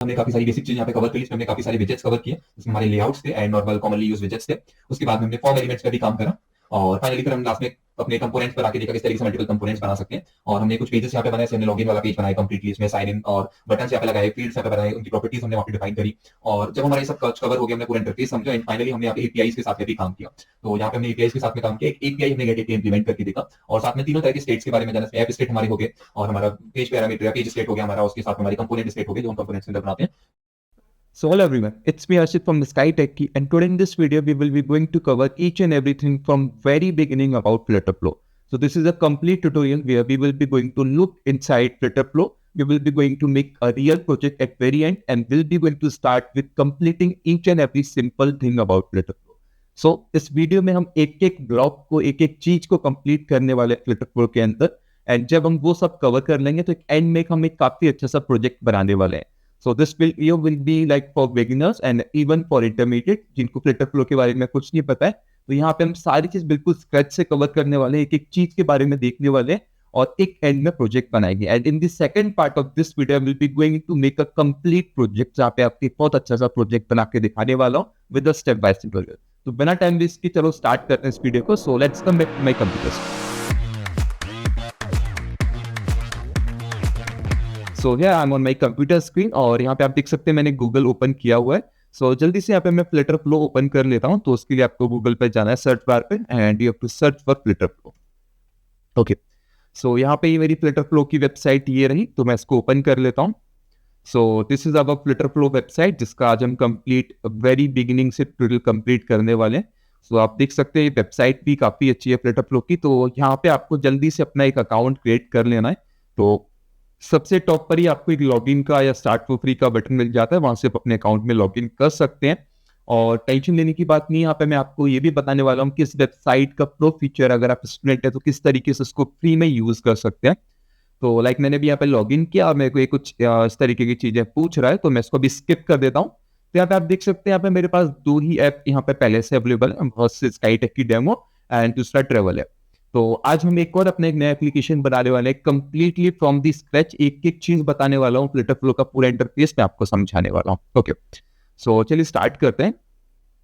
हमने काफी सारी बेसिक चीज यहाँ पे कवर करी, इसमें हमने काफी सारे विजेट्स कवर किए, जिसमें हमारे लेआउट्स थे and normal commonly use widgets थे। उसके बाद में हमने फॉर्म एलिमेंट्स पे भी काम करा, और फाइनली फिर हम लास्ट में अपने कंपोनेंट्स पर आके देखा किस तरीके से मल्टीपल कंपोनेंट्स बना सकते हैं। और हमने कुछ पेजेस यहाँ पे बनाए, हमने लॉगिन वाला पेज बनाया कंप्लीटली, इसमें साइन इन और बटन यहाँ पे लगाए, फील्ड्स यहाँ पे बनाए, उनकी प्रॉपर्टीज हमने वहाँ पे डिफाइन करी। और जब हमारा ये सब कवर हो गया, हमने पूरा इंटरफेस समझा, एंड फाइनली हमने यहाँ पे एपीआईज के साथ में भी काम किया। तो यहाँ पे हमने एपीआईज के साथ में काम किया, एक एपीआई हमने गेट एपीआई इंप्लीमेंट करके देखा, और साथ में तीनों तरह के स्टेट्स के बारे में जाना, ऐप स्टेट हमारे हो गए, और हमारा पेज पैरामीटर या पेज स्टेट हो गया हमारा, उसके साथ में हमारी कंपोनेंट स्टेट हो गए जो हम कंपोनेंट्स के अंदर बनाते हैं। So hello everyone, it's me Arshit from the Sky Techie, and today in this video we will be going to cover each and everything from very beginning about Flutterflow. So this is a complete tutorial where we will be going to look inside Flutterflow. We will be going to make a real project at very end, and we'll be going to start with completing each and every simple thing about Flutterflow. So इस video में हम एक एक block को, एक एक चीज को कंप्लीट करने वाले Flutterflow के अंदर, एंड जब हम वो सब कवर कर लेंगे तो एंड में हम एक काफी अच्छा सा प्रोजेक्ट बनाने वाले हैं। So this video will be like for beginners and even for intermediate जिनको Flutterflow के बारे में कुछ नहीं पता है। तो यहाँ पे हम सारी चीज बिल्कुल स्क्रैच से कवर करने वाले हैं, एक एक चीज के बारे में देखने वाले हैं और एक एंड में प्रोजेक्ट बनाएंगे। And in the second part of this video I will be going to make a complete project, जहाँ पे आपके बहुत अच्छा सा प्रोजेक्ट बना के दिखाने वाला हूँ with a step by step. तो बिना टाइम वेस्ट के चलो स्टार्ट करते हैं इस वीडियो को। So let's come back to my computer. So I am on my computer screen, और यहाँ पे आप देख सकते हैं मैंने गूगल ओपन किया हुआ है। सो जल्दी से यहाँ पे मैं Flutterflow ओपन कर लेता हूँ। तो उसके लिए आपको गूगल पे जाना है, सर्च बार पे, and you have to search for Flutterflow। Okay, so यहाँ पे ये मेरी Flutterflow की वेबसाइट ये रही, तो मैं इसको ओपन कर लेता हूँ। सो this is our Flutterflow website, जिसका आज हम कंप्लीट वेरी बिगिनिंग से ट्यूटोरियल कंप्लीट करने वाले हैं। सो आप देख सकते हैं ये वेबसाइट भी काफी अच्छी है Flutterflow की। तो यहाँ पे आपको जल्दी से अपना एक अकाउंट क्रिएट कर लेना है। तो सबसे टॉप पर ही आपको एक लॉगिन का या स्टार्ट फॉर फ्री का बटन मिल जाता है, वहां से आप अपने अकाउंट में लॉगिन कर सकते हैं। और टेंशन लेने की बात नहीं, यहाँ पे मैं आपको ये भी बताने वाला हूँ कि इस वेबसाइट का प्रो फीचर, अगर आप स्टूडेंट है तो किस तरीके से उसको फ्री में यूज कर सकते हैं। तो लाइक मैंने भी यहाँ पे लॉगिन किया और मेरे को ये कुछ इस तरीके की चीजें पूछ रहा है, तो मैं इसको भी स्किप कर देता हूँ। तो यहाँ पे आप देख सकते हैं, यहाँ पे मेरे पास दो ही ऐप यहाँ पे पहले से अवेलेबल है, बहुत से स्काई टेक की डेमो एंड दूसरा ट्रेवल ऐप। तो आज हम एक और अपने एक नया एप्लीकेशन बनाने वाले हैं कंप्लीटली फ्रॉम दी स्क्रैच। एक एक चीज बताने वाला हूँ, Flutterflow का पूरा इंटरफेस मैं आपको समझाने वाला हूँ। ओके, सो चलिए स्टार्ट करते हैं।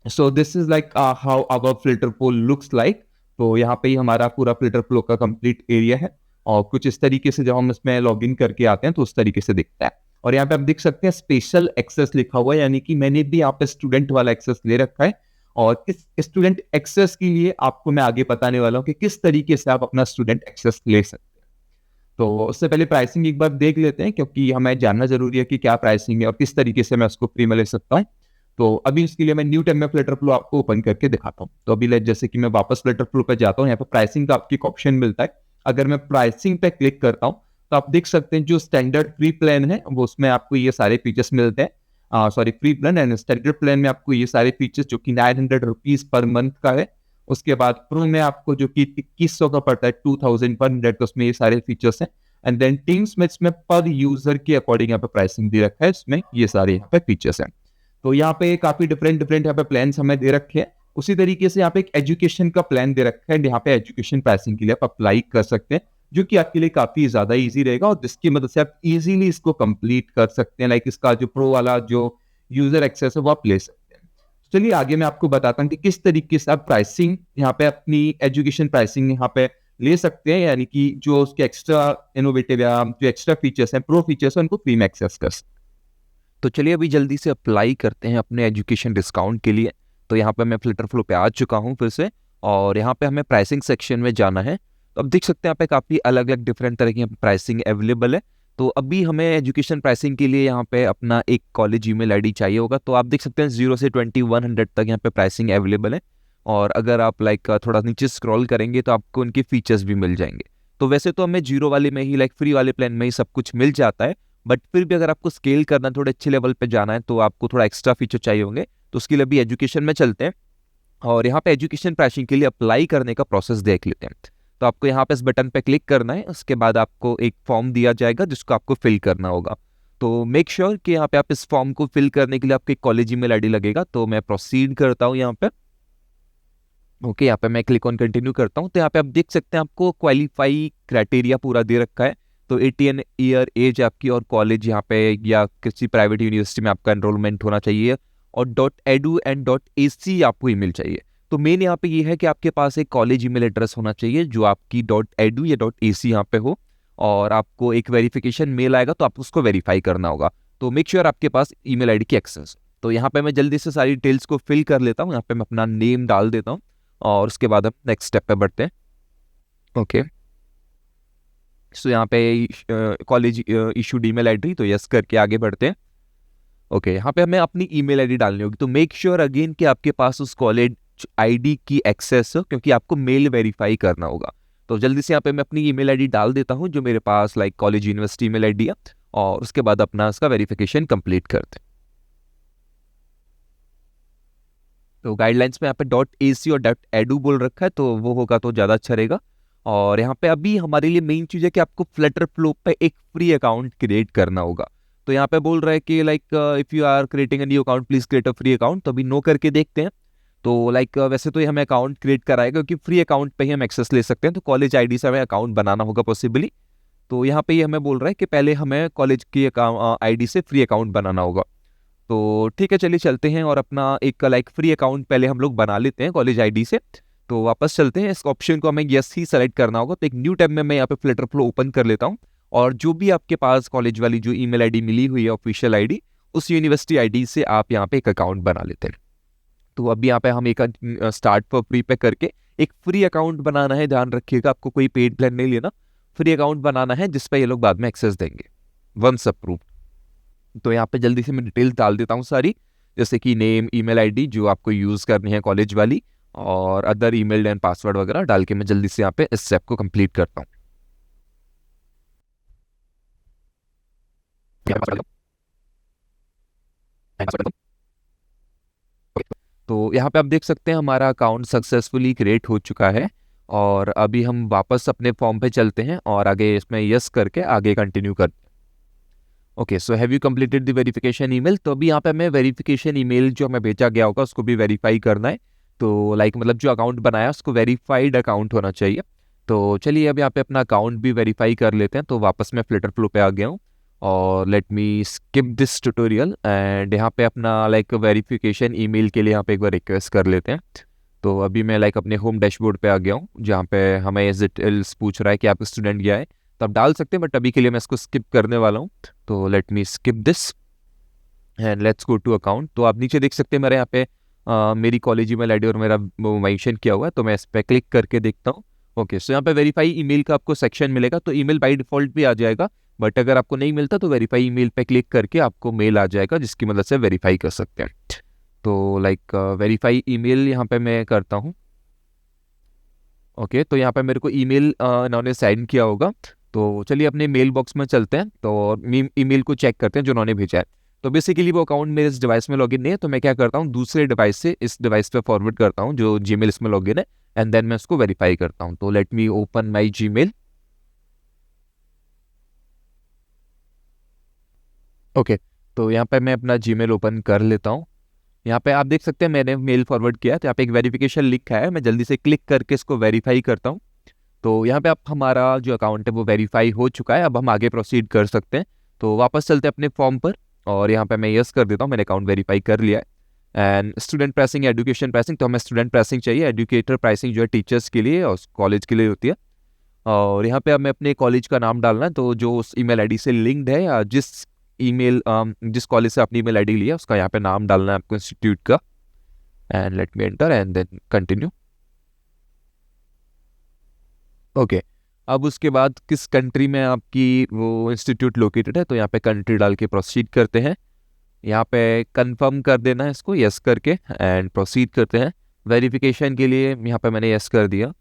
So this is like how our Flutterflow looks like. तो यहाँ पे ही हमारा पूरा Flutterflow का कंप्लीट एरिया है, और कुछ इस तरीके से जब हम इसमें लॉग इन करके आते हैं तो उस तरीके से दिखता है। और यहाँ पे आप देख सकते हैं स्पेशल एक्सेस लिखा हुआ है, यानी कि मैंने भी यहाँ पे स्टूडेंट वाला एक्सेस ले रखा है। और इस स्टूडेंट एक्सेस के लिए आपको मैं आगे बताने वाला हूँ कि किस तरीके से आप अपना स्टूडेंट एक्सेस ले सकते हैं। तो उससे पहले प्राइसिंग एक बार देख लेते हैं, क्योंकि हमें जानना जरूरी है कि क्या प्राइसिंग है और किस तरीके से मैं उसको फ्री में ले सकता हूँ। तो अभी इसके लिए मैं न्यू टैब में Flutterflow आपको ओपन करके दिखाता हूँ। तो अभी जैसे कि मैं वापस Flutterflow पे जाता हूँ, यहाँ पे प्राइसिंग का आपको एक ऑप्शन मिलता है। अगर मैं प्राइसिंग पे क्लिक करता हूँ तो आप देख सकते हैं जो स्टैंडर्ड फ्री प्लान है वो, उसमें आपको ये सारे फीचर्स मिलते हैं। Sorry, free plan and standard plan में आपको ये सारे फीचर्स जो कि 900 रुपीज पर मंथ का है। उसके बाद प्रो में आपको जो कि 2100 का पड़ता है, 2100, तो उसमें ये सारे फीचर्स हैं। एंड देन टीम्स में इसमें पर यूजर के अकॉर्डिंग यहाँ पे प्राइसिंग दे रखा है, इसमें ये सारे यहाँ पे फीचर्स हैं। तो यहाँ पे काफी डिफरेंट यहाँ पे प्लान हमें दे रखे हैं। उसी तरीके से यहाँ पे एक एजुकेशन का प्लान दे रखा है, यहाँ पे एजुकेशन प्राइसिंग के लिए आप अप्लाई कर सकते हैं, जो कि आपके लिए काफी ज्यादा इजी रहेगा और जिसकी मदद से आप इजीली इसको कंप्लीट कर सकते हैं। लाइक इसका जो प्रो वाला जो यूजर एक्सेस है वो आप ले सकते हैं। चलिए आगे मैं आपको बताता हूँ कि किस तरीके से आप प्राइसिंग यहाँ पे अपनी एजुकेशन प्राइसिंग यहाँ पे ले सकते हैं, यानी कि जो उसके एक्स्ट्रा इनोवेटिव या जो एक्स्ट्रा फीचर्स हैं, प्रो फीचर्स हैं, उनको फ्री में एक्सेस कर सकते हैं। तो चलिए अभी जल्दी से अप्लाई करते हैं अपने एजुकेशन डिस्काउंट के लिए। तो यहाँ पे मैं Flutterflow पे आ चुका हूँ फिर से, और यहाँ पे हमें प्राइसिंग सेक्शन में जाना है। तो अब देख सकते हैं यहाँ पे काफ़ी अलग अलग डिफरेंट तरह की प्राइसिंग अवेलेबल है। तो अभी हमें एजुकेशन प्राइसिंग के लिए यहाँ पे अपना एक कॉलेज ईमेल आईडी चाहिए होगा। तो आप देख सकते हैं 0 से 2100 तक यहाँ पे प्राइसिंग अवेलेबल है। और अगर आप लाइक थोड़ा नीचे स्क्रॉल करेंगे तो आपको उनके फीचर्स भी मिल जाएंगे। तो वैसे तो हमें जीरो वाले में ही, लाइक फ्री वाले प्लान में ही सब कुछ मिल जाता है, बट फिर भी अगर आपको स्केल करना, थोड़े अच्छे लेवल पे जाना है, तो आपको थोड़ा एक्स्ट्रा फीचर चाहिए होंगे। तो उसके लिए भी एजुकेशन में चलते हैं और यहाँ पे एजुकेशन प्राइसिंग के लिए अप्लाई करने का प्रोसेस देख लेते हैं। तो आपको यहाँ पे इस बटन पे क्लिक करना है, उसके बाद आपको एक फॉर्म दिया जाएगा जिसको आपको फिल करना होगा। तो मेक श्योर कि यहाँ पे आप इस फॉर्म को फिल करने के लिए आपको एक कॉलेज ईमेल आईडी लगेगा। तो मैं प्रोसीड करता हूँ यहाँ पे। ओके, यहाँ पे मैं क्लिक ऑन कंटिन्यू करता हूँ। तो यहाँ पे आप देख सकते हैं आपको क्वालिफाई क्राइटेरिया पूरा दे रखा है। तो 18 ईयर एज आपकी और कॉलेज यहाँ पे या किसी प्राइवेट यूनिवर्सिटी में आपका एनरोलमेंट होना चाहिए और .edu एंड .ac आपको ईमेल चाहिए। तो मेन यहाँ पे ये है कि आपके पास एक कॉलेज ईमेल एड्रेस होना चाहिए जो आपकी .edu या .ac यहाँ पे हो, और आपको एक वेरिफिकेशन मेल आएगा तो आप उसको वेरीफाई करना होगा। तो मेक श्योर आपके पास ईमेल आईडी की एक्सेस। तो यहाँ पे मैं जल्दी से सारी डिटेल्स को फिल कर लेता हूँ। यहाँ पे मैं अपना नेम डाल देता हूँ और उसके बाद हम नेक्स्ट स्टेप पे बढ़ते हैं। ओके, सो यहाँ पे कॉलेज इशूड ईमेल आईडी, तो यस करके आगे बढ़ते हैं। ओके, यहाँ पे हमें अपनी ईमेल आईडी डालनी होगी। तो मेक श्योर अगेन कि आपके पास उस कॉलेज आईडी की एक्सेस हो, क्योंकि आपको मेल वेरीफाई करना होगा। तो जल्दी से यहाँ पे मैं अपनी ईमेल आईडी डाल देता हूँ जो मेरे पास like college university email ID है, और उसके बाद अपना इसका वेरिफिकेशन कंप्लीट करते हैं। तो गाइडलाइंस में यहाँ पे .ac और .edu बोल रखा है, तो वो होगा तो ज़्यादा अच्छा रहेगा। और यहाँ पे अभी हमारे लिए मेन चीज़ है कि आपको फ्लटर फ्लो पे एक फ्री अकाउंट क्रिएट करना होगा। तो यहाँ पे बोल रहा है कि like if you are creating a new account please create a free account. तो अभी नो करके देखते हैं। तो लाइक वैसे तो ये हमें अकाउंट क्रिएट कराएगा क्योंकि फ्री अकाउंट पे ही हम एक्सेस ले सकते हैं, तो कॉलेज आईडी से हमें अकाउंट बनाना होगा पॉसिबली। तो यहाँ पे ये हमें बोल रहा है कि पहले हमें कॉलेज की आईडी से फ्री अकाउंट बनाना होगा। तो ठीक है, चलिए चलते हैं और अपना एक लाइक फ्री अकाउंट पहले हम लोग बना लेते हैं कॉलेज आईडी से। तो वापस चलते हैं, इस ऑप्शन को हमें यस ही सेलेक्ट करना होगा। तो एक न्यू टैब में मैं यहाँ पे फ्लटर फ्लो ओपन कर लेता हूँ, और जो भी आपके पास कॉलेज वाली जो ईमेल आईडी मिली हुई है ऑफिशियल आईडी, उस यूनिवर्सिटी आईडी से आप यहाँ पे एक अकाउंट बना लेते हैं। तो अभी यहाँ पे हम एक स्टार्ट फॉर फ्री पे करके एक फ्री अकाउंट बनाना है। ध्यान रखिएगा, आपको कोई पेड प्लान नहीं लेना, फ्री अकाउंट बनाना है जिस पे ये लोग बाद में एक्सेस देंगे वंस अप्रूव। तो यहाँ पे जल्दी से मैं डिटेल्स डाल देता हूँ सारी, जैसे कि नेम, ईमेल आईडी जो आपको यूज़ करनी है कॉलेज वाली, और अदर ईमेल एंड पासवर्ड वगैरह डाल के मैं जल्दी से यहाँ पे इस स्टेप को कंप्लीट करता हूँ। तो यहाँ पे आप देख सकते हैं हमारा अकाउंट सक्सेसफुली क्रिएट हो चुका है, और अभी हम वापस अपने फॉर्म पे चलते हैं और आगे इसमें यस करके आगे कंटिन्यू करते हैं। Okay, so have you completed the verification email. तो अभी यहाँ पे हमें वेरिफिकेशन ईमेल जो हमें भेजा गया होगा उसको भी वेरीफाई करना है। तो लाइक मतलब जो अकाउंट बनाया उसको वेरीफाइड अकाउंट होना चाहिए। तो चलिए अब यहाँ पे अपना अकाउंट भी वेरीफाई कर लेते हैं। तो वापस मैं फ्लटर फ्लो पे आ गया हूँ, और let me skip this tutorial and यहाँ पे अपना लाइक वेरिफिकेशन ईमेल के लिए यहाँ पे एक बार रिक्वेस्ट कर लेते हैं। तो अभी मैं लाइक अपने होम डैशबोर्ड पे आ गया हूँ, जहाँ पे हमें डिटेल्स पूछ रहा है कि आप स्टूडेंट क्या है। तो आप डाल सकते हैं, बट अभी के लिए मैं इसको स्किप करने वाला हूँ। तो let me skip this and let's go to account. तो आप नीचे देख सकते हैं मेरे यहाँ पे मेरी कॉलेज ईमेल आईडी और मेरा मेंशन किया हुआ है। तो मैं इस पर क्लिक करके देखता हूँ। ओके, सो यहाँ पे वेरीफाई ईमेल का आपको सेक्शन मिलेगा। तो ईमेल बाय डिफॉल्ट भी आ जाएगा, बट अगर आपको नहीं मिलता तो वेरीफाई ईमेल पे क्लिक करके आपको मेल आ जाएगा जिसकी मदद से वेरीफाई कर सकते हैं। तो लाइक वेरीफाई ईमेल यहाँ पे मैं करता हूँ। ओके, तो यहाँ पे मेरे को ईमेल इन्होंने सेंड किया होगा। तो चलिए अपने मेल बॉक्स में चलते हैं, तो ईमेल को चेक करते हैं जो उन्होंने भेजा है। तो बेसिकली वो अकाउंट मेरे इस डिवाइस में लॉगिन नहीं है, तो मैं क्या करता हूँ दूसरे डिवाइस से इस डिवाइस पे फॉरवर्ड करता हूँ जो जीमेल इसमें लॉगिन है, एंड देन मैं उसको वेरीफाई करता हूँ। तो let me open my Gmail. Okay, तो यहाँ पे मैं अपना जीमेल ओपन कर लेता हूँ। यहाँ पे आप देख सकते हैं मैंने मेल फॉरवर्ड किया है, तो यहाँ पे एक वेरिफिकेशन लिखा है। मैं जल्दी से क्लिक करके इसको वेरीफाई करता हूँ। तो यहाँ पे आप हमारा जो अकाउंट है वो वेरीफाई हो चुका है। अब हम आगे प्रोसीड कर सकते हैं। तो वापस चलते हैं अपने फॉर्म पर, और यहाँ पे मैं यस कर देता हूँ, मैंने अकाउंट वेरीफाई कर लिया है। And student pricing, education pricing, तो हमें स्टूडेंट प्राइसिंग चाहिए। एजुकेटर प्राइसिंग जो है टीचर्स के लिए और कॉलेज के लिए होती है। और यहाँ पे हमें अपने कॉलेज का नाम डालना है, तो जो उस ईमेल आईडी से लिंक्ड है या जिस कॉलेज से आपने ईमेल आईडी लिया उसका यहाँ पे नाम डालना है आपको इंस्टीट्यूट का। And let me enter and then continue. Okay, अब उसके बाद किस कंट्री में आपकी वो इंस्टीट्यूट लोकेटेड है, तो यहाँ पे कंट्री डाल के प्रोसीड करते हैं। यहाँ पे कंफर्म कर देना है इसको यस करके, एंड प्रोसीड करते हैं। वेरिफिकेशन के लिए यहाँ पे मैंने यस कर दिया,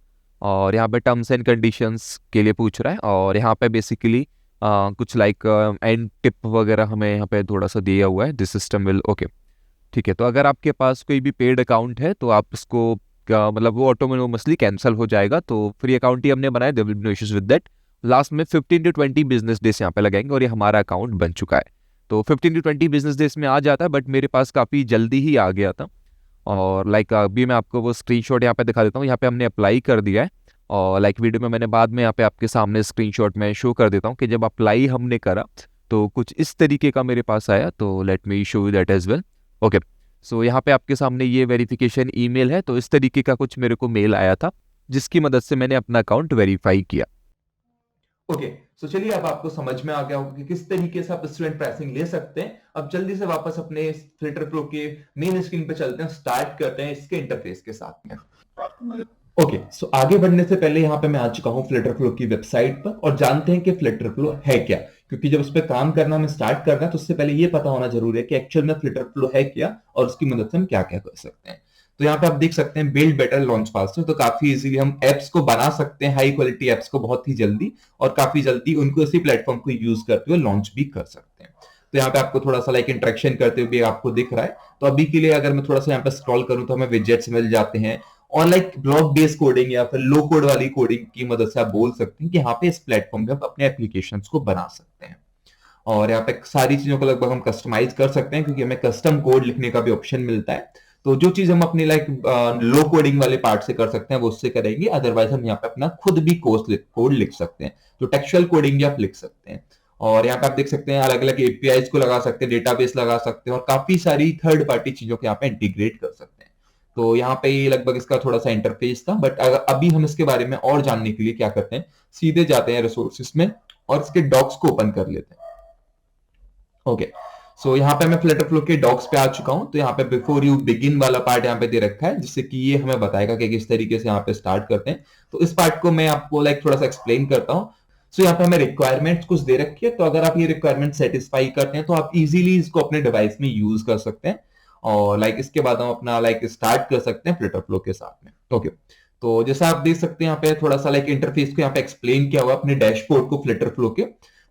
और यहाँ पे टर्म्स एंड कंडीशंस के लिए पूछ रहा है, और यहाँ पे बेसिकली कुछ लाइक एंड टिप वगैरह हमें यहाँ पे थोड़ा सा दिया हुआ है, दिस सिस्टम विल ओके। ठीक है, तो अगर आपके पास कोई भी पेड अकाउंट है तो आप इसको मतलब वो ऑटोमेटिकली कैंसिल हो जाएगा। तो फ्री अकाउंट ही हमने बनाया, there will be no issues with that. Last में 15 to 20 बिजनेस डेज यहाँ पे लगेंगे, और ये हमारा अकाउंट बन चुका है। तो 15 to 20 बिजनेस डेज में आ जाता है, बट मेरे पास काफ़ी जल्दी ही आ गया था। और लाइक अभी मैं आपको वो स्क्रीनशॉट यहाँ पे दिखा देता हूँ। यहाँ पे हमने अप्लाई कर दिया है, और लाइक वीडियो में मैंने बाद में यहाँ पे आपके सामने स्क्रीनशॉट में शो कर देता हूँ कि जब अप्लाई हमने करा तो कुछ इस तरीके का मेरे पास आया, तो let me show you that as well. Okay, so यहाँ पे आपके सामने ये वेरिफिकेशन ईमेल है, तो इस तरीके का कुछ मेरे को मेल आया था जिसकी मदद से मैंने अपना अकाउंट वेरीफाई किया। ओके, सो चलिए अब आपको समझ में आ गया होगा कि किस तरीके से आप स्टूडेंट प्राइसिंग ले सकते हैं। अब जल्दी से वापस अपने फिल्टर फ्लो के मेन स्क्रीन पे चलते हैं, स्टार्ट करते हैं इसके इंटरफेस के साथ में। ओके, सो आगे बढ़ने से पहले यहाँ पे मैं आ चुका हूँ फ्लिटर फ्लो की वेबसाइट पर, और जानते हैं कि फ्लिटर फ्लो है क्या, क्योंकि जब उस पर काम करना हमें स्टार्ट करना है तो उससे पहले ये पता होना जरूरी है कि एक्चुअल में फ्लिटर फ्लो है क्या और उसकी मदद से हम क्या क्या कर सकते हैं। तो यहाँ पे आप देख सकते हैं बिल्ड बेटर लॉन्च फास्टर, तो काफी इजीली हम एप्स को बना सकते हैं, हाई क्वालिटी एप्स को बहुत ही जल्दी, और काफी जल्दी उनको इसी प्लेटफॉर्म को यूज करते हुए लॉन्च भी कर सकते हैं। तो यहाँ पे आपको थोड़ा सा लाइक इंटरेक्शन करते हुए आपको दिख रहा है। तो अभी के लिए अगर मैं थोड़ा सा यहाँ पे स्क्रॉल करूं तो हमें विजेट्स मिल जाते हैं, और लाइक ब्लॉक बेस्ड कोडिंग या फिर लो कोड वाली कोडिंग की मदद से आप बोल सकते हैं कि यहाँ पे इस प्लेटफॉर्म पे आप अपने एप्लीकेशन को बना सकते हैं। और यहाँ पे सारी चीजों को लगभग हम कस्टमाइज कर सकते हैं, क्योंकि हमें कस्टम कोड लिखने का भी ऑप्शन मिलता है। तो जो चीज हम अपनी लाइक लो कोडिंग वाले पार्ट से कर सकते हैं वो उससे करेंगे, अदरवाइज हम यहाँ पे अपना खुद भी कोड लिख सकते हैं, तो टेक्सचुअल कोडिंग भी आप लिख सकते हैं। और यहाँ पे आप देख सकते हैं अलग अलग एपीआईज को लगा सकते हैं, डेटाबेस लगा सकते हैं, और काफी सारी थर्ड पार्टी चीजों को यहाँ पे इंटीग्रेट कर सकते हैं। तो यहाँ पे ये लगभग इसका थोड़ा सा इंटरफेस था, बट अगर अभी हम इसके बारे में और जानने के लिए क्या करते हैं, सीधे जाते हैं रिसोर्सेस में और इसके डॉक्स को ओपन कर लेते हैं। ओके, सो यहाँ पे मैं फ्लटर फ्लो के डॉक्स पे आ चुका हूँ। तो यहाँ पे बिफोर यू बिगिन वाला पार्ट यहाँ पे दे रखा है, जिससे कि ये हमें बताएगा कि किस तरीके से यहाँ पे स्टार्ट करते हैं। तो इस पार्ट को मैं आपको लाइक थोड़ा सा एक्सप्लेन करता हूँ। सो यहाँ पे हमें रिक्वायरमेंट्स कुछ दे रखी है, तो अगर आप ये रिक्वायरमेंट सेटिस्फाई करते हैं तो आप इजीली इसको अपने डिवाइस में यूज कर सकते हैं, और लाइक इसके बाद हम अपना लाइक स्टार्ट कर सकते हैं फ्लटर फ्लो के साथ में। ओके, तो जैसा आप देख सकते हैं यहाँ पे थोड़ा सा लाइक इंटरफेस को यहाँ पे एक्सप्लेन किया हुआ अपने डैशबोर्ड को फ्लटर फ्लो के।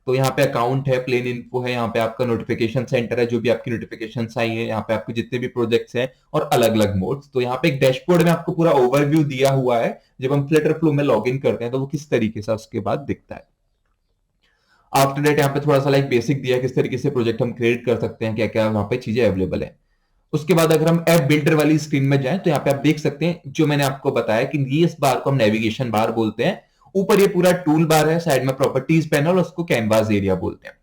तो यहाँ पे अकाउंट है, प्लेन इन्फो है, यहाँ पे आपका नोटिफिकेशन सेंटर है, जो भी आपकी नोटिफिकेशन आई है, यहाँ पे आपके जितने भी प्रोजेक्ट्स हैं, और अलग अलग मोड्स। तो यहाँ पे एक डैशबोर्ड में आपको पूरा ओवरव्यू दिया हुआ है, जब हम फ्लटर फ्लो में लॉग इन करते हैं तो वो किस तरीके से उसके बाद दिखता है। आफ्टर दैट यहाँ पे थोड़ा सा लाइक बेसिक दिया है, किस तरीके से प्रोजेक्ट हम क्रिएट कर सकते हैं, क्या क्या वहां पे चीजें अवेलेबल है। उसके बाद अगर हम ऐप बिल्डर वाली स्क्रीन में जाएं तो यहाँ पे आप देख सकते हैं जो मैंने आपको बताया कि ये इस बार को हम नेविगेशन बार बोलते हैं। ऊपर ये पूरा टूल बार है, साइड में प्रॉपर्टीज पैनल, उसको कैनवास एरिया बोलते हैं।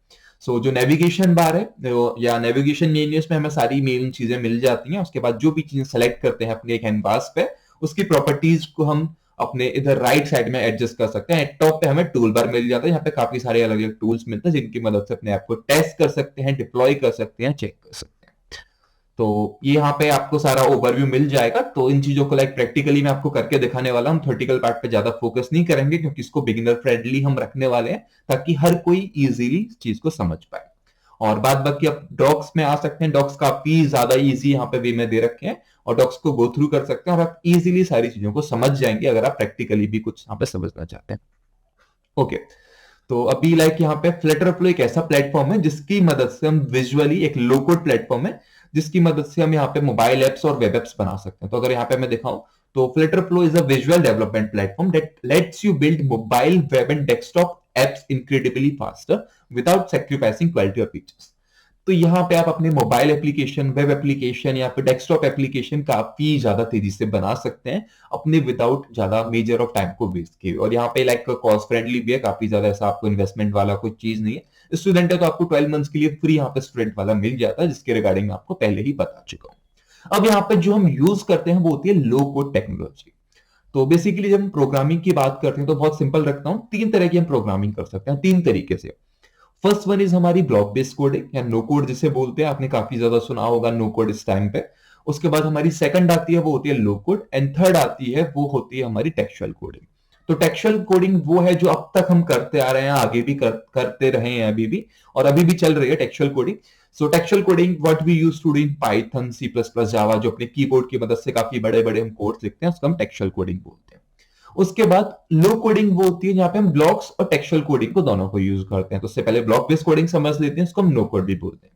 सो जो नेविगेशन बार है या नेविगेशन मेन्यू, इसमें हमें सारी मेन चीजें मिल जाती हैं। उसके बाद जो भी चीजें सेलेक्ट करते हैं अपने कैनवास पे, उसकी प्रॉपर्टीज को हम अपने इधर राइट साइड में एडजस्ट कर सकते हैं। टॉप पे हमें टूल बार मिल जाता है, यहाँ पे काफी सारे अलग अलग टूल्स मिलते हैं जिनकी मदद से अपने ऐप को टेस्ट कर सकते हैं, डिप्लॉय कर सकते हैं, चेक कर सकते हैं। तो ये यहाँ पे आपको सारा ओवरव्यू मिल जाएगा। तो इन चीजों को लाइक प्रैक्टिकली मैं आपको करके दिखाने वाला हूँ, थ्योरेटिकल पार्ट पे ज्यादा फोकस नहीं करेंगे, क्योंकि इसको बिगिनर फ्रेंडली हम रखने वाले हैं ताकि हर कोई इजीली चीज को समझ पाए। और बाद बाकी आप डॉक्स में आ सकते हैं, डॉक्स काफी ज्यादा इजी यहाँ पे वे में दे रखे हैं, और डॉक्स को गो थ्रू कर सकते हैं, और आप इजीली सारी चीजों को समझ जाएंगे अगर आप प्रैक्टिकली भी कुछ यहाँ पे समझना चाहते हैं। ओके, तो अभी लाइक यहाँ पे फ्लटर फ्लो एक ऐसा प्लेटफॉर्म है जिसकी मदद से हम विजुअली, एक लो कोड प्लेटफॉर्म है जिसकी मदद से हम यहाँ पे मोबाइल एप्स और वेब एप्स बना सकते हैं। तो अगर यहाँ पे मैं दिखाऊं तो Flutter flow is a visual development platform that let's you build mobile, web and desktop apps incredibly faster without sacrificing quality और फीचर्स। तो यहाँ पे आप अपने मोबाइल एप्लीकेशन, वेब एप्लीकेशन या फिर डेस्कटॉप एप्लीकेशन काफी ज्यादा तेजी से बना सकते हैं अपने विदाउट ज्यादा मेजर ऑफ टाइम को वेस्ट किए। और यहाँ पे लाइक कॉस्ट फ्रेंडली भी है, काफी ज्यादा ऐसा आपको इन्वेस्टमेंट वाला कोई चीज नहीं है। स्टूडेंट है तो आपको 12 मंथ्स के लिए फ्री यहाँ पे स्टूडेंट वाला मिल जाता है, जिसके रिगार्डिंग मैं आपको पहले ही बता चुका हूँ। अब यहाँ पे जो हम यूज करते हैं वो होती है लो कोड टेक्नोलॉजी। तो बेसिकली जब हम प्रोग्रामिंग की बात करते हैं तो बहुत सिंपल रखता हूँ, 3 तरह की हम प्रोग्रामिंग कर सकते हैं, 3 तरीके से। फर्स्ट वन इज हमारी ब्लॉक बेस्ड कोडिंग या नो कोड जिसे बोलते हैं, आपने काफी ज्यादा सुना होगा नो कोड इस टाइम पे। उसके बाद हमारी सेकंड आती है वो होती है लो कोड, एंड थर्ड आती है वो होती है हमारी टेक्सचुअल कोडिंग। तो टेक्सचुअल कोडिंग वो है जो अब तक हम करते आ रहे हैं, आगे भी करते रहे हैं अभी भी, और अभी भी चल रही है textual coding. So textual coding what we use to do in Python, C plus plus, Java, जो अपने कीबोर्ड की मदद से काफी बड़े बड़े हम कोड्स लिखते हैं, उसको हम टेक्सचुअल कोडिंग बोलते हैं। उसके बाद लो कोडिंग वो होती है जहां पे हम ब्लॉक्स और टेक्सचुअल कोडिंग को दोनों को यूज करते हैं। तो उससे पहले ब्लॉक बेस्ड कोडिंग समझ लेते हैं, इसको हम नो कोड भी बोलते हैं।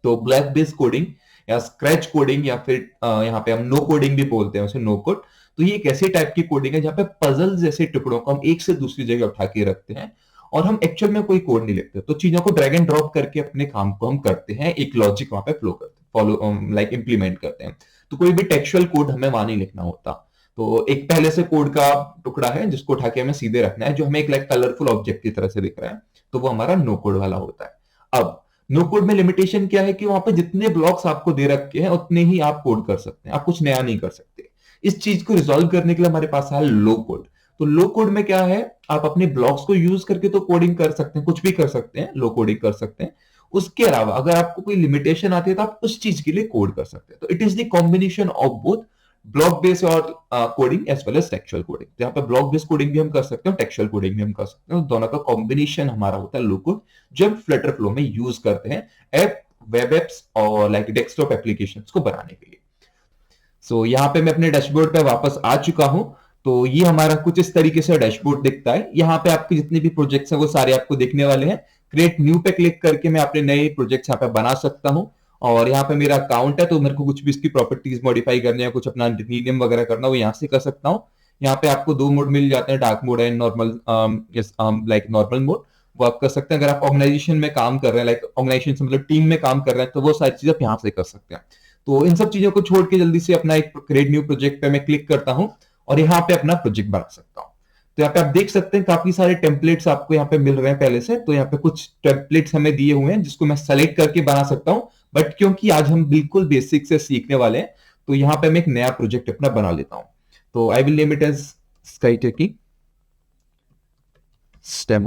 तो ब्लॉक बेस्ड कोडिंग या स्क्रैच कोडिंग या फिर यहाँ पे हम नो कोडिंग भी बोलते हैं उसे, नो कोड। तो ये एक ऐसी टाइप की कोडिंग है जहां पे पजल जैसे टुकड़ों को हम एक से दूसरी जगह उठा के रखते हैं, और हम एक्चुअल में कोई कोड नहीं लिखते। तो चीजों को ड्रैग एंड ड्रॉप करके अपने काम को हम करते हैं, एक लॉजिक वहां पे फ्लो करते हैं, फॉलो लाइक इंप्लीमेंट करते हैं। तो कोई भी टेक्सचुअल कोड हमें वहां नहीं लिखना होता। तो एक पहले से कोड का टुकड़ा है जिसको उठा के हमें सीधे रखना है, जो हमें एक लाइक कलरफुल ऑब्जेक्ट की तरह से दिख रहा है, तो वो हमारा नो कोड वाला होता है। अब नो कोड में लिमिटेशन क्या है कि वहां पे जितने ब्लॉक्स आपको दे रखे हैं उतने ही आप कोड कर सकते हैं, आप कुछ नया नहीं कर सकते। इस चीज को रिजॉल्व करने के लिए हमारे पास है लो कोड। तो लो कोड में क्या है, आप अपने ब्लॉक्स को यूज करके तो कोडिंग कर सकते हैं, कुछ भी कर सकते हैं, लो कोडिंग कर सकते हैं। उसके अलावा अगर आपको कोई लिमिटेशन आती है तो आप उस चीज के लिए कोड कर सकते हैं। तो it is the combination of both block based और coding as well as textual coding. जहां पे ब्लॉक बेस्ड कोडिंग भी हम कर सकते हैं और टेक्सचुअल कोडिंग भी हम कर सकते हैं, तो दोनों का कॉम्बिनेशन हमारा होता है लो कोड, जब फ्लटर फ्लो में यूज करते हैं ऐप, वेब एप्स और लाइक डेस्कटॉप एप्लीकेशंस को बनाने के लिए। सो यहाँ पे मैं अपने डैशबोर्ड पे वापस आ चुका हूं। तो ये हमारा कुछ इस तरीके से डैशबोर्ड दिखता है। यहाँ पे आपके जितने भी प्रोजेक्ट्स हैं वो सारे आपको दिखने वाले हैं। क्रिएट न्यू पे क्लिक करके मैं अपने नए प्रोजेक्ट्स यहाँ पे बना सकता हूँ। और यहाँ पे मेरा अकाउंट है, तो मेरे को कुछ भी इसकी प्रॉपर्टीज मॉडिफाई करनी है, कुछ अपना रीनेम वगैरह करना, वो यहाँ से कर सकता हूँ। यहाँ पे आपको दो मोड मिल जाते हैं, dark mode and normal, like normal mode, वो आप कर सकते हैं। अगर आप ऑर्गेनाइजेशन में काम कर रहे हैं, लाइक ऑर्गेनाइजेशन मतलब टीम में काम कर रहे हैं, तो वो सारी चीजें आप यहाँ से कर सकते हैं। तो इन सब चीजों को छोड़ के जल्दी से अपना एक क्रिएट न्यू प्रोजेक्ट पे मैं क्लिक करता हूं और यहाँ पे अपना प्रोजेक्ट बना सकता हूं। तो यहाँ पे आप देख सकते हैं काफी सारे टेम्पलेट्स आपको यहाँ पे मिल रहे हैं पहले से। तो यहाँ पे कुछ टेम्पलेट्स हमें दिए हुए हैं जिसको मैं सेलेक्ट करके बना सकता हूं, बट क्योंकि आज हम बिल्कुल बेसिक से सीखने वाले हैं तो यहाँ पे मैं एक नया प्रोजेक्ट अपना बना लेता हूं। तो I will name it as Skytechy STEM.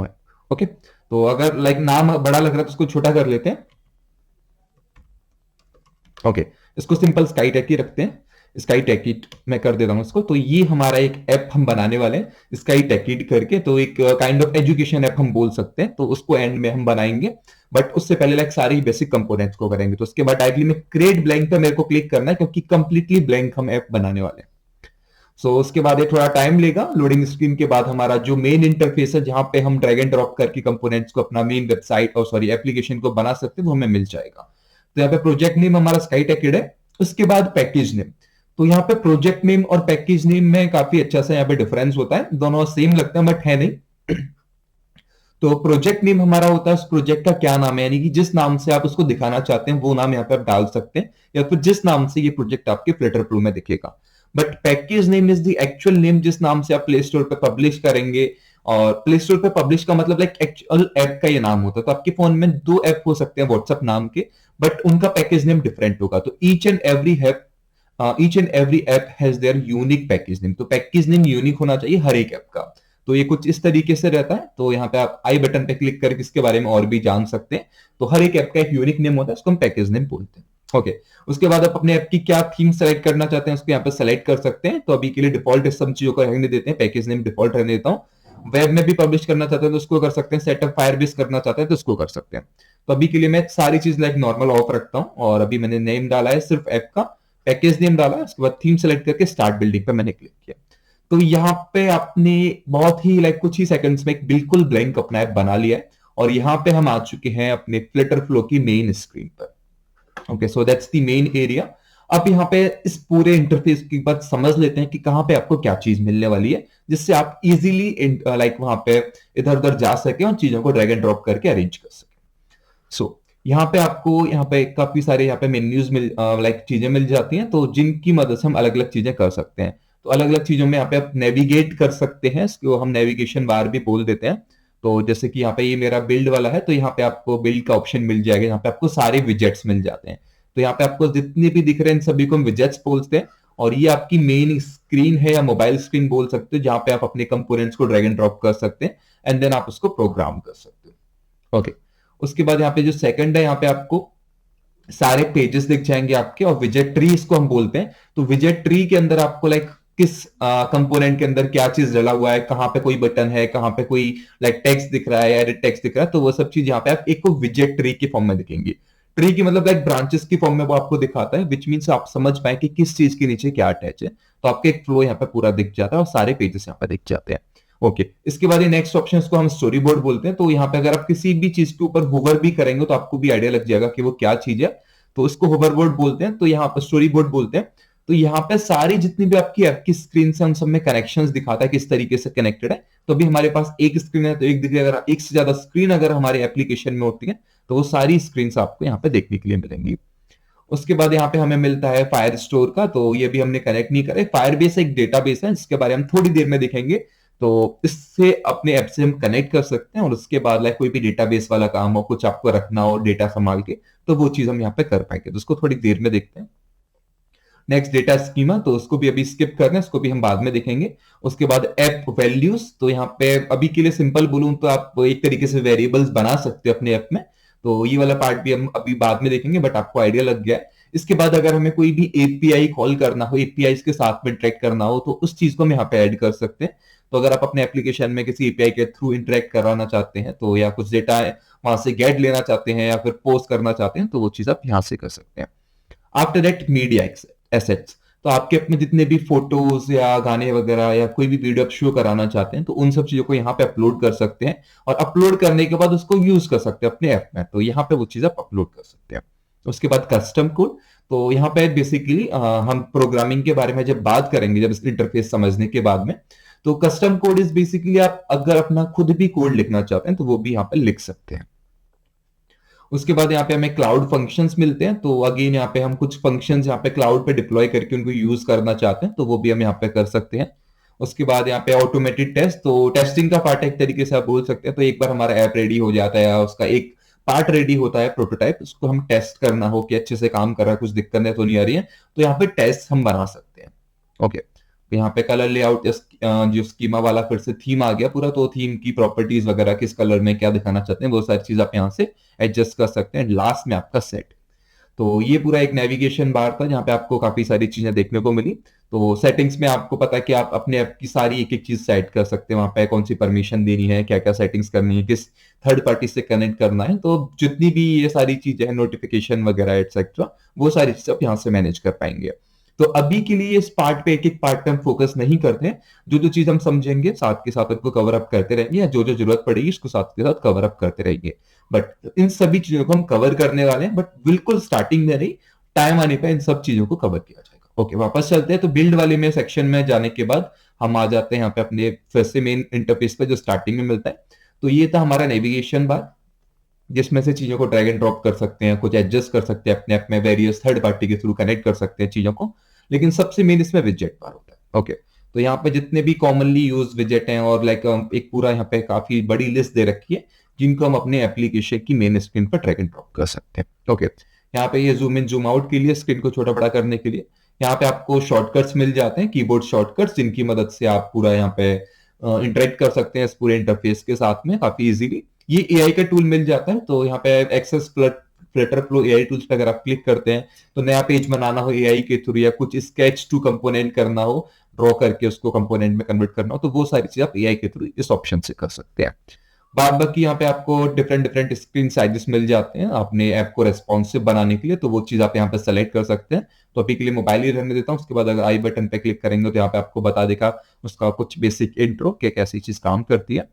Okay, तो अगर लाइक नाम बड़ा लग रहा है तो उसको छोटा कर लेते हैं। ओके, इसको सिंपल स्काईटेकी रखते हैं। स्काईटेकी मैं कर देता हूं इसको। तो ये हमारा एक ऐप हम बनाने वाले हैं स्काईटेकी करके। तो एक काइंड ऑफ एजुकेशन ऐप हम बोल सकते हैं, तो उसको एंड में हम बनाएंगे। बट उससे पहले लाइक सारे ही बेसिक कंपोनेंट्स को करेंगे। तो उसके बाद डायरेक्टली में क्रिएट ब्लैंक पे मेरे को क्लिक करना है, क्योंकि कंप्लीटली ब्लैंक हम ऐप बनाने वाले हैं। सो उसके बाद ये थोड़ा टाइम लेगा। लोडिंग स्क्रीन के बाद हमारा जो मेन इंटरफेस है, जहां पे हम ड्रैग एंड ड्रॉप करके कंपोनेंट्स को अपना मेन वेबसाइट और सॉरी एप्लीकेशन को बना सकते हैं, वो हमें मिल जाएगा। तो यहाँ पे प्रोजेक्ट नेम हमारा स्काईटेकी है। उसके बाद पैकेज नेम। तो यहाँ पे प्रोजेक्ट नेम और पैकेज नेम में काफी अच्छा सा यहाँ पे डिफरेंस होता है, दोनों सेम लगता है बट है नहीं। तो प्रोजेक्ट नेम हमारा होता है उस प्रोजेक्ट का क्या नाम है, यानी कि जिस नाम से आप उसको दिखाना चाहते हैं वो नाम यहाँ पे आप डाल सकते हैं, या फिर जिस नाम से ये प्रोजेक्ट आपके फ्लटर फ्लो में दिखेगा। But package name is the actual name जिस नाम से आप प्ले स्टोर पे पब्लिश करेंगे। और प्ले स्टोर पे पब्लिश का मतलब लाइक एक्चुअल ऐप का ये नाम होता है। तो आपके फोन में दो ऐप हो सकते हैं व्हाट्सएप नाम के, बट उनका पैकेज नेम डिफरेंट होगा। तो each and every app has their unique package name. तो पैकेज नेम यूनिक होना चाहिए हर एक ऐप का। तो ये कुछ इस तरीके से रहता है। तो यहाँ पे आप आई बटन पे क्लिक करके इसके बारे में और भी जान सकते हैं। तो हर एक ऐप का एक यूनिक नेम होता है, उसको हम पैकेज नेम बोलते हैं। ओके, उसके बाद आप अपने ऐप की क्या थीम सेलेक्ट करना चाहते हैं उसको यहाँ पे सेलेक्ट कर सकते हैं। तो अभी के लिए डिफॉल्ट इस सब चीजों को रहने देते हैं, पैकेज नेम डिफॉल्ट रहने देता हूँ। वेब में भी पब्लिश करना चाहते हैं तो उसको कर सकते हैं, सेटअप फायरबेस करना चाहते हैं तो उसको कर सकते हैं। तो अभी के लिए मैं सारी चीज लाइक नॉर्मल ऑफ रखता हूँ। और अभी मैंने नेम डाला है सिर्फ ऐप का, पैकेज नेम डाला है, उसके बाद थीम सेलेक्ट करके स्टार्ट बिल्डिंग पे मैंने क्लिक किया। तो यहाँ पे आपने बहुत ही लाइक कुछ ही सेकंड्स में एक बिल्कुल ब्लैंक अपना ऐप बना लिया है। और यहाँ पे हम आ चुके हैं अपने फ्लटर फ्लो की मेन स्क्रीन पर। Okay, so that's the main area. अब यहाँ पे इस पूरे इंटरफेस की बात समझ लेते हैं कि कहाँ पे आपको क्या चीज मिलने वाली है, जिससे आप इजीली लाइक वहां पे इधर उधर जा सके और चीजों को ड्रैग एंड ड्रॉप करके अरेंज कर सके। सो यहाँ पे आपको यहाँ पे काफी सारे यहाँ पे मेन्यूज लाइक चीजें मिल जाती हैं, तो जिनकी मदद से हम अलग अलग चीजें कर सकते हैं। तो अलग अलग चीजों में यहाँ पे आप नेविगेट कर सकते हैं, इसको हम नेविगेशन बार भी बोल देते हैं। तो जैसे कि यहाँ पे ये मेरा बिल्ड वाला है, तो यहाँ पे आपको बिल्ड का ऑप्शन मिल जाएगा। यहाँ पे आपको सारे विजेट्स मिल जाते हैं। तो यहाँ पे आपको जितने भी दिख रहे हैं इन सभी को हम विजेट्स बोलते हैं। और ये आपकी मेन स्क्रीन है या मोबाइल स्क्रीन बोल सकते हो, जहां पे आप अपने कंपोनेंट्स को ड्रैग एंड ड्रॉप कर सकते हैं एंड देन आप उसको प्रोग्राम कर सकते हो। ओके, उसके बाद यहाँ पे जो सेकंड है, यहाँ पे आपको सारे पेजेस दिख जाएंगे आपके, और विजेट ट्री इसको हम बोलते हैं। तो विजेट ट्री के अंदर आपको लाइक किस कंपोनेंट के अंदर क्या चीज डला हुआ है, कहाँ पे कोई बटन है, कहाँ पे कोई लाइक टेक्स्ट दिख रहा है, एडिट टेक्स्ट दिख रहा है, तो वो सब चीज यहाँ पे आप एक को विजेट ट्री के फॉर्म में दिखेंगी। ट्री की मतलब लाइक ब्रांचेस की फॉर्म में वो आपको दिखाता है, विच मीन्स आप समझ पाए कि किस चीज के नीचे क्या अटैच है। तो आपके एक फ्लो यहाँ पे पूरा दिख जाता है और सारे पेजेस यहाँ पे दिख जाते हैं। ओके, इसके बाद ये नेक्स्ट ऑप्शन को हम स्टोरी बोर्ड बोलते हैं। तो यहाँ पे अगर आप किसी भी चीज के ऊपर होवर भी करेंगे तो आपको भी आइडिया लग जाएगा कि वो क्या चीज है, तो उसको होवर बोर्ड बोलते हैं। तो यहाँ पर स्टोरी बोर्ड बोलते हैं। तो यहाँ पे सारी जितनी भी आपकी स्क्रीन से उन सब में कनेक्शंस दिखाता है किस तरीके से कनेक्टेड है। तो अभी हमारे पास एक स्क्रीन है, तो एक दिखे, अगर एक से ज्यादा स्क्रीन अगर हमारे एप्लीकेशन में होती है तो वो सारी स्क्रीन आपको यहाँ पे देखने के लिए मिलेंगी। उसके बाद यहाँ पे हमें मिलता है फायर स्टोर का, तो ये भी हमने कनेक्ट नहीं करे। फायरबेस एक डेटाबेस है, जिसके बारे में हम थोड़ी देर में देखेंगे। तो इससे अपने ऐप से हम कनेक्ट कर सकते हैं, और उसके बाद लाइक कोई भी डेटाबेस वाला काम हो, कुछ आपको रखना हो डेटा संभाल के, तो वो चीज हम यहाँ पे कर पाएंगे। तो उसको थोड़ी देर में देखते हैं। नेक्स्ट डेटा स्कीमा, तो उसको भी अभी स्किप कर रहे हैं, उसको भी हम बाद में देखेंगे। उसके बाद ऐप वैल्यूज, तो यहाँ पे अभी के लिए सिंपल बोलूं तो आप एक तरीके से वेरिएबल्स बना सकते हो अपने ऐप में, तो ये वाला पार्ट भी हम अभी बाद में देखेंगे, बट आपको आइडिया लग गया है। इसके बाद अगर हमें कोई भी एपीआई कॉल करना हो, एपीआई के साथ में इंटरेक्ट करना हो, तो उस चीज को हम यहाँ पे ऐड कर सकते हैं। तो अगर आप अपने एप्लीकेशन में किसी एपीआई के थ्रू इंटरेक्ट कराना चाहते हैं, तो या कुछ डेटा वहां से गेट लेना चाहते हैं या फिर पोस्ट करना चाहते हैं, तो वो चीज आप यहाँ से कर सकते हैं। आफ्टर दैट मीडिया एसेट्स, तो आपके अपने जितने भी फोटोज या गाने वगैरह या कोई भी वीडियो आप शो कराना चाहते हैं, तो उन सब चीजों को यहाँ पे अपलोड कर सकते हैं, और अपलोड करने के बाद उसको यूज कर सकते हैं अपने ऐप में। तो यहाँ पे वो चीज आप अपलोड कर सकते हैं। उसके बाद कस्टम कोड, तो यहाँ पे बेसिकली हम प्रोग्रामिंग के बारे में जब बात करेंगे, जब इसका इंटरफेस समझने के बाद में, तो कस्टम कोड इज बेसिकली आप अगर अपना खुद भी कोड लिखना चाहते हैं तो वो भी यहाँ पे लिख सकते हैं। उसके बाद यहाँ पे हमें क्लाउड फंक्शंस मिलते हैं, तो अगेन यहाँ पे हम कुछ फंक्शंस यहाँ पे क्लाउड पे डिप्लॉय करके उनको यूज करना चाहते हैं, तो वो भी हम यहाँ पे कर सकते हैं। उसके बाद यहाँ पे ऑटोमेटेड टेस्ट, तो टेस्टिंग का पार्ट एक तरीके से आप बोल सकते हैं। तो एक बार हमारा ऐप रेडी हो जाता है या उसका एक पार्ट रेडी होता है, प्रोटोटाइप, उसको हम टेस्ट करना हो कि अच्छे से काम कर रहा है, कुछ दिक्कत तो नहीं आ रही है, तो यहाँ पे टेस्ट हम बना सकते हैं। ओके, यहाँ पे कलर लेआउट जो स्कीमा वाला फिर से थीम आ गया पूरा, तो थीम की प्रॉपर्टीज वगैरह किस कलर में क्या दिखाना चाहते हैं वो सारी चीज आप यहाँ से एडजस्ट कर सकते हैं। लास्ट में आपका सेट, तो ये पूरा एक नेविगेशन बार था जहाँ पे आपको काफी सारी चीजें देखने को मिली। तो सेटिंग्स में आपको पता है कि आप अपने ऐप की सारी एक एक चीज सेट कर सकते हैं, वहां पे कौन सी परमिशन देनी है, क्या क्या सेटिंग्स करनी है, किस थर्ड पार्टी से कनेक्ट करना है, तो जितनी भी ये सारी चीजें हैं, नोटिफिकेशन वगैरह एटसेट्रा, वो सारी चीज आप यहाँ से मैनेज कर पाएंगे। तो अभी के लिए इस पार्ट पे एक एक पार्ट पे हम फोकस नहीं करते हैं, जो जो चीज हम समझेंगे साथ के साथ उनको कवर अप करते रहेंगे, या जो जो जरूरत पड़ेगी उसको साथ के साथ कवर अप करते रहेंगे। बट इन सभी चीजों को हम कवर करने वाले हैं, बट बिल्कुल स्टार्टिंग में नहीं, टाइम आने पे इन सब चीजों को कवर किया जाएगा। ओके, वापस चलते हैं। तो बिल्ड वाले में सेक्शन में जाने के बाद हम आ जाते हैं यहाँ पे अपने फिर से मेन इंटरफेस पे जो स्टार्टिंग में मिलता है। तो ये था हमारा नेविगेशन बार, जिसमें से चीजों को ड्रैग एंड ड्रॉप कर सकते हैं, कुछ एडजस्ट कर सकते हैं अपने ऐप में, वेरियस थर्ड पार्टी के थ्रू कनेक्ट कर सकते हैं चीजों को। लेकिन सबसे मेन इसमें विजेट बार होता है। ओके, तो यहाँ पे जितने भी कॉमनली यूज विजेट हैं, और लाइक एक पूरा यहाँ पे काफी बड़ी लिस्ट दे रखी है जिनको हम अपने एप्लीकेशन की मेन स्क्रीन पर ड्रैग एंड ड्रॉप कर सकते हैं। ओके, यहाँ पे ये जूम इन जूम आउट के लिए, स्क्रीन को छोटा बड़ा करने के लिए यहाँ पे आपको शॉर्टकट्स मिल जाते हैं, कीबोर्ड शॉर्टकट्स, जिनकी मदद से आप पूरा यहाँ पे इंटरेक्ट कर सकते हैं इस पूरे इंटरफेस के साथ में काफी इजीली। ये एआई का टूल मिल जाता है, तो यहाँ पे access Flutter Flow AI tools पे अगर आप क्लिक करते हैं, तो नया पेज बनाना हो एआई के थ्रू, या कुछ स्केच टू कंपोनेंट करना हो, ड्रॉ करके उसको कंपोनेंट में कन्वर्ट करना हो, तो वो सारी चीज आप एआई के थ्रू इस ऑप्शन से कर सकते हैं। बाद बाकी यहाँ पे आपको डिफरेंट डिफरेंट स्क्रीन साइजेस मिल जाते हैं अपने ऐप को रेस्पॉन्सिव बनाने के लिए, तो वो चीज आप यहाँ पे सेलेक्ट कर सकते हैं। तो अभी के लिए मोबाइल ही रहने देता हूँ। उसके बाद अगर आई बटन पे क्लिक करेंगे तो यहाँ पे आपको बता देगा उसका कुछ बेसिक इंट्रो कि कैसी चीज काम करती है।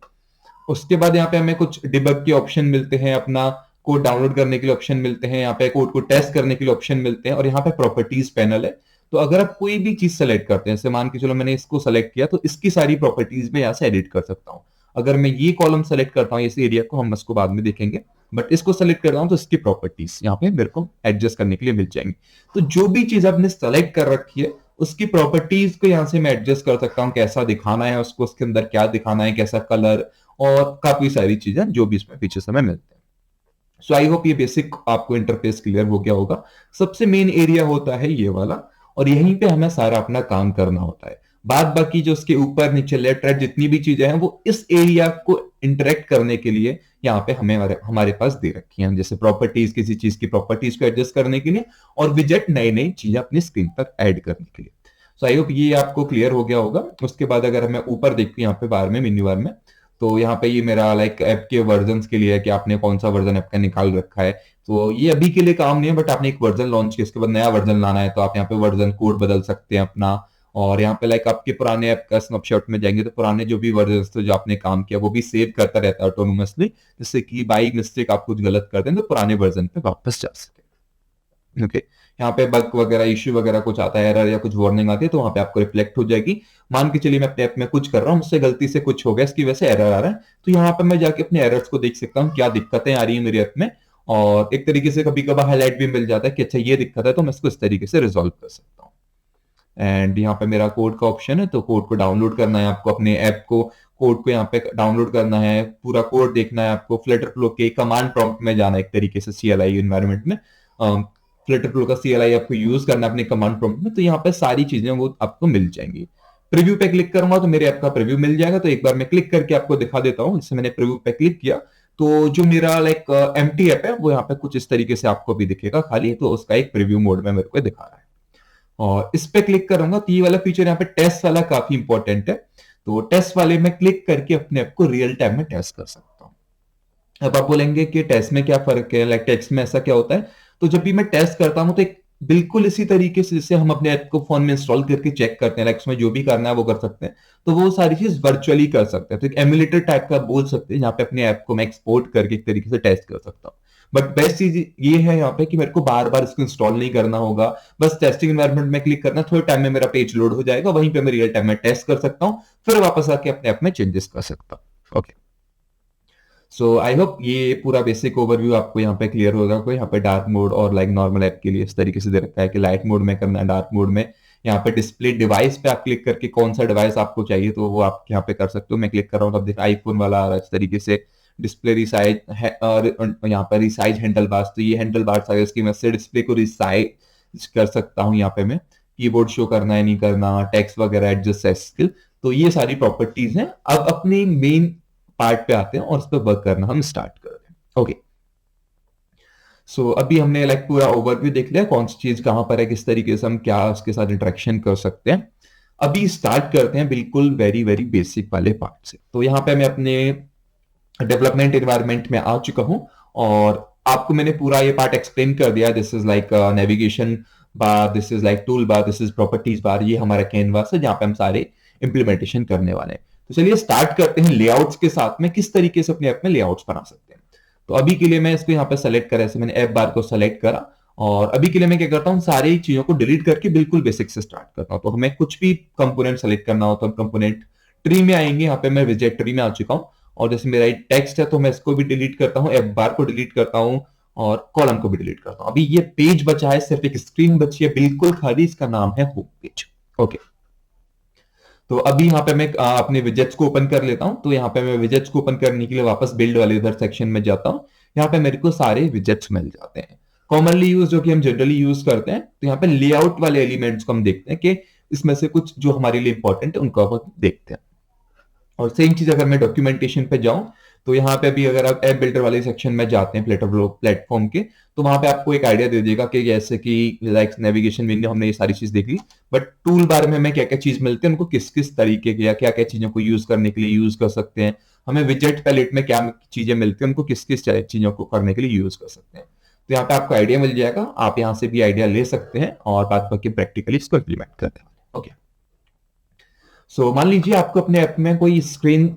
उसके बाद यहाँ पे हमें कुछ डिबग के ऑप्शन मिलते हैं, अपना कोड डाउनलोड करने के लिए ऑप्शन मिलते हैं, यहाँ पे कोड को टेस्ट करने के लिए ऑप्शन मिलते हैं, और यहाँ पे प्रॉपर्टीज पैनल है। तो अगर आप कोई भी चीज सेलेक्ट करते हैं, जैसे मान के चलो मैंने इसको सेलेक्ट किया, तो इसकी सारी प्रॉपर्टीज में यहाँ से एडिट कर सकता हूँ। अगर मैं ये कॉलम सेलेक्ट करता हूँ, इस एरिया को, हम इसको बाद में देखेंगे, बट इसको सेलेक्ट कर रहा हूँ तो इसकी प्रॉपर्टीज यहाँ पे मेरे को एडजस्ट करने के लिए मिल जाएंगी। तो जो भी चीज आपने सेलेक्ट कर रखी है उसकी प्रॉपर्टीज को यहाँ से मैं एडजस्ट कर सकता हूँ, कैसा दिखाना है उसको, उसके अंदर क्या दिखाना है, कैसा कलर, और काफी सारी चीजें जो भी इसमें पीछे समय मिलते हैं। सो आई होप ये बेसिक आपको इंटरफेस क्लियर हो गया होगा। सबसे मेन एरिया होता है ये वाला, और यहीं पे हमें सारा अपना काम करना होता है। बाद बाकी जो उसके ऊपर नीचे लेफ्ट राइट जितनी भी चीजें हैं वो इस एरिया को इंटरेक्ट करने के लिए यहाँ पे हमें हमारे पास दे रखी हैं, जैसे प्रॉपर्टीज, किसी चीज की प्रॉपर्टीज को एडजस्ट करने के लिए, और विजेट नई नई चीजें अपनी स्क्रीन पर ऐड करने के लिए। सो आई होप ये आपको क्लियर हो गया होगा। उसके बाद अगर मैं ऊपर देखती हूँ यहाँ पे बार में, मेन्यू बार में, तो यहाँ पे ये मेरा लाइक ऐप के वर्जन के लिए है कि आपने कौन सा वर्जन ऐप का निकाल रखा है। तो ये अभी के लिए काम नहीं है, बट आपने एक वर्जन लॉन्च किया, उसके बाद नया वर्जन लाना है, तो आप यहाँ पे वर्जन कोड बदल सकते हैं अपना। और यहाँ पे लाइक आपके पुराने ऐप का स्नैपशॉट में जाएंगे तो पुराने जो भी वर्जन थे जो आपने काम किया वो भी सेव करता रहता है ऑटोनोमसली, जिससे कि बाई मिस्टेक आप कुछ गलत कर दें तो पुराने वर्जन पे वापस जा सके। ओके, यहाँ पे बग वगैरह, इश्यू वगैरह कुछ आता है, एरर या कुछ वार्निंग आती है, तो वहां पे आपको रिफ्लेक्ट हो जाएगी। मान के चलिए मैं अपने ऐप में कुछ कर रहा हूँ, मुझसे गलती से कुछ हो गया, इसकी वजह से एरर आ रहा है, तो यहाँ पे मैं जाके अपने एरर्स को देख सकता हूँ, क्या दिक्कतें आ रही है मेरे ऐप में, और एक तरीके से कभी कभार हाईलाइट भी मिल जाता है कि अच्छा ये दिक्कत है तो मैं इसको इस तरीके से रिजॉल्व कर सकता हूँ। एंड यहाँ पे मेरा कोड का ऑप्शन है, तो कोड को डाउनलोड करना है आपको, अपने ऐप को कोड को यहाँ पे डाउनलोड करना है, पूरा कोड देखना है आपको, फ्लटर फ्लो के कमांड प्रॉम्प्ट में जाना है एक तरीके से CLI एनवायरनमेंट में, फ्लटर फ्लो का CLI आपको यूज करना है अपने कमांड प्रॉम्प्ट में, तो यहाँ पे सारी चीजें वो आपको मिल जाएंगी। प्रीव्यू पे क्लिक करूंगा तो मेरे ऐप का प्रीव्यू मिल जाएगा, तो एक बार मैं क्लिक करके आपको दिखा देता हूँ। जैसे मैंने प्रीव्यू पे क्लिक किया तो जो मेरा एम्प्टी ऐप है वो यहाँ पे कुछ इस तरीके से आपको भी दिखेगा खाली, तो उसका एक प्रीव्यू मोड में मेरे को दिखा रहा है। और इस पे क्लिक करूंगा तो ये वाला फीचर यहाँ पे टेस्ट वाला काफी इंपॉर्टेंट है, तो टेस्ट वाले में क्लिक करके अपने ऐप को रियल टाइम में टेस्ट कर सकता हूँ। अब आप बोलेंगे कि टेस्ट में क्या फर्क है, टेक्स्ट में ऐसा क्या होता है, तो जब भी मैं टेस्ट करता हूँ तो एक बिल्कुल इसी तरीके से जैसे हम अपने ऐप को फोन में इंस्टॉल करके चेक करते हैं, उसमें जो भी करना है वो कर सकते हैं, तो वो सारी चीज वर्चुअली कर सकते हैं। तो एक एमुलेटर टाइप का बोल सकते हैं, जहाँ पे अपने ऐप को मैं एक्सपोर्ट करके एक तरीके से टेस्ट कर सकता हूँ। बट बेस्ट चीज ये है यहाँ पे कि मेरे को बार बार इसको इंस्टॉल नहीं करना होगा, बस टेस्टिंग एनवायरनमेंट में क्लिक करना, थोड़े टाइम में मेरा पेज लोड हो जाएगा, वहीं पे मैं रियल टाइम में टेस्ट कर सकता हूँ, फिर वापस आके अपने ऐप में चेंजेस कर सकता हूँ। ओके, सो आई होप ये पूरा बेसिक ओवरव्यू आपको यहाँ पे क्लियर होगा। कोई यहाँ पे डार्क मोड और नॉर्मल ऐप के लिए इस तरीके से दे रखा है कि लाइट मोड में करना है, डार्क मोड में यहाँ पे डिस्प्ले डिवाइस पे आप क्लिक करके कौन सा डिवाइस आपको चाहिए तो वो आप यहाँ पे कर सकते हो। मैं क्लिक कर रहा हूँ तो अब देखिए आईफोन वाला आ रहा है इस तरीके से, डिस्प्ले रिसाइज है और यहाँ पर रिसाइज हैंडल बार्स, तो ये हैंडल बार्स है, इसकी मदद से डिस्प्ले को रिसाइज कर सकता हूँ। यहाँ पे मैं कीबोर्ड शो करना है नहीं करना, टेक्स्ट वगैरह एडजस्ट स्किल, तो ये सारी प्रॉपर्टीज हैं। अब अपनी मेन पार्ट पे आते हैं और उस पर वर्क करना हम स्टार्ट करते हैं। ओके, सो अभी हमने पूरा ओवरव्यू देख लिया, कौन सी चीज कहां पर है, किस तरीके से हम क्या उसके साथ इंटरेक्शन कर सकते हैं। अभी स्टार्ट करते हैं बिल्कुल वेरी वेरी बेसिक वाले पार्ट से। तो यहाँ पे मैं अपने डेवलपमेंट एनवायरनमेंट में आ चुका हूं और आपको मैंने पूरा ये पार्ट एक्सप्लेन कर दिया। This is navigation bar, this is tool bar, this is properties बार, ये हमारा कैनवास है जहां पे हम सारे इंप्लीमेंटेशन करने वाले हैं। तो चलिए स्टार्ट करते हैं लेआउट्स के साथ में, किस तरीके से अपने ऐप में लेआउट्स बना सकते हैं। तो अभी के लिए मैं इसको यहाँ पे सेलेक्ट करा, ऐसे मैंने ऐप बार को सेलेक्ट करा और अभी के लिए मैं क्या करता हूँ, सारी चीजों को डिलीट करके बिल्कुल बेसिक से स्टार्ट करता हूँ। तो हमें कुछ भी कंपोनेंट सेलेक्ट करना हो तो हम कंपोनेंट ट्री में आएंगे। यहाँ पे मैं विजेट ट्री में आ चुका हूँ और जैसे मेरा टेक्स्ट है तो मैं इसको भी डिलीट करता हूँ, ऐप बार को डिलीट करता हूँ और कॉलम को भी डिलीट करता हूँ। अभी ये पेज बचा है, सिर्फ एक स्क्रीन बची है बिल्कुल खाली, इसका नाम है होम पेज। ओके, तो अभी यहाँ पे मैं अपने विजेट्स को ओपन कर लेता हूं। तो यहाँ पे मैं विजेट्स को ओपन करने के लिए वापस बिल्ड वाले इधर सेक्शन में जाता हूं। यहाँ पे मेरे को सारे विजेट्स मिल जाते हैं कॉमनली यूज, जो कि हम जनरली यूज करते हैं। तो यहाँ पे लेआउट वाले एलिमेंट्स को हम देखते हैं कि इसमें से कुछ जो हमारे लिए इंपॉर्टेंट है उनको हम देखते हैं। और सेम चीज अगर मैं डॉक्यूमेंटेशन पे जाऊं तो यहाँ पे भी अगर आप ऐप बिल्डर वाले सेक्शन में जाते हैं प्लेटफॉर्म के, तो वहां पे आपको एक आइडिया दे देगा कि जैसे कि नेविगेशन विंडो हमने ये सारी चीज देख ली, बट टूल बार में हमें क्या क्या चीज मिलते हैं, उनको किस किस तरीके के या क्या क्या चीजों को यूज करने के लिए यूज कर सकते हैं, हमें विजेट पैलेट में क्या चीजें मिलती हैं, उनको किस किस चीजों को करने के लिए यूज कर सकते हैं। तो यहाँ पे आपको आइडिया मिल जाएगा, आप यहाँ से भी आइडिया ले सकते हैं और बात बाकी प्रैक्टिकली इसको इम्प्लीमेंट करते हैं। ओके, सो मान लीजिए आपको अपने ऐप में कोई स्क्रीन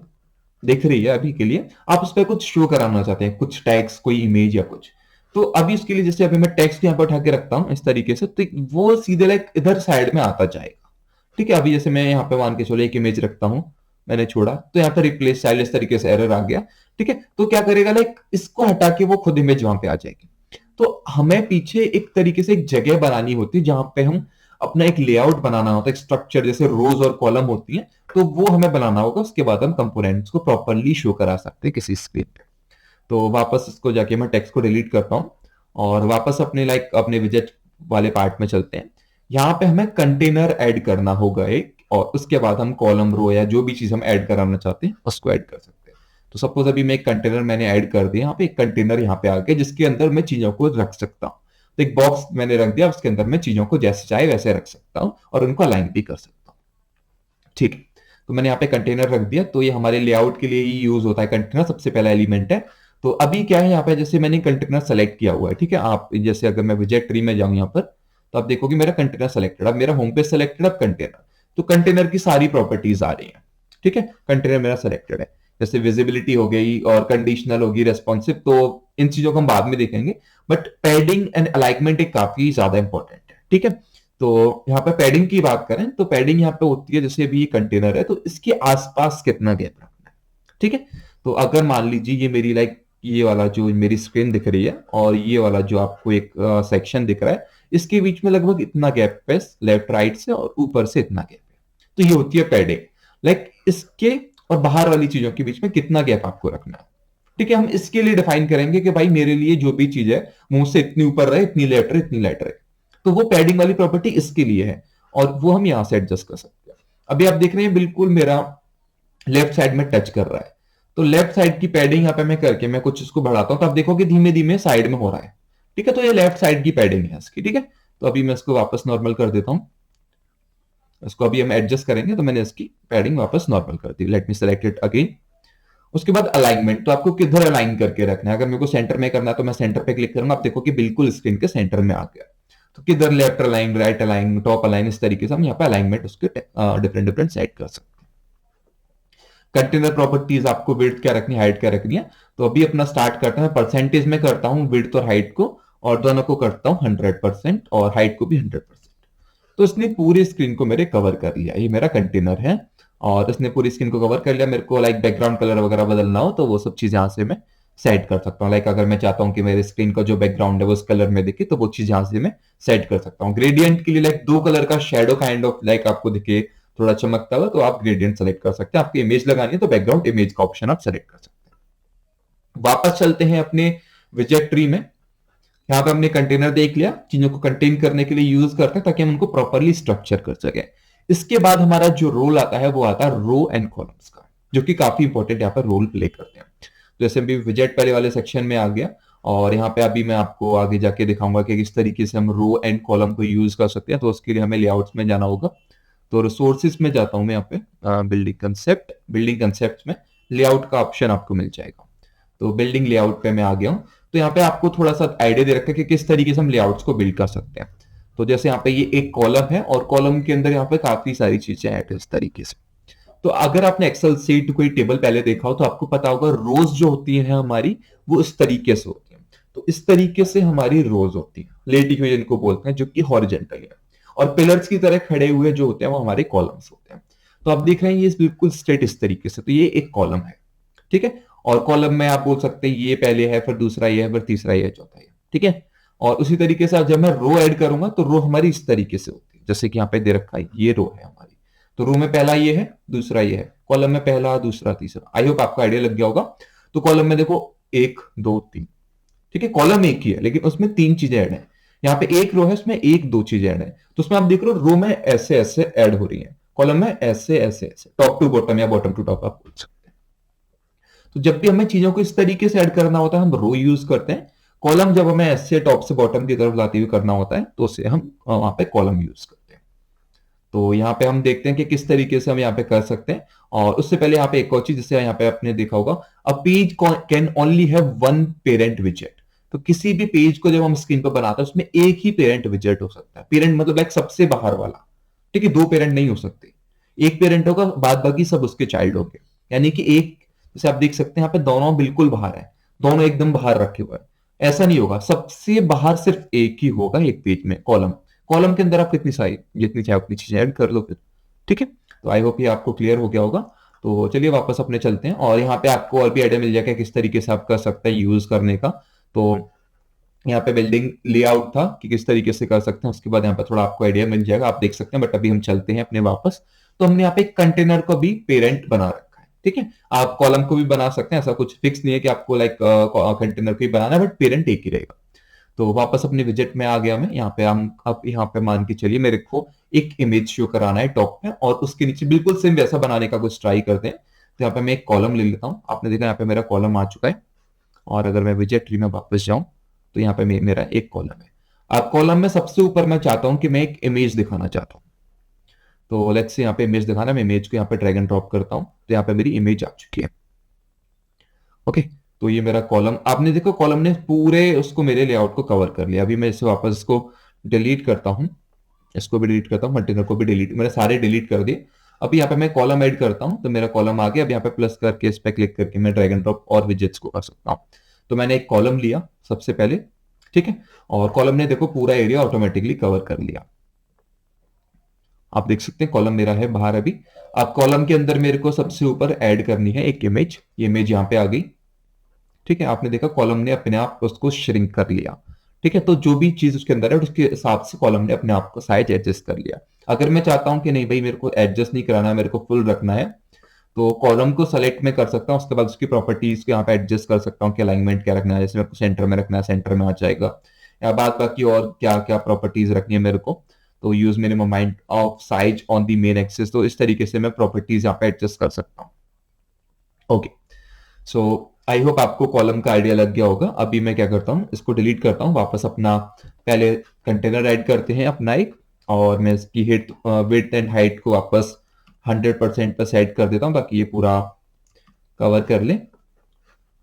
दिख रही है अभी के लिए, आप उस पर कुछ शो कराना चाहते हैं, कुछ टेक्स्ट, कोई इमेज या कुछ। तो अभी उसके लिए जैसे अभी मैं टेक्स्ट यहाँ पर उठा के रखता हूँ इस तरीके से, तो वो सीधे इधर साइड में आता जाएगा। ठीक है, अभी जैसे मैं यहाँ पे मान के चलो एक इमेज रखता हूँ, मैंने छोड़ा तो यहाँ पर रिप्लेस स्टाइल इस तरीके से एरर आ गया। ठीक है, तो क्या करेगा, इसको हटा के वो खुद इमेज वहां पे आ जाएगी। तो हमें पीछे एक तरीके से एक जगह बनानी होती है जहां पे हम अपना एक लेआउट बनाना होता है, एक स्ट्रक्चर जैसे रोज और कॉलम होती है, तो वो हमें बनाना होगा। उसके बाद हम कंपोनेंट्स को प्रॉपरली शो करा सकते हैं किसी स्क्रीन पे। तो वापस इसको जाके मैं टेक्स्ट को डिलीट करता हूँ और वापस अपने अपने विजेट वाले पार्ट में चलते हैं। यहाँ पे हमें कंटेनर ऐड करना होगा एक, और उसके बाद हम कॉलम, रो या जो भी चीज हम ऐड कराना चाहते हैं उसको ऐड कर सकते हैं। तो सपोज अभी मैं एक कंटेनर मैंने ऐड कर दिया, यहाँ पे एक कंटेनर यहाँ पे आ गया जिसके अंदर मैं चीजों को रख सकता हूँ। तो एक बॉक्स मैंने रख दिया, उसके अंदर मैं चीजों को जैसे चाहे वैसे रख सकता हूँ और उनको अलाइन भी कर सकता हूँ। ठीक है, तो मैंने यहाँ पे कंटेनर रख दिया। तो ये हमारे लेआउट के लिए ही यूज होता है कंटेनर, सबसे पहला एलिमेंट है। तो अभी क्या है यहाँ पे, जैसे मैंने कंटेनर सेलेक्ट किया हुआ है। ठीक है, आप जैसे अगर मैं विजेट ट्री में जाऊं यहाँ पर, तो आप देखोगे मेरा कंटेनर सेलेक्टेड, अब मेरा होम पेज सेलेक्टेड, अब कंटेनर। तो कंटेनर की सारी प्रॉपर्टीज आ रही है। ठीक है, कंटेनर मेरा सेलेक्टेड है, जैसे विजिबिलिटी हो गई और कंडीशनल होगी, रेस्पॉन्सिव, तो इन चीजों को हम बाद में देखेंगे। बट पैडिंग एंड अलाइनमेंट एक काफी ज्यादा इंपॉर्टेंट है। ठीक है, तो यहाँ पे पैडिंग की बात करें तो पैडिंग यहाँ पे होती है, जैसे अभी ये कंटेनर है तो इसके आसपास कितना गैप रखना है। ठीक है, तो अगर मान लीजिए ये मेरी ये वाला जो मेरी स्क्रीन दिख रही है और ये वाला जो आपको एक सेक्शन दिख रहा है, इसके बीच में लगभग इतना गैप है लेफ्ट राइट से, और ऊपर से इतना गैप है। तो ये होती है पैडिंग। लाइक इसके और बाहर वाली चीजों के बीच में कितना गैप आपको रखना है। ठीक है, हम इसके लिए डिफाइन करेंगे कि भाई मेरे लिए जो भी चीज है मुंह से इतनी ऊपर रहे, इतनी लेफ्ट रहे, इतनी लेफ्ट रहे। तो वो पैडिंग वाली प्रॉपर्टी इसके लिए है, और वो हम यहां से एडजस्ट कर सकते हैं। अभी आप देख रहे हैं बिल्कुल मेरा लेफ्ट साइड में टच कर रहा है, तो लेफ्ट साइड की पैडिंग यहाँ पे मैं करके मैं कुछ इसको बढ़ाता हूं, तो आप देखोगे धीमे धीमे साइड में हो रहा है। ठीक है, तो ये लेफ्ट साइड की पैडिंग है इसकी। ठीक है, तो अभी मैं इसको वापस नॉर्मल कर देता हूं। इसको अभी हम एडजस्ट करेंगे, तो मैंने इसकी पैडिंग वापस नॉर्मल कर दी। Let me select it again. उसके बाद अलाइनमेंट, तो आपको किधर अलाइन करके रखना है। अगर मेरे को सेंटर में करना है तो मैं सेंटर पे क्लिक करूंगा, आप देखो कि बिल्कुल स्क्रीन के सेंटर में आ गया। तो किधर left align, right align, top align, इस तरीके से हम यहाँ पे अलाइनमेंट उसके डिफरेंट डिफरेंट सेट कर सकते हैं। कंटेनर प्रॉपर्टीज, आपको विड्थ क्या रखनी है, हाइट क्या रखनी है। तो अभी अपना स्टार्ट करते हैं। परसेंटेज में करता हूं विड्थ और हाइट को, और दोनों को करता हूं 100% और हाइट को भी 100%। तो इसने पूरी स्क्रीन को मेरे कवर कर लिया। ये मेरा कंटेनर है और इसने पूरी स्क्रीन को कवर कर लिया। मेरे को लाइक बैकग्राउंड कलर वगैरह बदलना हो तो वो सब चीज यहां से मैं सेट कर सकता हूँ। लाइक अगर मैं चाहता हूँ कि मेरे स्क्रीन का जो बैकग्राउंड है वो उस कलर में दिखे, तो वो चीज यहां से मैं सेट कर सकता हूँ। ग्रेडियंट के लिए लाइक 2 कलर का शेडो काइंड ऑफ लाइक आपको दिखे थोड़ा चमकता हुआ, तो आप ग्रेडियंट सेलेक्ट कर सकते हैं। आपकी इमेज लगानी है तो बैकग्राउंड इमेज का ऑप्शन आप सेलेक्ट कर सकते हैं। वापस चलते हैं अपने विजेट ट्री में। यहाँ पे हमने कंटेनर देख लिया, चीजों को कंटेन करने के लिए यूज करते हैं ताकि हम उनको प्रॉपरली स्ट्रक्चर कर सके। इसके बाद हमारा जो रोल आता है वो आता है रो एंड कॉलम्स का, जो कि काफी इंपॉर्टेंट यहाँ पर रोल प्ले करते हैं। जैसे अभी विजेट पहले वाले सेक्शन में आ गया, और यहाँ पे अभी मैं आपको आगे जाके दिखाऊंगा कि किस तरीके से हम रो एंड कॉलम को यूज कर सकते हैं। तो उसके लिए हमें लेआउट्स में जाना होगा। तो रिसोर्सेज में जाता हूं मैं यहाँ पे, बिल्डिंग कंसेप्ट में लेआउट का ऑप्शन आपको मिल जाएगा। तो बिल्डिंग लेआउट पे मैं आ गया हूँ। तो यहाँ पे आपको थोड़ा सा आइडिया दे रखा है कि किस तरीके से हम लेआउट्स को बिल्ड कर सकते हैं। तो जैसे यहाँ पे ये एक कॉलम है, और कॉलम के अंदर यहाँ पे काफी सारी चीजें ऐड है इस तरीके से। तो अगर आपने एक्सेल सीट कोई टेबल पहले देखा हो तो आपको पता होगा रोज जो होती है हमारी, वो इस तरीके से होती है। तो इस तरीके से हमारी रोज होती है, लेटी हुई जिनको बोलते हैं, जो कि हॉरिजेंटल है। और पिलर्स की तरह खड़े हुए जो होते हैं वो हमारे कॉलम्स होते हैं। तो आप देख रहे हैं ये बिल्कुल स्ट्रेट इस तरीके से, तो ये एक कॉलम है। ठीक है, और कॉलम में आप बोल सकते हैं ये पहले है, फिर दूसरा ये है, फिर तीसरा ये है, चौथा ये। ठीक है, और उसी तरीके से जब मैं रो ऐड करूंगा तो रो हमारी इस तरीके से होती है, जैसे कि यहाँ पे दे रखा है ये रो है हमारी। तो रो में पहला ये है, दूसरा ये है, कॉलम में पहला, दूसरा, तीसरा। आई होप आपको आइडिया लग गया होगा। तो कॉलम में देखो 1 2 3। ठीक है, कॉलम एक ही है लेकिन उसमें 3 चीजें ऐड है। यहाँ पे एक रो है, उसमें 1 2 चीजें ऐड है। तो उसमें आप देख रहे हो रो में ऐसे ऐसे ऐड हो रही है, कॉलम में ऐसे ऐसे ऐसे, टॉप टू बॉटम या बॉटम टू टॉप आप बोल सकते हैं। तो जब भी हमें चीजों को इस तरीके से ऐड करना होता है हम रो यूज करते हैं। कॉलम जब हमें ऐसे टॉप से बॉटम की तरफ लाते हुए करना होता है तो उसे हम वहां पे कॉलम यूज करते हैं। तो यहाँ पे हम देखते हैं कि किस तरीके से हम यहाँ पे कर सकते हैं। और उससे पहले यहाँ पे एक और चीज, जैसे यहाँ पे आपने देखा होगा, a page can only have 1 parent विजेट। तो किसी भी पेज को जब हम स्क्रीन पर बनाते हैं उसमें एक ही पेरेंट विजेट हो सकता है। पेरेंट मतलब लाइक सबसे बाहर वाला। ठीक है, 2 पेरेंट नहीं हो सकते। एक पेरेंट होगा, बाद बाकी सब उसके चाइल्ड होंगे। यानी कि एक, जैसे आप देख सकते हैं यहाँ पे दोनों बिल्कुल बाहर है, दोनों एकदम बाहर रखे हुए हैं। ऐसा नहीं होगा, सबसे बाहर सिर्फ एक ही होगा एक पेज में, कॉलम। कॉलम के अंदर आप कितनी सारी, जितनी चाहे उतनी चीजें ऐड कर लो फिर। ठीक है, तो आई होप ये आपको क्लियर हो गया होगा। तो चलिए वापस अपने चलते हैं, और यहाँ पे आपको और भी आइडिया मिल जाएगा किस तरीके से आप कर सकते हैं यूज करने का। तो यहाँ पे बिल्डिंग लेआउट था कि किस तरीके से कर सकते हैं, उसके बाद यहाँ पे थोड़ा आपको आइडिया मिल जाएगा, आप देख सकते हैं। बट अभी हम चलते हैं अपने वापस। तो हमने यहाँ पे कंटेनर को भी पेरेंट बना रखा है। ठीक है, आप कॉलम को भी बना सकते हैं, ऐसा कुछ फिक्स नहीं है कि आपको लाइक कंटेनर को ही बनाना है, बट पेरेंट एक ही रहेगा। तो वापस अपने विजेट में आ गया मैं। यहाँ पे हम अब यहाँ पे मान के चलिए मेरे को एक इमेज शो कराना है टॉप में, और उसके नीचे बिल्कुल सेम वैसा बनाने का कुछ ट्राई करते हैं। तो यहाँ पे मैं एक कॉलम ले लेता हूँ। आपने देखा यहाँ पे मेरा कॉलम आ चुका है, और अगर मैं विजेट ट्री में वापस जाऊं तो यहाँ पे मेरा एक कॉलम है। अब कॉलम में सबसे ऊपर मैं चाहता हूं कि मैं एक इमेज दिखाना चाहता हूं। तो लेट्स से यहाँ पे इमेज दिखाना, मैं इमेज को यहाँ पे ड्रैग एंड ड्रॉप करता हूं, तो यहाँ पे मेरी इमेज आ चुकी है। ओके, तो ये मेरा कॉलम, आपने देखो कॉलम ने पूरे उसको मेरे लेआउट को कवर कर लिया। अभी मैं इसे वापस इसको डिलीट करता हूं, इसको भी डिलीट करता हूं, कंटेनर को भी डिलीट, मैंने सारे डिलीट कर दिए। अभी यहाँ पे मैं कॉलम ऐड करता हूं, तो मेरा कॉलम आ गया। अब यहाँ पे प्लस करके इस पे क्लिक करके मैं ड्रैग एंड ड्रॉप और विजेट्स को कर सकता हूं। तो मैंने एक कॉलम लिया सबसे पहले, ठीक है, और कॉलम ने देखो पूरा एरिया ऑटोमेटिकली कवर कर लिया। आप देख सकते हैं कॉलम मेरा है बाहर अभी। अब कॉलम के अंदर मेरे को सबसे ऊपर ऐड करनी है एक इमेज। ये इमेज यहाँ पे आ गई। ठीक है, आपने देखा कॉलम ने अपने आप उसको श्रिंक कर लिया। ठीक है, तो जो भी चीज उसके अंदर है उसके हिसाब से कॉलम ने अपने आप को साइज एडजस्ट कर लिया। अगर मैं चाहता हूं कि नहीं भाई मेरे को एडजस्ट नहीं कराना है, मेरे को फुल रखना है, तो कॉलम को सेलेक्ट में कर सकता हूँ, उसके बाद उसकी प्रॉपर्टीज को यहाँ पे एडजस्ट कर सकता हूँ कि अलाइनमेंट क्या रखना है। जैसे मेरे को सेंटर में रखना है, सेंटर में आ जाएगा, या बाद बाकी और क्या क्या प्रॉपर्टीज रखनी है मेरे को, तो use minimum mind of size on the main axis, तो इस तरीके से मैं प्रॉपर्टीज यहाँ पे एडजस्ट कर सकता हूँ। ओके, सो आई होप आपको कॉलम का आइडिया लग गया होगा। अभी मैं क्या करता हूँ, इसको डिलीट करता हूँ, वापस अपना पहले कंटेनर ऐड करते हैं अपना एक, और मैं इसकी विड्थ एंड हाइट को वापस 100% पर सेट कर देता हूँ ताकि ये पूरा कवर कर ले।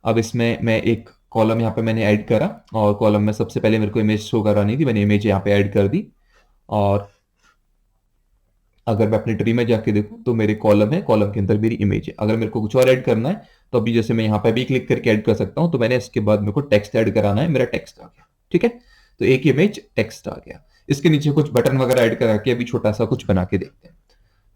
अब इसमें मैं एक कॉलम यहाँ पे मैंने ऐड करा, और कॉलम में सबसे पहले मेरे को इमेज शो करानी थी, मैंने इमेज यहाँ पे ऐड कर दी। और अगर मैं अपने ट्री में जाके देखूं तो मेरे कॉलम है, कॉलम के अंदर मेरी इमेज है। अगर मेरे को कुछ और ऐड करना है तो अभी जैसे मैं यहाँ पे भी क्लिक करके ऐड कर सकता हूं, तो मैंने इसके बाद मेरे को टेक्स्ट ऐड कराना है, मेरा टेक्स्ट आ गया। ठीक है, तो एक इमेज टेक्स्ट आ गया। इसके नीचे कुछ बटन वगैरह ऐड करा के अभी छोटा सा कुछ बना के देखते हैं।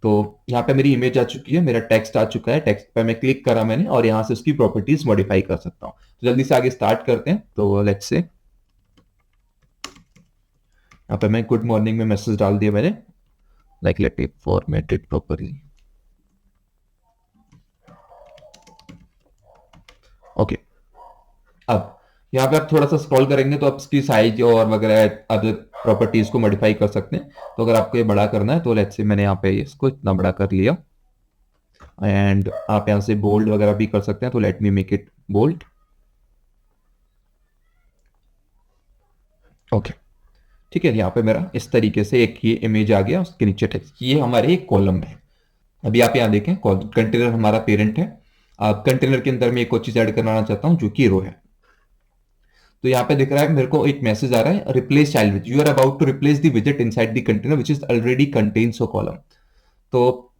तो यहाँ पे मेरी इमेज आ चुकी है, मेरा टेक्स्ट आ चुका है, टेक्स्ट पे मैं क्लिक करा मैंने, और यहाँ से उसकी प्रॉपर्टीज मॉडिफाई कर सकता हूँ। तो जल्दी से आगे स्टार्ट करते हैं। तो लेट्स से यहाँ पे मैं गुड मॉर्निंग में मैसेज डाल दिया मैंने, like let it format it properly. Okay, अब यहाँ पे आप थोड़ा सा स्क्रॉल करेंगे तो आप इसकी साइज और वगैरह अदर प्रॉपर्टीज को मॉडिफाई कर सकते हैं। तो अगर आपको ये बड़ा करना है तो लेट्स से मैंने यहाँ पे इसको इतना बड़ा कर लिया, एंड आप यहाँ से बोल्ड वगैरह भी कर सकते हैं। तो let me make it bold. Okay, ठीक है, यहाँ पे मेरा इस तरीके से एक ये इमेज आ गया, उसके नीचे टेक्स्ट। ये हमारे एक कॉलम है। अभी आप यहाँ देखें, कंटेनर हमारा पेरेंट है। अब कंटेनर के अंदर मैं एक और चीज ऐड करना चाहता हूँ जो कि रो है। तो यहाँ पे दिख रहा है मेरे को एक मैसेज आ रहा है, replace child which, you are about to replace the विजेट inside the container which is already contains a column. तो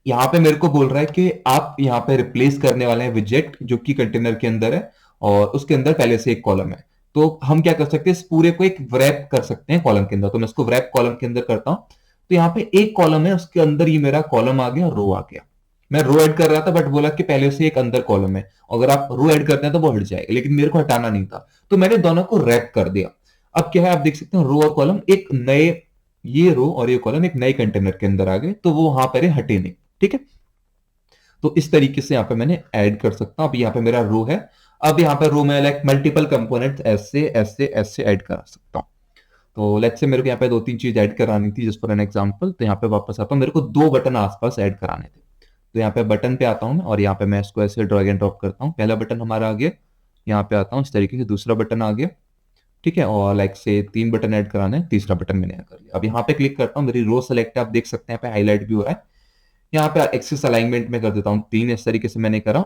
यहाँ पे मेरे को बोल रहा है कि आप यहाँ पे रिप्लेस करने वाले हैं विजेट जो कि कंटेनर के अंदर है, और उसके अंदर पहले से एक कॉलम है। तो हम क्या कर सकते हैं, इस पूरे को एक व्रैप कर सकते हैं कॉलम के अंदर। तो मैं इसको व्रैप कॉलम के अंदर करता हूं। तो यहाँ पे एक कॉलम है, उसके अंदर ही मेरा कॉलम आ गया, रो आ गया। मैं रो ऐड कर रहा था बट बोला कि पहले से एक अंदर कॉलम है, अगर आप रो ऐड करते हैं तो वो हट जाएगा, लेकिन मेरे को हटाना नहीं था, तो मैंने दोनों को रैप कर दिया। अब क्या है, आप देख सकते हैं रो और कॉलम एक नए, ये रो और ये कॉलम एक नए कंटेनर के अंदर आ गए, तो वो वहां पर हटे नहीं। ठीक है, तो इस तरीके से यहाँ पे मैंने ऐड कर सकता हूं। अब यहाँ पे मेरा रो है। अब यहाँ पे रो में लाइक मल्टीपल कंपोनेंट्स ऐसे ऐसे ऐसे ऐड करा सकता हूँ। तो लेट्स से मेरे को यहाँ पे 2-3 चीज ऐड करानी थी, जस्ट फॉर एन एग्जांपल। तो यहाँ पे वापस आता हूँ, मेरे को 2 बटन आसपास ऐड कराने थे। तो यहाँ पे बटन पे आता हूँ मैं, और यहाँ पे मैं इसको ऐसे ड्रैग एंड ड्रॉप करता हूँ। पहला बटन हमारा आ गया, यहाँ पे आता हूँ इस तरीके से, दूसरा बटन आ गया। ठीक है, और लाइक से 3 बटन ऐड कराना है, तीसरा बटन मैंने कर लिया। अब यहाँ पे क्लिक करता हूँ, मेरी रो सेलेक्ट है, आप देख सकते हैं यहाँ पे हाईलाइट भी हो रहा है। यहाँ पे एक्सिस अलाइनमेंट में कर देता हूँ 3, इस तरीके से मैंने करा।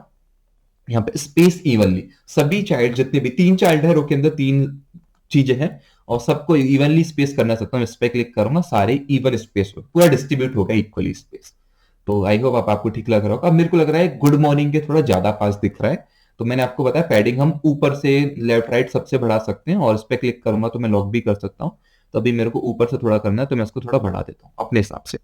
यहाँ पे स्पेस इवनली, सभी चाइल्ड जितने भी 3 चाइल्ड है रो के अंदर, 3 चीजें हैं, और सबको इवनली स्पेस करना चाहता हूँ। इस पे क्लिक करूंगा, सारे इवन स्पेस हो, पूरा डिस्ट्रीब्यूट होगा इक्वली स्पेस। तो आई होप आपको ठीक लग रहा होगा। अब मेरे को लग रहा है गुड मॉर्निंग के थोड़ा ज्यादा पास दिख रहा है, तो मैंने आपको बताया पैडिंग हम ऊपर से लेफ्ट राइट सबसे बढ़ा सकते हैं, और इस पे क्लिक करूंगा तो मैं लॉक भी कर सकता हूँ। तो अभी मेरे को ऊपर से थोड़ा करना है, तो मैं इसको थोड़ा बढ़ा देता हूँ अपने हिसाब से।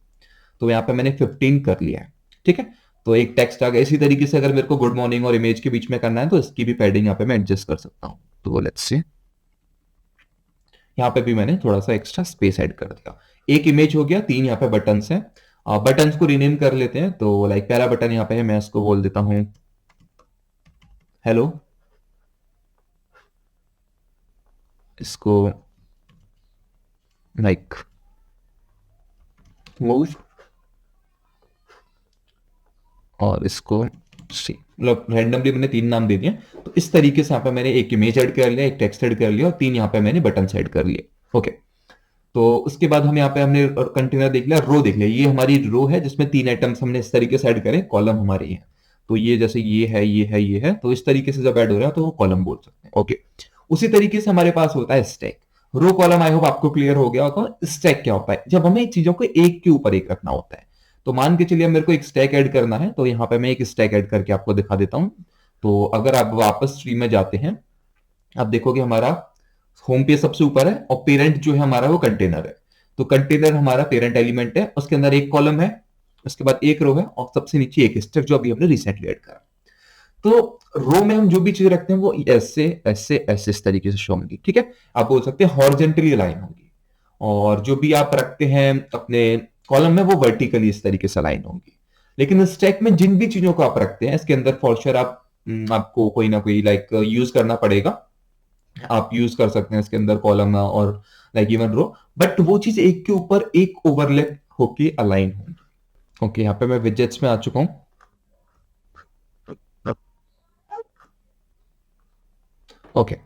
तो यहाँ पे मैंने 15 कर लिया है। ठीक है, तो एक टेक्स्ट आ गया। इसी तरीके से अगर मेरे को गुड मॉर्निंग और इमेज के बीच में करना है तो इसकी भी पैडिंग यहाँ पे मैं एडजस्ट कर सकता हूँ। तो लेट्स सी, यहाँ पे भी मैंने थोड़ा सा एक्स्ट्रा स्पेस ऐड कर दिया। एक इमेज हो गया, 3 यहाँ पे बटन्स हैं। बटन्स को रीनेम कर लेते हैं। तो लाइक पहला बटन यहाँ पे है, मैं इसको बोल देता हूँ हेलो, इसको लाइक मूव, और इसको सी, मतलब रैंडमली मैंने 3 नाम दे दिए। तो इस तरीके से यहाँ पे मैंने एक इमेज ऐड कर लिया, एक टेक्स्ट ऐड कर लिया, और 3 यहाँ पे मैंने बटन ऐड कर लिए। ओके, तो उसके बाद हम यहाँ पे हमने कंटेनर देख लिया, रो देख लिया। ये हमारी रो है जिसमें 3 आइटम्स हमने इस तरीके से ऐड करे, कॉलम हमारे हैं। तो ये जैसे ये है, ये है, ये है, तो इस तरीके से जब ऐड हो रहा है तो वो कॉलम बोल सकते हैं। ओके, उसी तरीके से हमारे पास होता है stack. Row column I hope आपको क्लियर हो गया होगा। स्टैक क्या होता है, जब हमें चीजों को एक के ऊपर एक रखना होता है। तो मान के चलिए मेरे को एक स्टैक ऐड करना है, तो यहाँ पे मैं एक स्टैक ऐड करके आपको दिखा देता हूं। तो अगर आप वापस ट्री में जाते हैं, आप देखोगे हमारा होम पेज सबसे ऊपर है, और पेरेंट जो है हमारा वो कंटेनर है। तो कंटेनर हमारा पेरेंट एलिमेंट है, उसके अंदर एक कॉलम है, उसके बाद एक रो है, और सबसे नीचे एक स्टैक जो अभी हमने रिसेंटली ऐड करा। तो रो में हम जो भी चीज रखते हैं वो ऐसे ऐसे ऐसे इस तरीके से शो होंगी, ठीक है। आप बोल सकते हैं हॉरिजॉन्टली अलाइन होंगी, और जो भी आप रखते हैं अपने कॉलम में वो वर्टिकली इस तरीके से अलाइन होंगी। लेकिन स्टैक में जिन भी चीजों को आप रखते हैं इसके अंदर फॉर श्योर आपको कोई ना कोई लाइक यूज करना पड़ेगा। आप यूज कर सकते हैं इसके अंदर कॉलम और लाइक इवन रो, बट वो चीज एक के ऊपर एक ओवरलैप होके अलाइन होंगी। ओके, यहाँ पे मैं विजेट्स में आ चुका हूं। ओके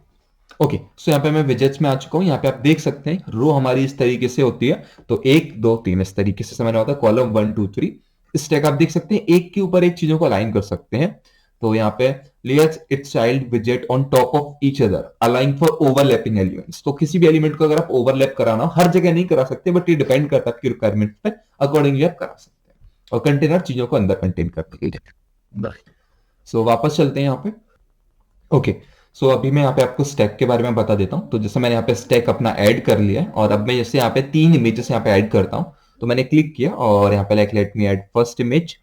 ओके, सो यहाँ पे मैं विजेट्स में आ चुका हूँ। यहाँ पे आप देख सकते हैं रो हमारी इस तरीके से होती है, तो 1 2 3 इस तरीके से समझना होता है, कॉलम 1 2 3 इस टैग आप देख सकते हैं एक के ऊपर एक चीजों को अलाइन कर सकते हैं। तो यहाँ पे लेयर्स इट्स चाइल्ड विजेट on top of each other align for overlapping elements. तो किसी भी एलिमेंट को अगर आप ओवरलैप कराना हो, हर जगह नहीं करा सकते, बट ये डिपेंड करता है आपकी रिक्वायरमेंट पे, अकॉर्डिंगली आप करा सकते हैं। और कंटेनर चीजों को अंदर कंटेन करने के लिए। सो वापस चलते हैं यहाँ पे। ओके, सो अभी मैं यहाँ पे आपको स्टैक के बारे में बता देता हूँ। तो जैसे मैंने यहाँ पे स्टैक अपना ऐड कर लिया है, और अब मैं जैसे यहाँ पे 3 इमेजेस यहाँ पे ऐड करता हूँ। तो मैंने क्लिक किया और यहाँ पे like let me add first image,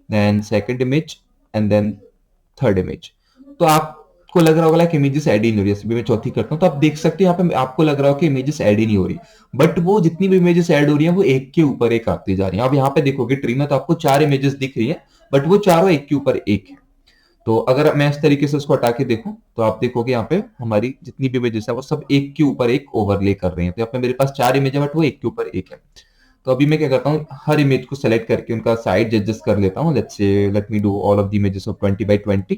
then second image and then third image. तो आपको लग रहा होगा कि इमेजेस ऐड ही नहीं हो रही। जैसे मैं चौथी करता हूँ तो आप देख सकते हैं यहाँ पे आपको लग रहा हो कि इमेजेस ऐड ही नहीं हो रही, बट वो जितनी भी इमेजेस ऐड हो रही है वो एक के ऊपर एक आती जा रही है। अब यहाँ पे देखोगे ट्री में तो आपको 4 इमेजेस दिख रही है, बट वो चारों एक के ऊपर एक है। तो अगर मैं इस तरीके से उसको हटा के देखूं तो आप देखोगे यहाँ पे हमारी जितनी भी इमेजेस है वो सब एक के ऊपर एक ओवरले कर रहे हैं। तो यहाँ पे मेरे पास 4 इमेज है, बट वो एक के ऊपर एक है। तो अभी मैं क्या करता हूँ, हर इमेज को सेलेक्ट करके उनका साइज एडजस्ट कर लेता हूँ। Let's say late me do all of the images of 20 by 20,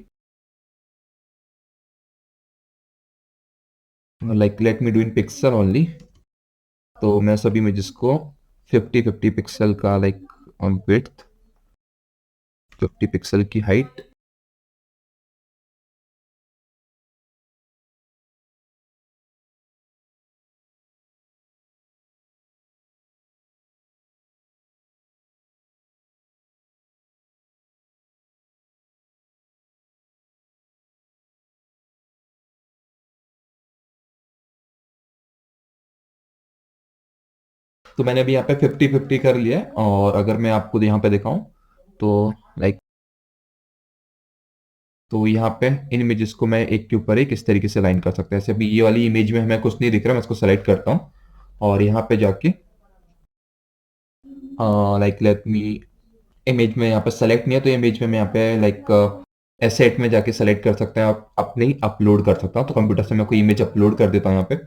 like let me do in pixel only. तो मैं सभी इमेजेस को 50 पिक्सल का लाइक विड्थ, 50 पिक्सल की हाइट, तो मैंने अभी यहाँ पे 50 कर लिया है। और अगर मैं आपको यहाँ पे दिखाऊं तो लाइक, तो यहाँ पे इन इमेजेस को मैं एक के ऊपर एक इस तरीके से लाइन कर सकता है। ऐसे अभी ये वाली इमेज में हमें कुछ नहीं दिख रहा, मैं इसको सेलेक्ट करता हूँ और यहाँ पे जाके लाइक लेट मी, इमेज में यहाँ पे सेलेक्ट नहीं है तो इमेज में मैं यहाँ पे लाइक एसेट में जाके सेलेक्ट कर सकते हैं, आप अपने ही अपलोड कर सकता हूँ। तो कंप्यूटर से मैं कोई इमेज अपलोड कर देता हूँ यहाँ पे।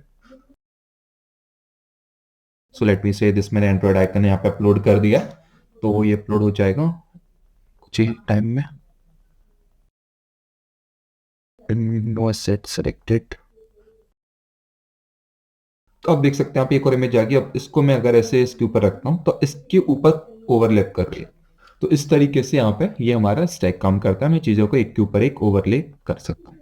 सो लेट मी से दिस, मैंने एंड्रॉइड आइकन यहाँ पे अपलोड कर दिया, तो ये अपलोड हो जाएगा कुछ ही टाइम में। No asset selected. तो आप देख सकते हैं आप एक और इमेज आ गई। अब इसको मैं अगर ऐसे इसके ऊपर रखता हूं तो इसके ऊपर ओवरलैप कर रही है। तो इस तरीके से यहाँ पे ये हमारा स्टैक काम करता है, मैं चीजों को एक के ऊपर एक ओवरले कर सकता हूँ।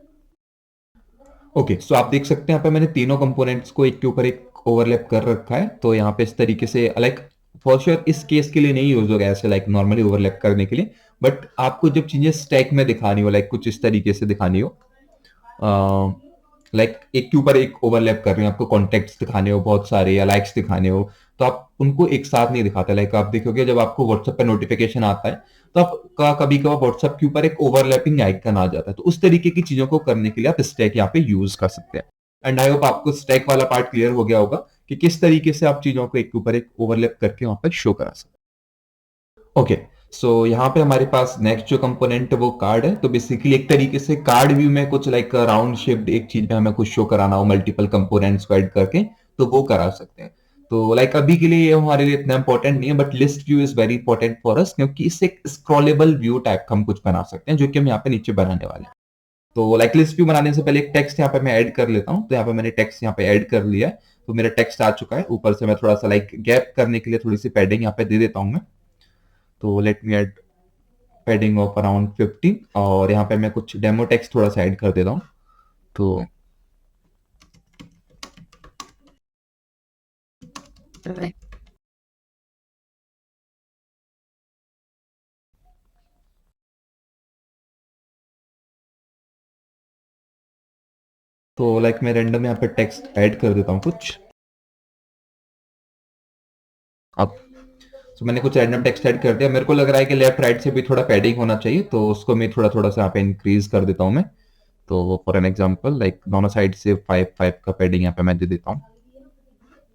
ओके, सो आप देख सकते हैं यहाँ पे मैंने तीनों कंपोनेंट्स को एक के ऊपर एक ओवरलैप कर रखा है। तो यहाँ पे इस तरीके से लाइक फॉर श्योर इस केस के लिए नहीं यूज होगा ऐसे लाइक नॉर्मली ओवरलैप करने के लिए, बट आपको जब चीजें स्टैक में दिखानी हो, लाइक कुछ इस तरीके से दिखानी हो, लाइक एक के ऊपर एक ओवरलैप कर रहे हैं, आपको कॉन्टेक्ट्स दिखाने हो बहुत सारे या लाइक्स दिखाने हो, तो आप उनको एक साथ नहीं दिखाते। लाइक आप देखोगे जब आपको व्हाट्सएप पे नोटिफिकेशन आता है तो आपका कभी कभार व्हाट्सएप के ऊपर एक ओवरलैपिंग आइकन आ जाता है। तो उस तरीके की चीजों को करने के लिए आप स्टैक यहाँ पे यूज कर सकते हैं। एंड आई होप आपको स्टैक वाला पार्ट क्लियर हो गया होगा कि किस तरीके से आप चीजों को एक के ऊपर एक ओवरलैप करके वहां पर शो करा सकते हैं। ओके, सो यहाँ पे हमारे पास नेक्स्ट जो कंपोनेंट है वो कार्ड है। तो बेसिकली एक तरीके से कार्ड व्यू में कुछ लाइक राउंड शेप्ड एक चीज में हमें कुछ शो कराना हो मल्टीपल कंपोनेंट्स को ऐड करके, तो वो करा सकते हैं। तो लाइक अभी के लिए ये हमारे लिए इतना इंपॉर्टेंट नहीं है, but list view is very important for us, क्योंकि इससे एक स्क्रॉलेबल व्यू टाइप हम कुछ बना सकते हैं जो कि हम यहाँ पे नीचे बनाने वाले हैं। तो लाइक लिस्ट व्यू बनाने से पहले एक टेक्स्ट यहाँ पे मैं ऐड कर लेता हूँ। तो यहाँ पे मैंने टेक्स्ट यहाँ पे ऐड कर लिया है, तो मेरा टेक्स्ट आ चुका है। ऊपर से मैं थोड़ा सा लाइक गैप करने के लिए थोड़ी सी पैडिंग यहाँ पे दे देता हूँ मैं। तो let me add padding of around 15, और यहाँ पे मैं कुछ डेमो टेक्स्ट थोड़ा सा ऐड कर देता हूँ। तो लाइक मैं रैंडम यहाँ पे टेक्स्ट ऐड कर देता हूँ कुछ। अब तो मैंने कुछ रैंडम टेक्स्ट ऐड कर दिया। मेरे को लग रहा है कि लेफ्ट राइट से भी थोड़ा पैडिंग होना चाहिए, तो उसको मैं थोड़ा थोड़ा सा यहाँ पे इंक्रीज कर देता हूँ मैं। तो फॉर एन एग्जांपल लाइक दोनों साइड से 5 का पैडिंग यहाँ पे मैं दे देता हूँ।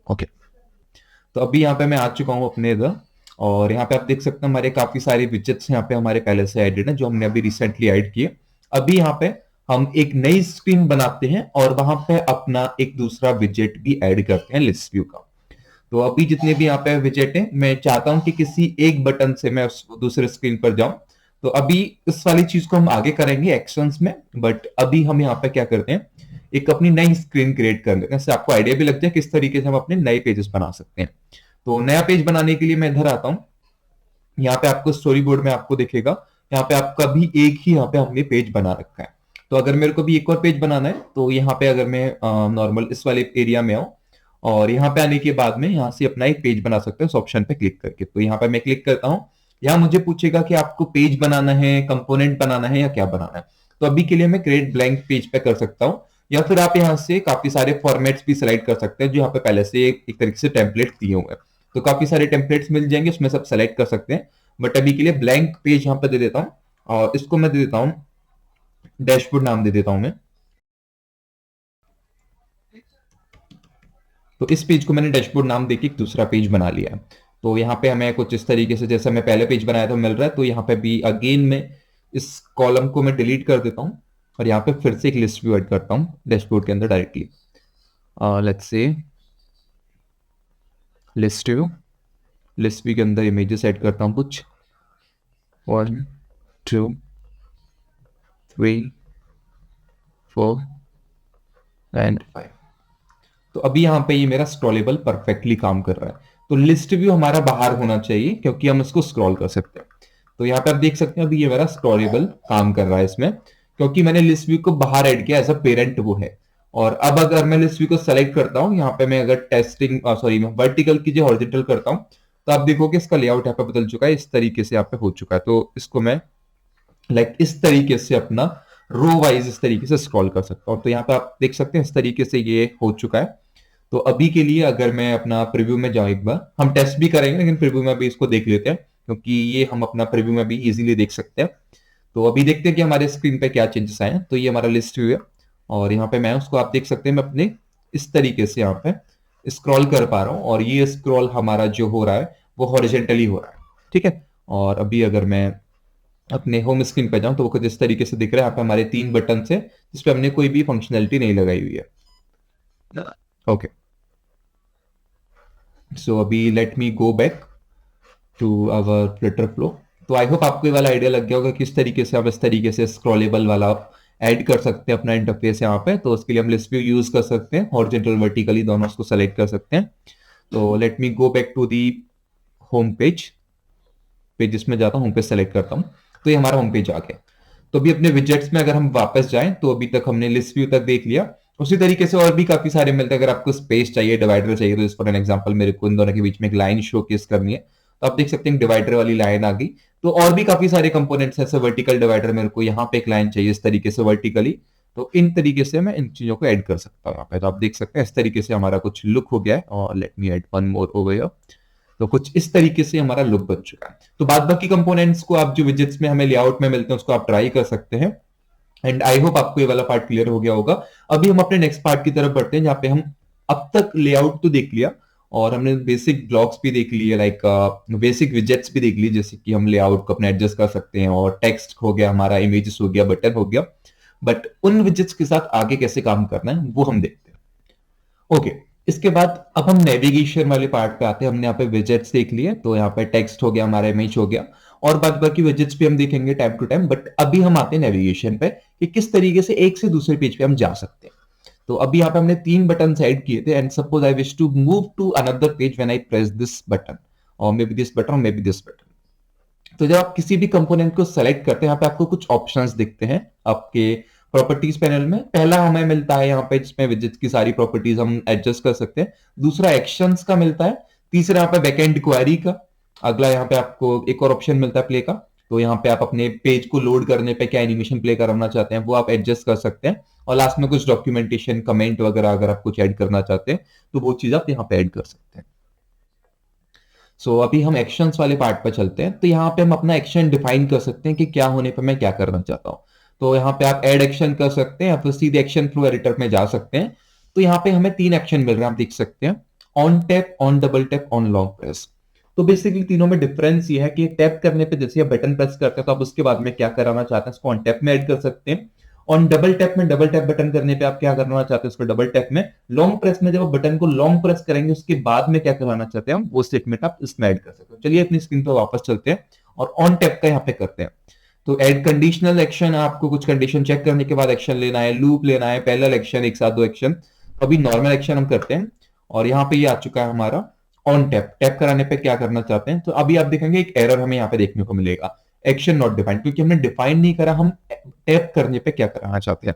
ओके, तो अभी यहाँ पे मैं आ चुका हूँ अपने इधर, और यहाँ पे आप देख सकते हैं हमारे काफी सारे विजेट्स यहाँ पे हमारे पहले से एडेड है, जो हमने अभी रिसेंटली ऐड किए। अभी यहाँ पे हम एक नई स्क्रीन बनाते हैं और वहां पे अपना एक दूसरा विजेट भी ऐड करते हैं लिस्ट व्यू का। तो अभी जितने भी यहाँ पे विजेट है, मैं चाहता हूं कि किसी एक बटन से मैं उस दूसरे स्क्रीन पर जाऊं। तो अभी इस वाली चीज को हम आगे करेंगे एक्शंस में, बट अभी हम यहाँ पे क्या करते हैं, एक अपनी नई स्क्रीन क्रिएट कर लेते हैं, इससे आपको आइडिया भी लग जाए किस तरीके से हम अपने नए पेजेस बना सकते हैं। तो नया पेज बनाने के लिए मैं इधर आता हूं। यहाँ पे आपको स्टोरी बोर्ड में आपको दिखेगा, यहाँ पे आपका भी एक ही यहाँ पे हमने पेज बना रखा है। तो अगर मेरे को भी एक और पेज बनाना है, तो यहाँ पे अगर मैं नॉर्मल इस वाले एरिया में आऊं, और यहाँ पे आने के बाद में यहाँ से अपना एक पेज बना सकते हैं उस ऑप्शन पे क्लिक करके। तो यहाँ पे मैं क्लिक करता हूँ, यहाँ मुझे पूछेगा कि आपको पेज बनाना है, कंपोनेंट बनाना है, या क्या बनाना है। तो अभी के लिए मैं क्रिएट ब्लैंक पेज पे कर सकता हूँ, या फिर आप यहाँ से काफी सारे फॉर्मेट्स भी सिलेक्ट कर सकते हैं जो यहाँ पे पहले से एक तरीके से टेम्पलेट दिए हुए हैं। तो काफी सारे टेम्पलेट्स मिल जाएंगे, उसमें सब सेलेक्ट कर सकते हैं। बट अभी के लिए ब्लैंक पेज यहाँ पे दे देता हूँ, और इसको मैं दे देता हूँ डैशबोर्ड नाम दे देता हूं मैं। तो इस पेज को मैंने डैशबोर्ड नाम देके एक दूसरा पेज बना लिया है। तो यहाँ पे हमें कुछ इस तरीके से, जैसा मैं पहले पेज बनाया था, मिल रहा है। तो यहाँ पे भी अगेन मैं इस कॉलम को मैं डिलीट कर देता हूँ, और यहाँ पे फिर से एक लिस्ट व्यू ऐड करता हूँ डैशबोर्ड के अंदर directly. Let's say list view के अंदर इमेजेस ऐड करता हूँ कुछ, 1 2 3 4 एंड 5। तो अभी यहाँ पे ये मेरा स्क्रॉलेबल परफेक्टली काम कर रहा है। तो लिस्ट व्यू हमारा बाहर होना चाहिए, क्योंकि हम इसको स्क्रॉल कर सकते हैं। तो यहाँ पे आप देख सकते हैं अभी ये मेरा स्क्रॉलेबल काम कर रहा है इसमें, क्योंकि मैंने लिस्ट व्यू को बाहर ऐड किया, एज अ पेरेंट वो है। और अब अगर मैं लिस्ट व्यू को सेलेक्ट करता हूँ, यहाँ पे मैं अगर मैं वर्टिकल की जो हॉरिजॉन्टल करता हूँ, तो आप देखोगे इसका लेआउट यहाँ पे बदल चुका है, इस तरीके से यहाँ पे हो चुका है। तो इसको मैं इस तरीके से अपना रो वाइज इस तरीके से स्क्रॉल कर सकता हूँ। तो यहाँ पे आप देख सकते हैं इस तरीके से ये हो चुका है। तो अभी के लिए अगर मैं अपना प्रीव्यू में जाऊं, एक बार हम टेस्ट भी करेंगे, लेकिन प्रीव्यू में भी इसको देख लेते हैं, क्योंकि ये हम अपना प्रीव्यू में भी इजीली देख सकते हैं। तो अभी देखते हैं कि हमारे स्क्रीन पे क्या चेंजेस आए हैं। तो ये हमारा लिस्ट व्यू है, और यहाँ पे मैं उसको, आप देख सकते हैं मैं अपने इस तरीके से यहाँ पे स्क्रॉल कर पा रहा हूँ, और ये स्क्रॉल हमारा जो हो रहा है वो हॉरिजॉन्टली हो रहा है, ठीक है। और अभी अगर मैं अपने होम स्क्रीन पे जाऊं, तो वो कुछ इस तरीके से दिख रहा है। यहाँ पे हमारे 3 बटन है जिसपे हमने कोई भी फंक्शनैलिटी नहीं लगाई हुई है। ओके, सो अभी let me go back to our Flutter Flow. तो आई होप आपको ये वाला आइडिया लग गया होगा किस तरीके से आप इस तरीके से स्क्रॉलेबल वाला ऐड कर सकते हैं अपना इंटरफेस यहाँ पे। तो उसके लिए हम लिस्ट व्यू यूज कर सकते हैं, हॉरिजॉन्टल वर्टिकली दोनों उसको सेलेक्ट कर सकते हैं। तो let me go back to the home page में जाता हूँ, होम पेज सेलेक्ट करता हूँ, तो ये हमारा होम पेज आ गया। तो अभी अपने विजेट्स में अगर हम वापस जाएं, तो अभी तक हमने लिस्ट व्यू तक देख लिया। उसी तरीके से और भी काफी सारे मिलते हैं। अगर आपको स्पेस चाहिए, डिवाइडर चाहिए, तो इस पर एन एग्जांपल मेरे को इन दोनों के बीच में एक लाइन शोकेस करनी है, तो आप देख सकते हैं डिवाइडर वाली लाइन आ गई। तो और भी काफी सारे कंपोनेंट्स ऐसे वर्टिकल डिवाइडर, मेरे को यहाँ पे एक लाइन चाहिए इस तरीके से वर्टिकली, तो इन तरीके से मैं इन चीजों को ऐड कर सकता हूँ यहाँ पे। तो आप देख सकते हैं इस तरीके से हमारा कुछ लुक हो गया है। और let me add one more over here. तो कुछ इस तरीके से हमारा लुक बन चुका है। तो बाद बाकी कंपोनेंट्स को आप जो विजेट्स में हमें लेआउट में मिलते हैं उसको आप ट्राई कर सकते हैं। एंड आई होप आपको ये वाला पार्ट क्लियर हो गया होगा। अभी हम अपने नेक्स्ट पार्ट की तरफ बढ़ते हैं, जहां पे हम अब तक लेआउट तो देख लिया, और हमने बेसिक ब्लॉक्स भी देख लिए, लाइक बेसिक विजेट्स भी देख लिए, जैसे कि हम लेआउट को अपने एडजस्ट कर सकते हैं, और टेक्स्ट हो गया हमारा, इमेजेस हो गया, बटन हो गया। बट उन विजेट्स के साथ आगे कैसे काम करना है वो हम देखते हैं। ओके, इसके बाद अब हम नेविगेशन वाले पार्ट पे आते हैं। हमने यहाँ पे विजेट्स देख लिए, तो यहाँ पे टेक्स्ट हो गया, हमारा इमेज हो गया, और बाद बाकी विजेट्स भी हम देखेंगे टाइम टू टाइम। बट अभी हम आते हैं नेविगेशन पे कि किस तरीके से एक से दूसरे पेज पे हम जा सकते हैं। तो अभी यहाँ पे हमने 3 बटन ऐड किए थे, and suppose I wish to move to another page when I press this button, और मे बी दिस बटन, और मे बी दिस बटन। तो जब आप किसी भी कंपोनेंट को सेलेक्ट करते हैं, यहाँ पे आपको कुछ ऑप्शंस दिखते हैं आपके प्रॉपर्टीज पैनल में। पहला हमें मिलता है यहाँ पे, जिसमें विजेट्स की सारी प्रॉपर्टीज हम एडजस्ट कर सकते हैं। दूसरा एक्शंस का मिलता है। तीसरा यहाँ पे बैकएंड क्वेरी का। अगला यहाँ पे आपको एक और ऑप्शन मिलता है प्ले का। तो यहाँ पे आप अपने पेज को लोड करने पे क्या एनिमेशन प्ले करना चाहते हैं वो आप एडजस्ट कर सकते हैं। और लास्ट में कुछ डॉक्यूमेंटेशन, कमेंट वगैरह अगर आप कुछ ऐड करना चाहते हैं तो वो चीज आप यहाँ पे ऐड कर सकते हैं। सो अभी हम एक्शंस वाले पार्ट पर चलते हैं। तो यहाँ पे हम अपना एक्शन डिफाइन कर सकते हैं कि क्या होने पर मैं क्या करना चाहता हूँ। तो यहाँ पे आप ऐड एक्शन कर सकते हैं या फिर सीधे एक्शन फ्लो एडिटर में जा सकते हैं। तो यहाँ पे हमें 3 एक्शन मिल रहे हैं, आप देख सकते हैं, on tap, on double tap, on long press. तो बेसिकली तीनों में डिफरेंस ये है कि टैप करने पे जैसे आप बटन प्रेस करते हैं तो आप उसके बाद में क्या कराना चाहते हैं इसको ऑन टैप में ऐड कर सकते हैं। ऑन डबल टैप में डबल टैप बटन करने पे आप क्या करना चाहते हैं उसको डबल टैप में। लॉन्ग प्रेस में जब आप बटन को लॉन्ग प्रेस करेंगे उसके बाद में क्या करवाना चाहते हैं वो स्टेटमेंट आप इसमें ऐड कर सकते हो। चलिए अपनी स्क्रीन पर वापस चलते हैं और ऑन टैप का यहाँ पे करते हैं। तो ऐड कंडीशनल एक्शन, आपको कुछ कंडीशन चेक करने के बाद एक्शन लेना है, लूप लेना है, पैरेलल एक्शन, एक साथ 2 एक्शन। तो अभी नॉर्मल एक्शन हम करते हैं और यहाँ पे ये आ चुका है हमारा ऑन टैप। टैप कराने पे क्या करना चाहते हैं, तो अभी आप देखेंगे एक एरर हमें यहाँ पे देखने को मिलेगा, एक्शन नॉट डिफाइंड, क्योंकि हमने डिफाइन नहीं करा हम टैप करने पे क्या कराना चाहते हैं।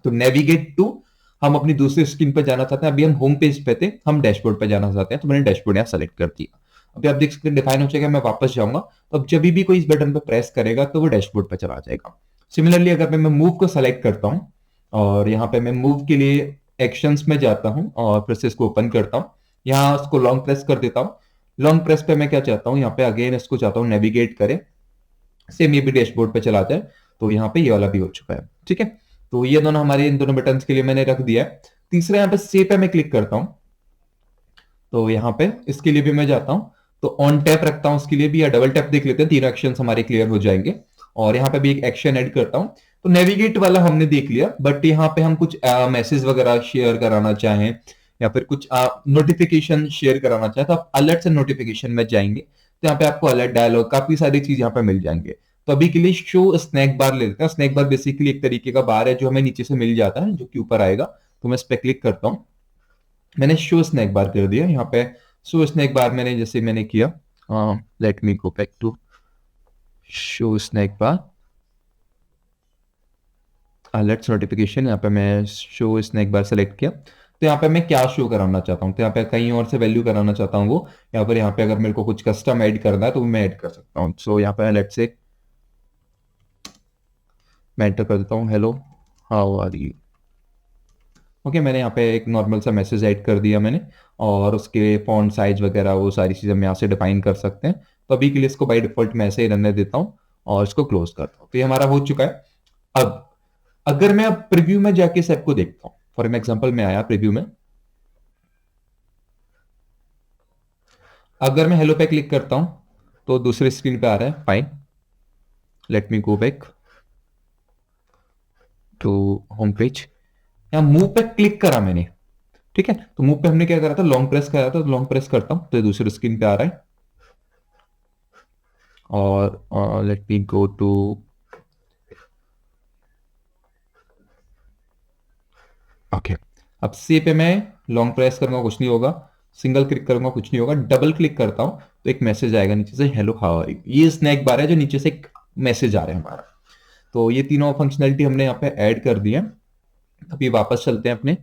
तो नेविगेट टू, हम अपनी दूसरी स्क्रीन पर जाना चाहते हैं। अभी हम होम पेज पे थे, हम डैशबोर्ड पे जाना चाहते हैं, तो मैंने डैशबोर्ड यहाँ सेलेक्ट कर दिया। अभी आप देख सकते हैं डिफाइन हो जाएगा, मैं वापस जाऊंगा तो अब जब भी कोई इस बटन पर प्रेस करेगा तो वो डैशबोर्ड पर चला जाएगा। सिमिलरली अगर मैं मूव को सेलेक्ट करता हूं और यहाँ पे मैं मूव के लिए एक्शंस में जाता हूं और फिर से इसको ओपन करता हूं, यहाँ उसको लॉन्ग प्रेस कर देता हूं। लॉन्ग प्रेस पे मैं क्या चाहता हूँ, यहाँ पे अगेन इसको चाहता हूँ नेविगेट करे, सेम ये भी डैशबोर्ड पे चला जाए। तो यहाँ पे ये वाला भी हो चुका है, ठीक है। तो ये दोनों हमारे इन दोनों बटन के लिए मैंने रख दिया है। तीसरा यहाँ पे सेव पे मैं क्लिक करता हूँ, तो यहाँ पे इसके लिए भी मैं जाता हूँ तो ऑन टैप रखता हूँ उसके लिए भी, या डबल टैप देख लेते हैं, तीनों एक्शन हमारे क्लियर हो जाएंगे। और यहाँ पे भी एक एक्शन ऐड करता हूँ। तो नेविगेट वाला हमने देख लिया, बट यहाँ पे हम कुछ मैसेज वगैरह शेयर कराना चाहें या फिर कुछ नोटिफिकेशन शेयर कराना चाहें तो आप अलर्ट से नोटिफिकेशन में जाएंगे तो यहाँ पे आपको अलर्ट डायलॉग काफी सारी चीज यहाँ पे मिल जाएंगे। तो अभी के लिए शो स्नैक बार ले लेते हैं। स्नैक बार बेसिकली एक तरीके का बार है जो हमें नीचे से मिल जाता है, जो कि ऊपर आएगा। तो मैं इस पर क्लिक करता हूँ, मैंने शो स्नैक बार कर दिया। यहाँ पे शो स्नैक बार मैंने जैसे मैंने किया, let me go back to show snack bar, alerts notification. यहाँ पे मैं शो स्नैक बार सेलेक्ट किया। तो यहाँ पे मैं क्या शो कराना चाहता हूँ, तो यहाँ पे कहीं और से वैल्यू कराना चाहता हूँ वो, यहाँ पे अगर मेरे को कुछ कस्टम ऐड करना है तो मैं ऐड कर सकता हूँ। सो यहाँ पे लेट्स से मैं एंटर कर देता हूँ, hello how are you. Okay, मैंने यहाँ पे एक नॉर्मल सा मैसेज ऐड कर दिया मैंने, और उसके फॉन्ट साइज वगैरह वो सारी चीज़ें हम यहाँ से डिफाइन कर सकते हैं। तो अभी के लिए इसको बाय डिफॉल्ट मैं ऐसे ही रहने देता हूँ और इसको क्लोज करता हूँ। तो ये हमारा हो चुका है। अब अगर मैं अब प्रीव्यू में जाके इस ऐप को देखता हूँ, फॉर एन एग्जाम्पल मैं आया प्रीव्यू में, अगर मैं हेलो पे क्लिक करता हूं तो दूसरे स्क्रीन पे आ रहा है fine. Let me go back to home page. यहां मूव पे क्लिक करा मैंने, ठीक है। तो मूव पे हमने क्या करा था, लॉन्ग प्रेस करा था। तो लॉन्ग प्रेस करता हूं तो ये दूसरे स्क्रीन पे आ रहा है। और let me go to, okay, अब सी पे मैं लॉन्ग प्रेस करूंगा कुछ नहीं होगा, सिंगल क्लिक करूंगा कुछ नहीं होगा, डबल क्लिक करता हूं तो एक मैसेज आएगा नीचे से, हेलो हाउ आर यू। ये स्नैक बार है जो नीचे से एक मैसेज आ रहा है हमारा। तो ये तीनों फंक्शनैलिटी हमने यहाँ पे ऐड कर दी है। अभी वापस चलते हैं अपने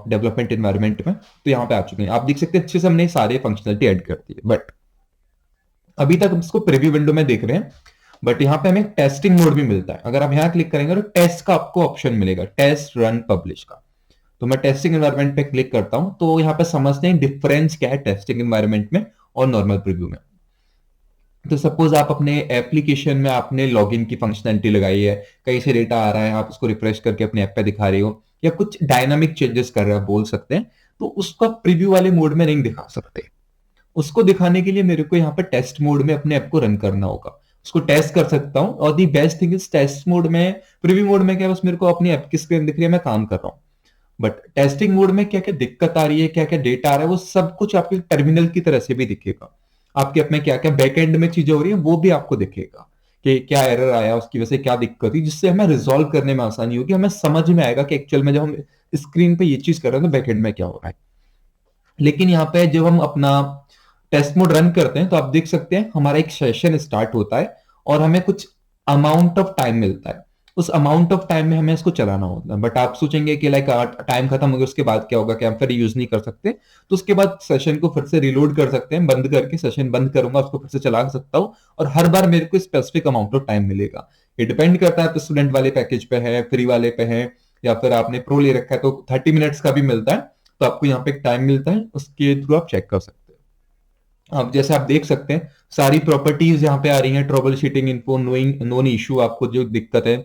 डेवलपमेंट एनवायरनमेंट में। तो यहाँ पे आ चुके हैं, आप देख सकते हैं अच्छे से हमने सारे फंक्शनैलिटी ऐड कर दी है। बट अभी तक हम इसको प्रीव्यू विंडो में देख रहे हैं, बट यहाँ पे हमें टेस्टिंग मोड भी मिलता है। अगर आप यहाँ क्लिक करेंगे तो टेस्ट का आपको ऑप्शन मिलेगा, टेस्ट रन पब्लिश का। तो मैं टेस्टिंग एनवायरनमेंट पे क्लिक करता हूं तो यहाँ पे समझते हैं डिफरेंस क्या है टेस्टिंग एनवायरनमेंट में और नॉर्मल प्रीव्यू में। तो सपोज आप अपने एप्लीकेशन में आपने लॉगिन की फंक्शनैलिटी लगाई है, कहीं से डेटा आ रहा है, आप उसको रिफ्रेश करके अपने ऐप पे दिखा रहे हो या कुछ डायनामिक चेंजेस कर रहे हो बोल सकते हैं, तो उसको प्रीव्यू वाले मोड में नहीं दिखा सकते। उसको दिखाने के लिए मेरे को यहाँ पे टेस्ट मोड में अपने ऐप को रन करना होगा, उसको टेस्ट कर सकता हूँ। और the best thing is test mode में, प्रीव्यू मोड में क्या बस मेरे को अपनी ऐप की स्क्रीन दिख रही है, मैं काम कर रहा हूँ। बट टेस्टिंग मोड में क्या क्या दिक्कत आ रही है, क्या क्या डेटा आ रहा है, वो सब कुछ आपके टर्मिनल की तरह से भी दिखेगा। आपके ऐप में क्या क्या बैकएंड में चीजें हो रही है वो भी आपको दिखेगा कि क्या एरर आया, उसकी वजह से क्या दिक्कत हुई, जिससे हमें रिजॉल्व करने में आसानी होगी। हमें समझ में आएगा कि एक्चुअल में जब हम स्क्रीन पे ये चीज कर रहे हैं तो बैकएंड में क्या हो रहा है। लेकिन यहाँ पे जब हम अपना टेस्ट मोड रन करते हैं तो आप देख सकते हैं हमारा एक सेशन स्टार्ट होता है और हमें कुछ अमाउंट ऑफ टाइम मिलता है। उस अमाउंट ऑफ टाइम में हमें इसको चलाना होता है। बट आप सोचेंगे कि लाइक टाइम खत्म हो गया उसके बाद क्या होगा, क्या हम फिर यूज नहीं कर सकते। तो उसके बाद सेशन को फिर से रिलोड कर सकते हैं, बंद करके सेशन बंद करूंगा, उसको फिर से चला सकता हूँ और हर बार मेरे को स्पेसिफिक अमाउंट ऑफ टाइम मिलेगा। ये डिपेंड करता है तो स्टूडेंट वाले पैकेज पे है, फ्री वाले पे है, या फिर आपने प्रो ले रखा है तो 30 मिनट्स का भी मिलता है। तो आपको यहाँ पे एक टाइम मिलता है, उसके थ्रू आप चेक कर सकते हैं। अब जैसे आप देख सकते हैं सारी प्रॉपर्टीज यहाँ पे आ रही हैं, trouble shooting info, knowing known issue, आपको जो दिक्कत है,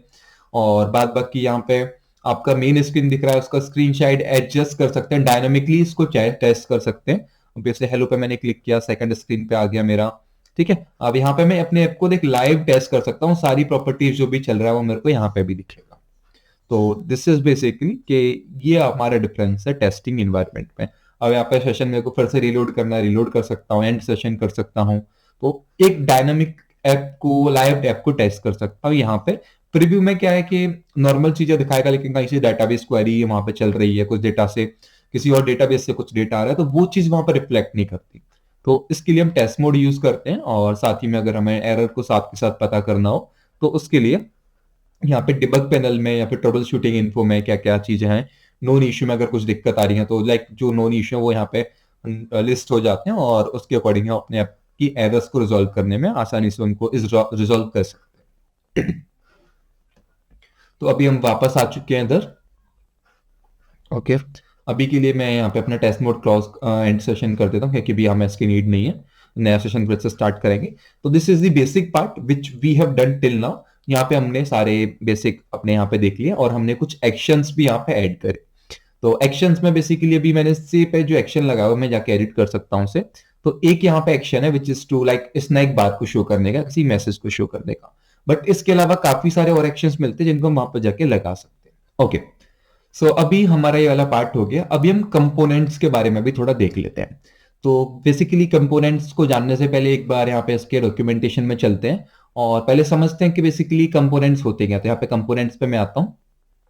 और बाद बाकी यहाँ पे आपका मेन स्क्रीन दिख रहा है, उसका स्क्रीन शाइड एडजस्ट कर सकते हैं, डायनामिकली इसको टेस्ट कर सकते हैं। जैसे हेलो पे मैंने क्लिक किया, सेकंड स्क्रीन पे आ गया मेरा, ठीक है। अब यहाँ पे मैं अपने ऐप को देख लाइव टेस्ट कर सकता हूँ, सारी प्रॉपर्टीज जो भी चल रहा है वो मेरे को यहाँ पे भी दिखेगा। तो दिस इज बेसिकली कि ये हमारा डिफरेंस है टेस्टिंग इन्वायरमेंट में। अब यहाँ पे सेशन मेरे को फिर से रिलोड करना है, रिलोड कर सकता हूँ, एंड सेशन कर सकता हूँ। तो एक डायनामिक ऐप को, लाइव ऐप को टेस्ट कर सकता हूँ। यहाँ पे प्रीव्यू में क्या है कि नॉर्मल चीजें दिखाएगा, लेकिन कहीं से डाटाबेस क्वेरी वहां पे चल रही है, कुछ डेटा से किसी और डेटाबेस से कुछ डेटा आ रहा है, तो वो चीज वहां पर रिफ्लेक्ट नहीं करती। तो इसके लिए हम टेस्ट मोड यूज करते हैं, और साथ ही में अगर हमें एरर को साथ के साथ पता करना हो तो उसके लिए यहाँ पे डिबग पैनल में या फिर ट्रबल शूटिंग इन्फो में क्या क्या चीजें हैं, नोन इश्यू में अगर कुछ दिक्कत आ रही है तो लाइक जो नोन इश्यू है वो यहाँ पे लिस्ट हो जाते हैं, और उसके अकॉर्डिंग हम अपने ऐप की एरर्स को रिजॉल्व करने में आसानी से उनको रिजॉल्व कर सकते हैं। तो अभी हम वापस आ चुके हैं इधर। ओके, अभी के लिए मैं यहाँ पे अपना test mode close end session कर देता हूँ, क्योंकि अभी हमें इसकी नीड नहीं है, नया सेशन फिर से स्टार्ट करेंगे। तो this is the basic part which we have done till now. यहाँ पे हमने सारे बेसिक अपने यहाँ पे देख लिए, और हमने कुछ एक्शंस भी यहाँ पे ऐड करे। तो एक्शंस में बेसिकली अभी मैंने सी पे जो एक्शन लगा हुआ मैं जाके एडिट कर सकता हूँ उसे। तो एक यहाँ पे एक्शन है which is to like snack bar को शो करने का, किसी मैसेज को शो करने का, बट इसके अलावा काफी सारे और एक्शंस मिलते हैं जिनको हम वहां पर जाके लगा सकते हैं। ओके, सो अभी हमारा ये वाला पार्ट हो गया। अभी हम कंपोनेंट्स के बारे में भी थोड़ा देख लेते हैं। तो बेसिकली कंपोनेंट्स को जानने से पहले एक बार यहाँ पे इसके डॉक्यूमेंटेशन में चलते हैं, और पहले समझते हैं कि बेसिकली कंपोनेंट्स होते क्या। तो यहाँ पे कंपोनेंट्स पे मैं आता हूँ,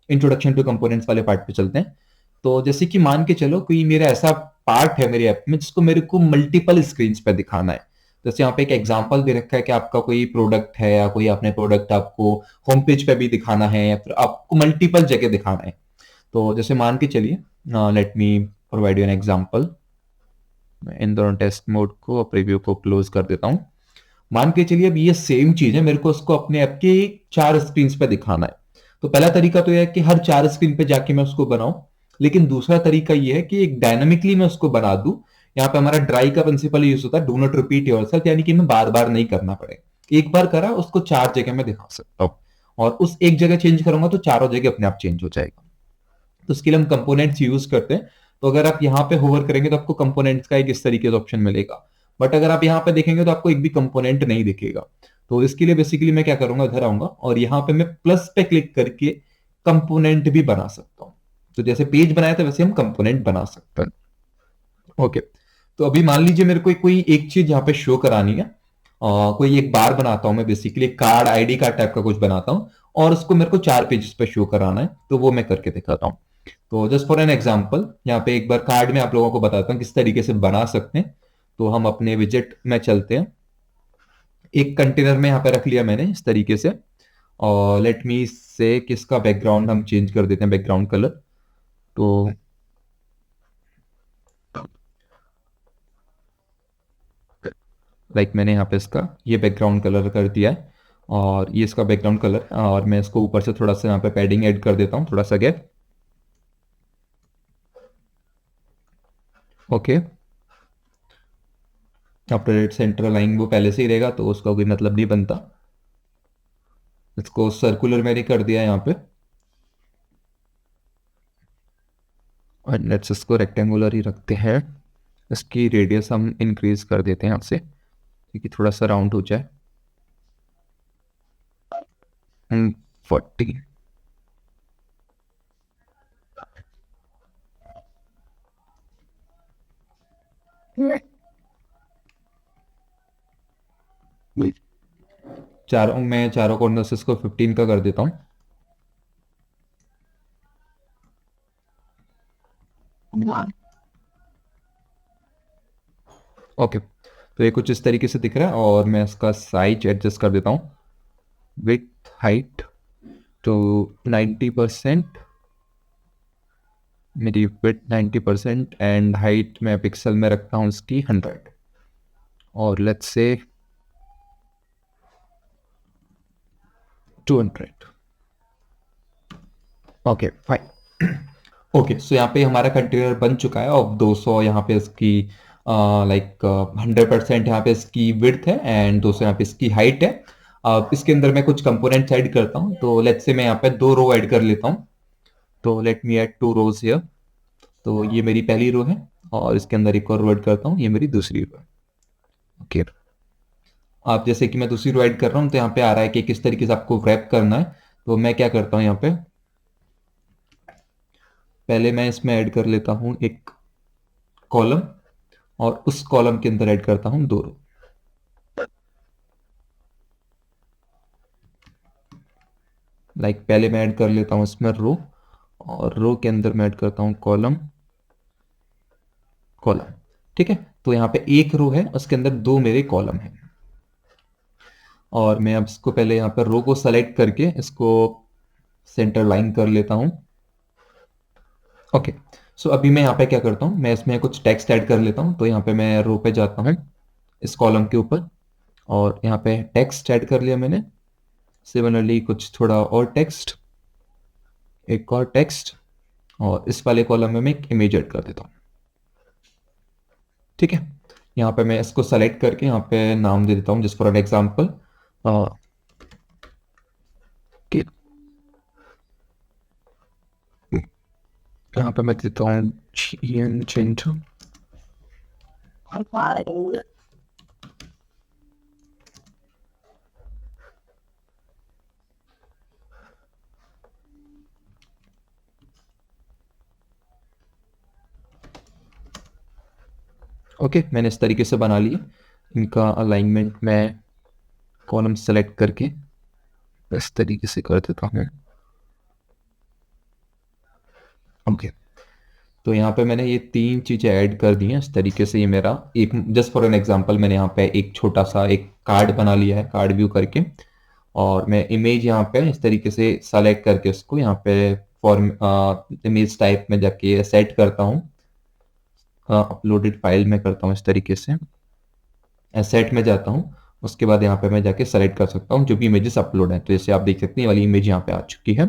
इंट्रोडक्शन टू कंपोनेंट्स वाले पार्ट पे चलते हैं। तो जैसे कि मान के चलो कोई मेरा ऐसा पार्ट है मेरे ऐप में जिसको मेरे को मल्टीपल स्क्रीन पे दिखाना है। जैसे यहाँ पे एक एग्जांपल दे रखा है कि आपका कोई प्रोडक्ट है, या कोई अपने प्रोडक्ट आपको होम पेज पे भी दिखाना है, या फिर आपको मल्टीपल जगह दिखाना है। तो जैसे मान के चलिए, let me provide you an example. मैं इन दोनों टेस्ट मोड को, प्रीव्यू को क्लोज कर देता हूं। मान के चलिए अब ये सेम चीज है, मेरे को उसको अपने ऐप के 4 स्क्रीन पे दिखाना है। तो पहला तरीका तो यह है कि हर 4 स्क्रीन पे जाके मैं उसको बनाऊं, लेकिन दूसरा तरीका यह है कि एक डायनामिकली मैं उसको बना दूं। यहाँ पे हमारा ड्राई का प्रिंसिपल यूज होता है, डू नॉट रिपीट योरसेल्फ, यानी कि मैं बार बार नहीं करना पड़े। एक बार करा उसको 4 जगह में दिखा सकता हूं, और उस एक जगह चेंज करूंगा तो चारों जगह अपने आप चेंज हो जाएगा। तो उसके लिए हम कंपोनेंट्स यूज करते हैं। तो अगर आप यहाँ पे होवर करेंगे तो आपको कंपोनेंट्स का एक इस तरीके से ऑप्शन मिलेगा, बट अगर आप यहाँ पे देखेंगे तो आपको एक भी कंपोनेंट नहीं दिखेगा। तो इसके लिए बेसिकली मैं क्या करूंगा, इधर आऊंगा और यहाँ पे मैं प्लस पे क्लिक करके कंपोनेंट भी बना सकता हूँ। तो जैसे पेज बनाया था वैसे हम कंपोनेंट बना सकते हैं। ओके, तो अभी मान लीजिए मेरे को कोई एक चीज यहाँ पे शो करानी है, कोई एक बार बनाता हूं मैं, basically card, ID card type का कुछ बनाता हूं, और उसको मेरे को 4 पेजेस पे शो कराना है, तो वो मैं करके दिखाता हूँ। तो जस्ट फॉर एन एग्जांपल यहाँ पे एक बार कार्ड में आप लोगों को बताता हूँ किस तरीके से बना सकते हैं। तो हम अपने विजेट में चलते हैं, एक कंटेनर में यहाँ पे रख लिया मैंने इस तरीके से, और लेट मी से किसका बैकग्राउंड हम चेंज कर देते हैं, बैकग्राउंड कलर। तो लाइक मैंने यहाँ पे इसका ये बैकग्राउंड कलर कर दिया है, और ये इसका बैकग्राउंड कलर, और मैं इसको ऊपर से थोड़ा सा यहाँ पे पैडिंग ऐड कर देता हूँ, थोड़ा सा gap. Okay, after centre line वो पहले से ही रहेगा तो उसका कोई मतलब नहीं बनता। इसको सर्कुलर मैंने कर दिया यहाँ पे, और लेट्स इसको रेक्टेंगुलर ही रखते हैं। इसकी रेडियस हम इंक्रीज कर देते हैं यहाँ से, क्योंकि थोड़ा सा राउंड हो जाए, 40। मैं चारों कॉर्नर से इसको 15 का कर देता हूँ। ओके, तो ये कुछ इस तरीके से दिख रहा है, और मैं इसका साइज एडजस्ट कर देता हूँ, विथ हाइट तो 90%, मेरी विथ 90%, एंड हाइट मैं पिक्सल में रखता हूँ इसकी 100, और let's say 200। Okay fine. Okay, so यहाँ पे हमारा कंटेनर बन चुका है, और 200 यहाँ पे इसकी लाइक 100% यहाँ पे इसकी विड्थ है एंड 200 यहाँ पे इसकी हाइट है। अब इसके अंदर मैं कुछ कंपोनेंट्स ऐड करता हूँ, तो लेट्स से मैं यहाँ पे 2 रो ऐड कर लेता हूँ। तो let me add 2 rows here. तो ये मेरी पहली रो है और इसके अंदर एक और रो ऐड करता हूँ, ये मेरी दूसरी रो है। ओके, आप जैसे कि मैं दूसरी रो ऐड कर रहा हूँ तो यहाँ पे आ रहा है कि किस तरीके से आपको रैप करना है। तो मैं क्या करता हूँ, यहाँ पे पहले मैं इसमें ऐड कर लेता हूँ एक कॉलम और उस कॉलम के अंदर ऐड करता हूँ 2 रो। लाइक पहले मैं ऐड कर लेता हूँ इसमें रो और रो के अंदर मैं ऐड करता हूँ कॉलम कॉलम। ठीक है, तो यहाँ पे एक रो है, उसके अंदर 2 मेरे कॉलम हैं। और मैं अब इसको पहले यहाँ पर रो को सेलेक्ट करके इसको सेंटर लाइन कर लेता हूँ। ओके, सो अभी मैं यहाँ पे क्या करता हूँ, मैं इसमें कुछ टेक्स्ट ऐड कर लेता हूँ। तो यहाँ पे मैं रो पे जाता हूँ इस कॉलम के ऊपर और यहाँ पे टेक्स्ट ऐड कर लिया मैंने। सिमिलरली कुछ थोड़ा और टेक्स्ट, एक और टेक्स्ट, और इस वाले कॉलम में मैं एक इमेज ऐड कर देता हूँ। ठीक है, यहाँ पे मैं इसको सेलेक्ट करके यहाँ पे नाम दे देता हूँ जस्ट फॉर एन एग्जाम्पल। यहाँ पे मैं देता हूँ चिंटू। ओके, मैंने इस तरीके से बना लिया। इनका अलाइनमेंट मैं कॉलम सेलेक्ट करके इस तरीके से कर देता हूँ। ओके, तो यहाँ पे मैंने ये 3 चीज़ें ऐड कर दी हैं इस तरीके से। ये मेरा एक जस्ट फॉर एन एग्जांपल मैंने यहाँ पे एक छोटा सा एक कार्ड बना लिया है, कार्ड व्यू करके। और मैं इमेज यहाँ पे इस तरीके से सेलेक्ट करके उसको यहाँ पे फॉर्म इमेज टाइप में जाके सेट करता हूँ। अपलोडेड फाइल में करता हूँ इस तरीके से, एसेट में जाता हूँ। उसके बाद यहाँ पे मैं जाके सेलेक्ट कर सकता हूँ जो भी इमेजेस अपलोड है। तो जैसे आप देख सकते हैं ये वाली इमेज यहाँ पे आ चुकी है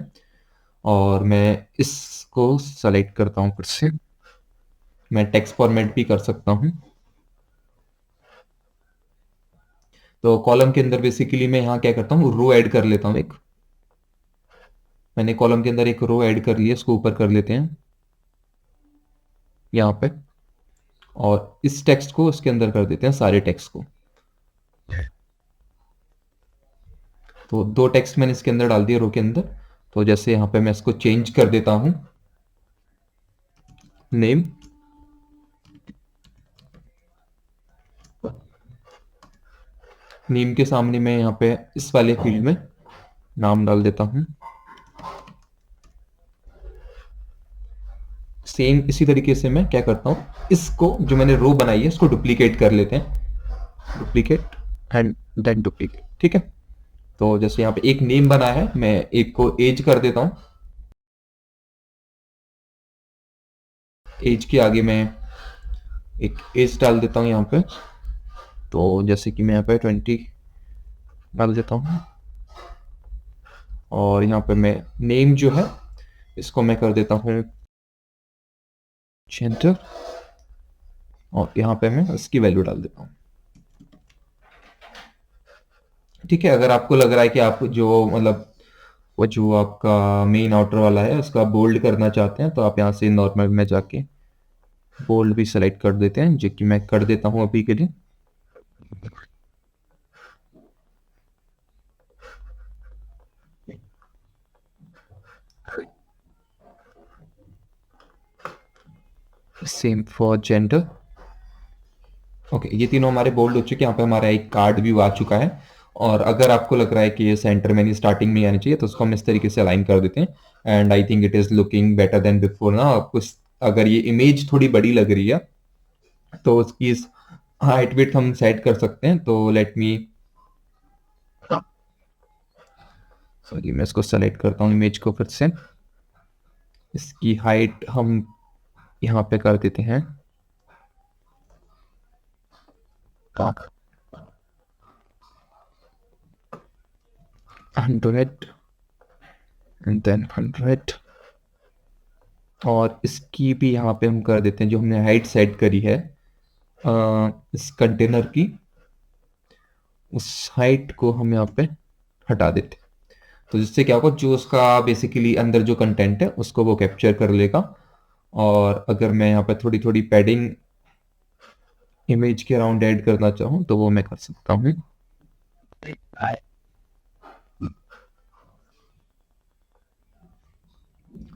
और मैं इसको सेलेक्ट करता हूँ फिर से। मैं टेक्स्ट फॉर्मेट भी कर सकता हूँ। तो कॉलम के अंदर बेसिकली मैं यहाँ क्या करता हूँ, रो ऐड कर लेता हूँ एक। मैंने कॉलम के अंदर एक रो ऐड कर लिया, इसको ऊपर कर लेते हैं यहाँ पे, और इस टेक्स्ट को उसके अंदर कर देते हैं, सारे टेक्स्ट को। तो 2 टेक्स्ट मैंने इसके अंदर डाल दिया रो के अंदर। तो जैसे यहाँ पे मैं इसको चेंज कर देता हूँ, नेम, नेम के सामने मैं यहाँ पे इस वाले फील्ड में नाम डाल देता हूँ। सेम इसी तरीके से मैं क्या करता हूँ, इसको जो मैंने रो बनाई है इसको डुप्लीकेट कर लेते हैं, डुप्लीकेट एंड देन डुप्लीकेट। ठीक है, तो जैसे यहाँ पे एक नेम बना है, मैं एक को एज कर देता हूँ। एज के आगे मैं एक एज डाल देता हूँ यहाँ पे। तो जैसे कि मैं यहाँ पे 20 डाल देता हूँ और यहाँ पे मैं नेम जो है इसको मैं कर देता हूँ जेंडर और यहाँ पे मैं इसकी वैल्यू डाल देता हूँ। ठीक है, अगर आपको लग रहा है कि आप जो मतलब वो जो आपका मेन आउटर वाला है उसका बोल्ड करना चाहते हैं तो आप यहाँ से नॉर्मल में जाके बोल्ड भी सेलेक्ट कर देते हैं, जो कि मैं कर देता हूँ अभी के लिए। Same for gender. ओके, ये तीनों हमारे बोल्ड हो चुके हैं। यहाँ पे हमारा एक कार्ड व्यू आ चुका है। और अगर आपको लग रहा है कि ये सेंटर में नहीं, स्टार्टिंग में आनी चाहिए, तो उसको हम इस तरीके से अलाइन कर देते हैं। And I think it is looking better than before ना। आपको अगर ये इमेज थोड़ी बड़ी लग रही है तो उसकी हाइट विड्थ हम सेट कर सकते हैं। तो लेट मी, सॉरी, मैं इसको सेलेक्ट करता हूँ इमेज को फिर से। इसकी हाइट हम यहाँ पे कर देते हैं 100 एंड देन 100। और इसकी भी यहाँ पे हम कर देते हैं, जो हमने हाइट सेट करी है इस कंटेनर की उस हाइट को हम यहाँ पे हटा देते हैं। तो जिससे क्या होगा, जो उसका बेसिकली अंदर जो कंटेंट है उसको वो कैप्चर कर लेगा। और अगर मैं यहाँ पे थोड़ी थोड़ी पैडिंग इमेज के अराउंड ऐड करना चाहूँ तो वो मैं कर सकता हूँ।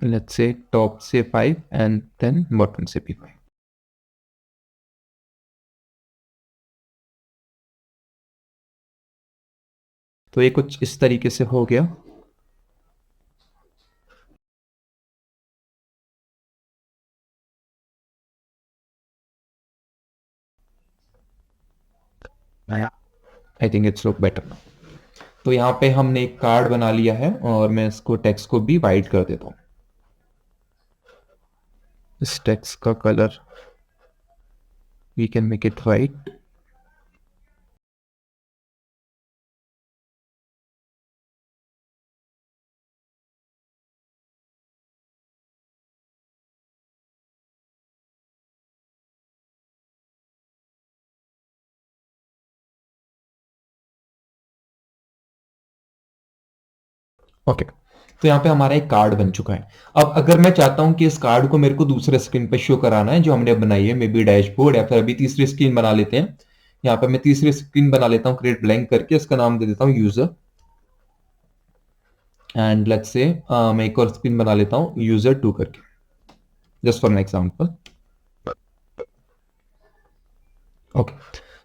लेट्स से टॉप से 5 एंड देन बॉटम से भी 5। तो ये कुछ इस तरीके से हो गया। I think it's look better. तो यहाँ पे हमने एक कार्ड बना लिया है और मैं इसको टेक्स्ट को भी वाइट कर देता हूँ। इस टेक्स्ट का colour we can make it white. Okay, तो यहाँ पे हमारा एक कार्ड बन चुका है। अब अगर मैं चाहता हूं कि इस कार्ड को मेरे को दूसरे स्क्रीन पे शो कराना है जो हमने बनाई है, मे बी डैशबोर्ड, या फिर अभी तीसरी स्क्रीन बना लेते हैं। यहाँ पे मैं तीसरी स्क्रीन बना लेता हूँ क्रिएट ब्लैंक करके, इसका नाम दे देता हूँ यूजर। एंड लेट्स से मैं एक और स्क्रीन बना लेता हूँ यूजर 2 करके, just for an example. Okay,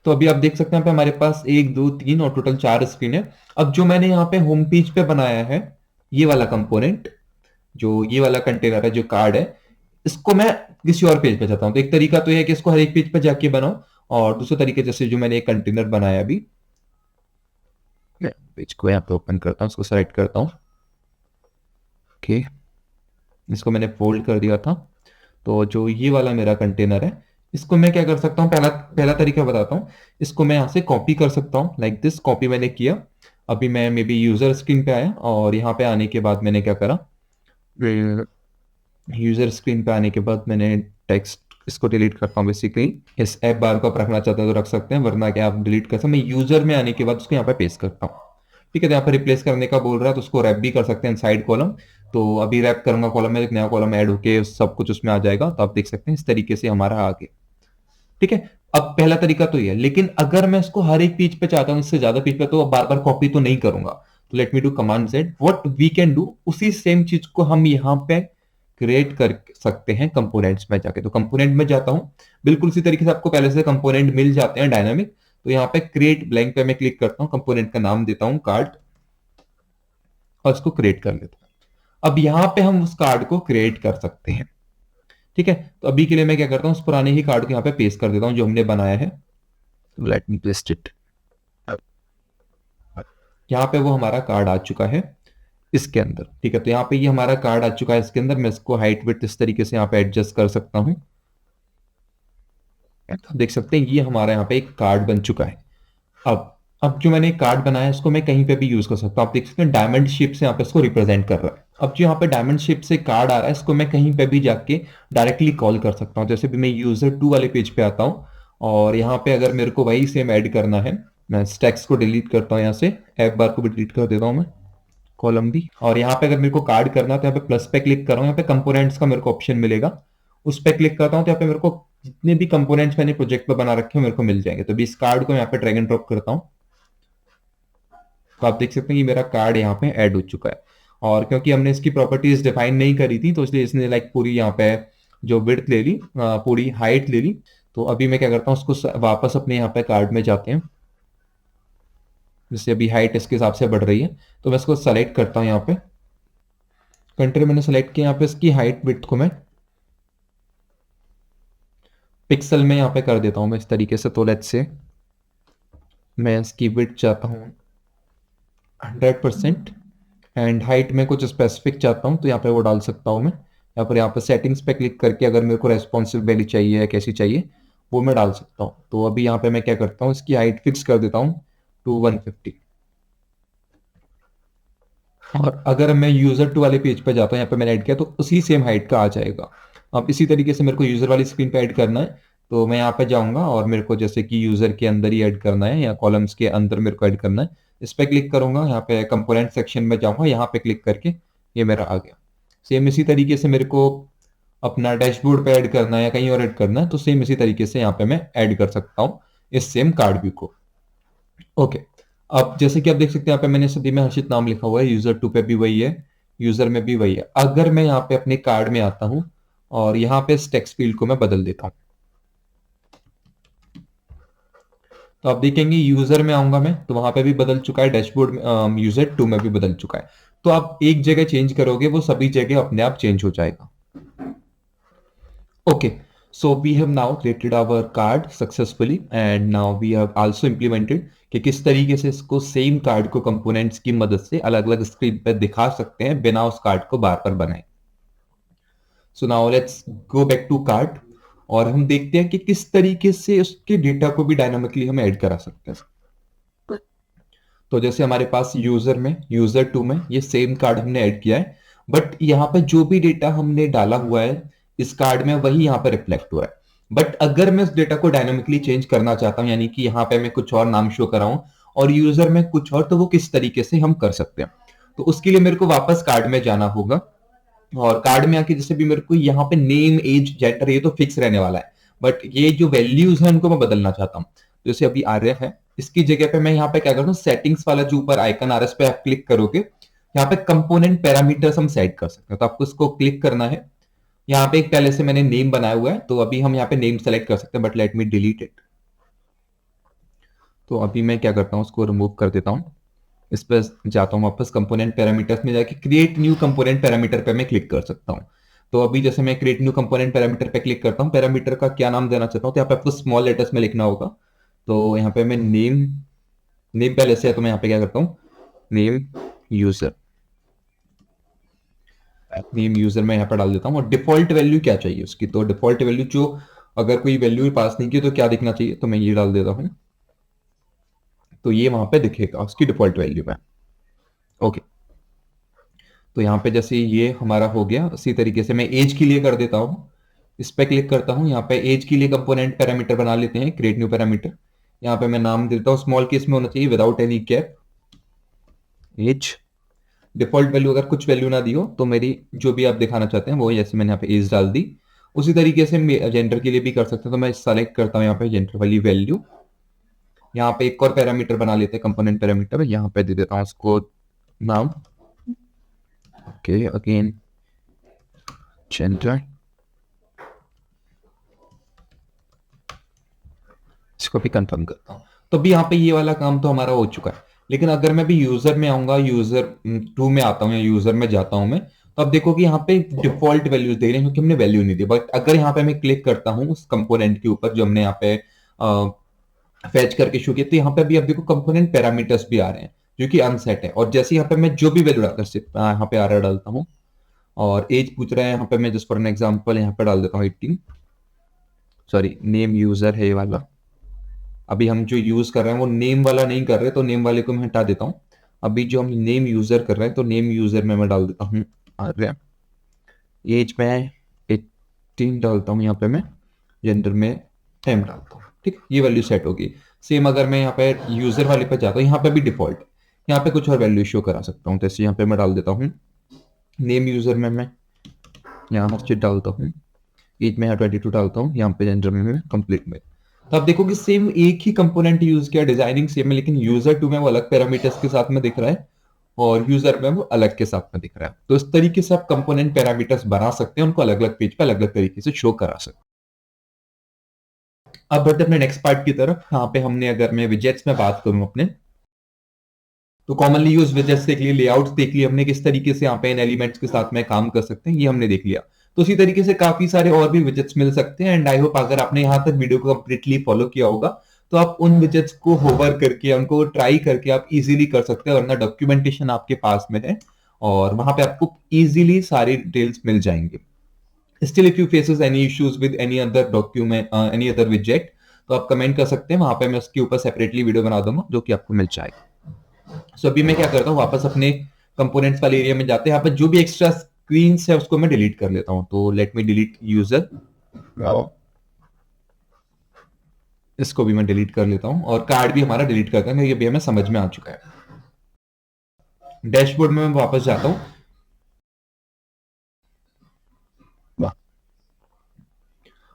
तो अभी आप देख सकते हैं यहाँ पे हमारे पास 1 2 3 और टोटल 4 स्क्रीन है। अब जो मैंने यहाँ पे होम पेज पे बनाया है, ये वाला कंपोनेंट, जो ये वाला कंटेनर है, जो कार्ड है, इसको मैं किसी और पेज पे चाहता हूँ। तो एक तरीका तो यह है कि इसको हर एक पेज पे जाके बनाओ, और दूसरा तरीके जैसे जो मैंने एक कंटेनर बनाया अभी, पेज को यहाँ पे ओपन करता हूँ, इसको सेलेक्ट करता हूँ। ओके, इसको मैंने फोल्ड कर दिया था। तो जो ये वाला मेरा कंटेनर है, इसको मैं क्या कर सकता हूँ, पहला पहला तरीका बताता हूँ। इसको मैं यहाँ से कॉपी कर सकता हूँ, लाइक दिस। कॉपी मैंने किया। अभी मैं मे बी यूजर स्क्रीन पे आया, और यहाँ पे आने के बाद मैंने क्या करा, यूजर स्क्रीन पे आने के बाद मैंने टेक्स्ट इसको डिलीट करता हूँ बेसिकली। इस ऐप बार को आप रखना चाहते हैं तो रख सकते हैं, वरना क्या आप डिलीट कर सकते हैं। मैं यूजर में आने के बाद उसको यहाँ पे पेस्ट करता हूँ। ठीक है, तो यहाँ पे रिप्लेस करने का बोल रहा है तो उसको रैप भी कर सकते हैं साइड कॉलम। तो अभी रैप करूंगा कॉलम में, एक नया कॉलम ऐड होके सब कुछ उसमें आ जाएगा। तो आप देख सकते हैं इस तरीके से हमारा आ गया। ठीक है, अब पहला तरीका तो ये है, लेकिन अगर मैं इसको हर एक पेज पे चाहता हूँ, इससे ज्यादा पेज पे, तो बार बार कॉपी तो नहीं करूंगा। तो let me do command Z. What we can do, उसी सेम चीज को हम यहाँ पे क्रिएट कर सकते हैं कंपोनेंट्स में जाके। तो कंपोनेंट में जाता हूं, बिल्कुल इसी तरीके से आपको पहले से कंपोनेंट मिल जाते हैं डायनामिक। तो यहाँ पे क्रिएट ब्लैंक पे मैं क्लिक करता हूँ, कंपोनेंट का नाम देता हूँ कार्ड, और इसको क्रिएट कर लेता हूँ। अब यहाँ पे हम उस कार्ड को क्रिएट कर सकते हैं। ठीक है, तो अभी के लिए मैं क्या करता हूँ, उस पुराने ही कार्ड को यहाँ पे पेस्ट कर देता हूँ जो हमने बनाया है। Let me paste it. यहाँ पे वो हमारा कार्ड आ चुका है इसके अंदर। ठीक है, तो यहाँ पे ये हमारा कार्ड आ चुका है इसके अंदर। मैं इसको हाइट विड्थ इस तरीके से यहाँ पे एडजस्ट कर सकता हूँ। तो देख सकते हैं ये हमारा यहाँ पे एक कार्ड बन चुका है। अब जो मैंने कार्ड बनाया है उसको मैं कहीं पे भी यूज कर सकता हूँ। आप देख सकते हैं डायमंड शेप से यहाँ पे इसको रिप्रेजेंट कर रहा है। अब जो यहाँ पे डायमंड शेप से कार्ड आ रहा है, इसको मैं कहीं पे भी जाके डायरेक्टली कॉल कर सकता हूँ। जैसे भी मैं यूजर 2 वाले पेज पे आता हूँ, और यहाँ पे अगर मेरे को वही सेम ऐड करना है, मैं स्टैक्स को डिलीट करता हूँ, यहाँ से ऐप बार को भी डिलीट कर देता हूँ मैं, कॉलम भी। और यहाँ पे अगर मेरे को कार्ड करना है तो यहाँ पे प्लस पे क्लिक कर रहा हूँ, यहाँ पे कंपोनेंट्स का मेरे को ऑप्शन मिलेगा, उस पे क्लिक करता हूँ। तो यहाँ पे मेरे को जितने भी कंपोनेंट्स मैंने प्रोजेक्ट पे बना रखे हैं मेरे को मिल जाएंगे। तो अभी इस कार्ड को यहाँ पे ड्रैग एंड ड्रॉप करता हूँ, तो आप देख सकते हैं कि मेरा कार्ड यहाँ पे ऐड हो चुका है। और क्योंकि हमने इसकी प्रॉपर्टीज डिफाइन नहीं करी थी, तो इसलिए इसने लाइक पूरी यहाँ पे जो विड्थ ले ली, पूरी हाइट ले ली। तो अभी मैं क्या करता हूँ, उसको वापस अपने यहाँ पे कार्ड में जाते हैं। जैसे अभी हाइट इसके हिसाब से बढ़ रही है, तो मैं इसको सेलेक्ट करता हूँ। यहाँ पे कंट्री मैंने सेलेक्ट किया, यहाँ पे इसकी हाइट विड्थ को मैं पिक्सल में यहाँ पे कर देता हूँ मैं इस तरीके से। तो लेट्स से मैं इसकी विड्थ चाहता हूँ 100%, एंड हाइट में कुछ स्पेसिफिक चाहता हूँ तो यहाँ पे वो डाल सकता हूँ मैं। यहाँ पे सेटिंग्स पे क्लिक करके अगर मेरे को रेस्पॉन्सिव वैल्यू चाहिए या कैसी चाहिए वो मैं डाल सकता हूँ। तो अभी यहाँ पे मैं क्या करता हूँ, इसकी हाइट फिक्स कर देता हूँ टू 150। और अगर मैं यूजर 2 वाले पेज पे जाता हूँ, यहाँ पे मैंने ऐड किया तो उसी सेम हाइट का आ जाएगा। अब इसी तरीके से मेरे को यूजर वाली स्क्रीन पे ऐड करना है, तो मैं यहाँ पे जाऊंगा और मेरे को जैसे कि यूजर के अंदर ही ऐड करना है या कॉलम्स के अंदर मेरे को ऐड करना है, इस पे क्लिक करूंगा, यहाँ पे कंपोनेंट सेक्शन में जाऊंगा, यहाँ पे क्लिक करके ये मेरा आ गया। सेम इसी तरीके से मेरे को अपना डैशबोर्ड पे ऐड करना है या कहीं और ऐड करना है, तो सेम इसी तरीके से यहाँ पे मैं ऐड कर सकता हूँ इस सेम कार्ड व्यू को। ओके, अब जैसे कि आप देख सकते हैं यहाँ पे मैंने सदी में हर्षित नाम लिखा हुआ है, यूजर 2 पे भी वही है, यूजर में भी वही है। अगर मैं यहाँ पे अपने कार्ड में आता हूँ और यहाँ पे इस टेक्स्ट फील्ड को मैं बदल देता हूँ, तो आप देखेंगे यूजर में आऊंगा मैं तो वहां पे भी बदल चुका है, डैशबोर्ड में यूजर 2 में भी बदल चुका है। तो आप एक जगह चेंज करोगे वो सभी जगह अपने आप चेंज हो जाएगा। Okay, so we have now created our card successfully and now we have also implemented कि किस तरीके से इसको सेम कार्ड को कंपोनेंट्स की मदद से अलग अलग स्क्रीन पर दिखा सकते हैं बिना उस कार्ड को बार बार बनाए। So now let's go back to card और हम देखते हैं कि किस तरीके से उसके डेटा को भी डायनामिकली हम ऐड करा सकते हैं। तो जैसे हमारे पास यूजर में, यूजर 2 में ये सेम कार्ड हमने ऐड किया है, बट यहाँ पे जो भी डेटा हमने डाला हुआ है इस कार्ड में वही यहाँ पे रिफ्लेक्ट हो रहा है। बट अगर मैं इस डेटा को डायनामिकली चेंज करना चाहता हूँ, यानी कि यहाँ पे मैं कुछ और नाम शो कराऊं और यूजर में कुछ और, तो वो किस तरीके से हम कर सकते हैं। तो उसके लिए मेरे को वापस कार्ड में जाना होगा और कार्ड में आके जैसे भी मेरे को यहाँ पे नेम, एज, जेंडर ये तो फिक्स रहने वाला है, बट ये जो वैल्यूज है उनको मैं बदलना चाहता हूँ। जैसे अभी आर्य है, इसकी जगह पे मैं यहाँ पे क्या करता हूँ, सेटिंग्स वाला जो ऊपर आइकन आ रहा है इस पे आप क्लिक करोगे, यहाँ पे कंपोनेंट पैरामीटर्स हम सेट कर सकते हैं। तो आपको इसको क्लिक करना है, यहाँ पे एक पहले से मैंने नेम बनाया हुआ है तो अभी हम यहाँ पे नेम सेलेक्ट कर सकते हैं, but let me delete it. तो अभी मैं क्या करता हूँ, उसको रिमूव कर देता हूँ, इस पर जाता हूँ वापस कंपोनेंट पैरामीटर्स में जाके क्रिएट न्यू कंपोनेंट पैरामीटर पे मैं क्लिक कर सकता हूँ। तो अभी जैसे मैं क्रिएट न्यू कंपोनेंट पैरामीटर पे क्लिक करता हूँ, पैरामीटर का क्या नाम देना चाहता हूँ तो यहाँ पे आपको स्मॉल लेटर्स में लिखना होगा। तो यहाँ पे मैं नेम पहले से है तो मैं यहाँ पे क्या करता हूँ, नेम यूजर मैं यहाँ पे डाल देता हूँ। और डिफॉल्ट वैल्यू क्या चाहिए उसकी, तो डिफॉल्ट वैल्यू जो अगर कोई वैल्यू पास नहीं की तो क्या दिखना चाहिए, तो मैं ये डाल देता हूँ, तो ये वहां पे दिखेगा उसकी डिफॉल्ट वैल्यू में। ओके, तो यहाँ पे जैसे ये हमारा हो गया, उसी तरीके से मैं एज के लिए कर देता हूँ, इस पे क्लिक करता हूँ, यहाँ पे एज के लिए कंपोनेंट पैरामीटर बना लेते हैं, क्रिएट न्यू पैरामीटर। यहाँ पे मैं नाम देता हूँ, स्मॉल केस में होना चाहिए, without any gap, as. Default value अगर कुछ वैल्यू ना दी हो तो मेरी जो भी आप दिखाना चाहते हैं वो, जैसे मैंने यहाँ पे एज डाल दी, उसी तरीके से जेंडर के लिए भी कर सकते हैं। तो मैं सेलेक्ट करता हूँ यहाँ पे जेंडर वाली वैल्यू, यहाँ पे एक और पैरामीटर बना लेते हैं कंपोनेंट पैरामीटर, यहाँ पे दे देता हूँ उसको नाम। ओके, अगेन जेंडर, इसको भी कंफर्म करता हूँ। तो भी यहाँ पे ये वाला काम तो हमारा हो चुका है। लेकिन अगर मैं भी यूजर में आऊंगा, यूजर 2 में आता हूँ या यूजर में जाता हूँ मैं, तो आप देखो कि यहाँ पे डिफॉल्ट वैल्यूज दे रहे हैं क्योंकि हमने वैल्यू नहीं दी। बट अगर यहाँ पे मैं क्लिक करता हूँ उस कंपोनेंट के ऊपर जो हमने यहाँ पे फैच करके शो किया, तो यहाँ पे भी आप देखो कंपोनेंट पैरामीटर्स भी आ रहे हैं जो कि अनसेट है। और जैसे यहाँ पे मैं जो भी वैल्यू डालता यहाँ पे आ रहा डालता हूँ और एज पूछ रहा है, यहाँ पे मैं जस्ट फॉर एन एग्जांपल यहाँ पे डाल देता हूँ 18, सॉरी नेम यूजर है ये वाला। अभी हम जो यूज कर रहे हैं वो नेम वाला नहीं कर रहे, तो नेम वाले को मैं हटा देता हूँ। अभी जो हम नेम यूजर कर रहे हैं तो नेम यूजर में मैं डाल देता हूँ आर्य, एज में 18 डालता हूँ, यहाँ पे मैं जेंडर में टाइम डालता हूँ। ठीक, ये वैल्यू सेट होगी। सेम अगर मैं यहाँ पे यूजर वाले पे जाता हूँ, यहाँ पे भी डिफॉल्ट, यहाँ पे कुछ और वैल्यू शो करा सकता हूँ। जैसे यहाँ पे मैं डाल देता हूँ नेम यूजर में मैं यहाँ हर्षित डालता हूँ, एज में यहाँ 22 डालता हूँ, यहाँ पे जेंडर में मैं कंप्लीट में। तो आप देखो कि सेम एक ही कंपोनेंट यूज किया, डिजाइनिंग सेम है, लेकिन यूजर 2 में वो अलग पैरामीटर्स के साथ में दिख रहा है और यूजर में वो अलग के साथ में दिख रहा है। तो इस तरीके से आप कंपोनेंट पैरामीटर्स बना सकते हैं, उनको अलग अलग पेज पे अलग अलग तरीके से शो करा सकते हैं। अब बढ़ते अपने नेक्स्ट पार्ट की तरफ। यहाँ पे हमने, अगर मैं विजेट्स में बात करूं अपने, तो कॉमनली यूज विजेट्स देख लिए, लेआउट्स देख लिए हमने, किस तरीके से यहाँ पे इन एलिमेंट्स के साथ में काम कर सकते हैं ये हमने देख लिया। तो उसी तरीके से काफी सारे और भी विजेट्स मिल सकते हैं। एंड आई होप अगर आपने यहाँ तक वीडियो को कंप्लीटली फॉलो किया होगा तो आप उन विजेट्स को होवर करके, उनको ट्राई करके आप इजीली कर सकते हैं, वरना डॉक्यूमेंटेशन आपके पास में है और वहां पे आपको इजीली सारी डिटेल्स मिल जाएंगे। Still if you faces any issues with any other document, any other विजेट, तो आप कमेंट कर सकते हैं, वहां पे मैं उसके ऊपर सेपरेटली वीडियो बना दूंगा जो कि आपको मिल जाएगा। सो अभी मैं क्या करता हूँ, वापस अपने कंपोनेंट्स वाले एरिया में जाते हैं। यहाँ पे जो भी एक्स्ट्रा स्क्रीन्स है उसको मैं डिलीट कर लेता हूँ। तो लेट मी डिलीट यूजर, इसको भी मैं डिलीट कर लेता हूं और कार्ड भी हमारा डिलीट करता हूं, ये भी हमें समझ में आ चुका है। डैशबोर्ड में मैं वापस जाता हूं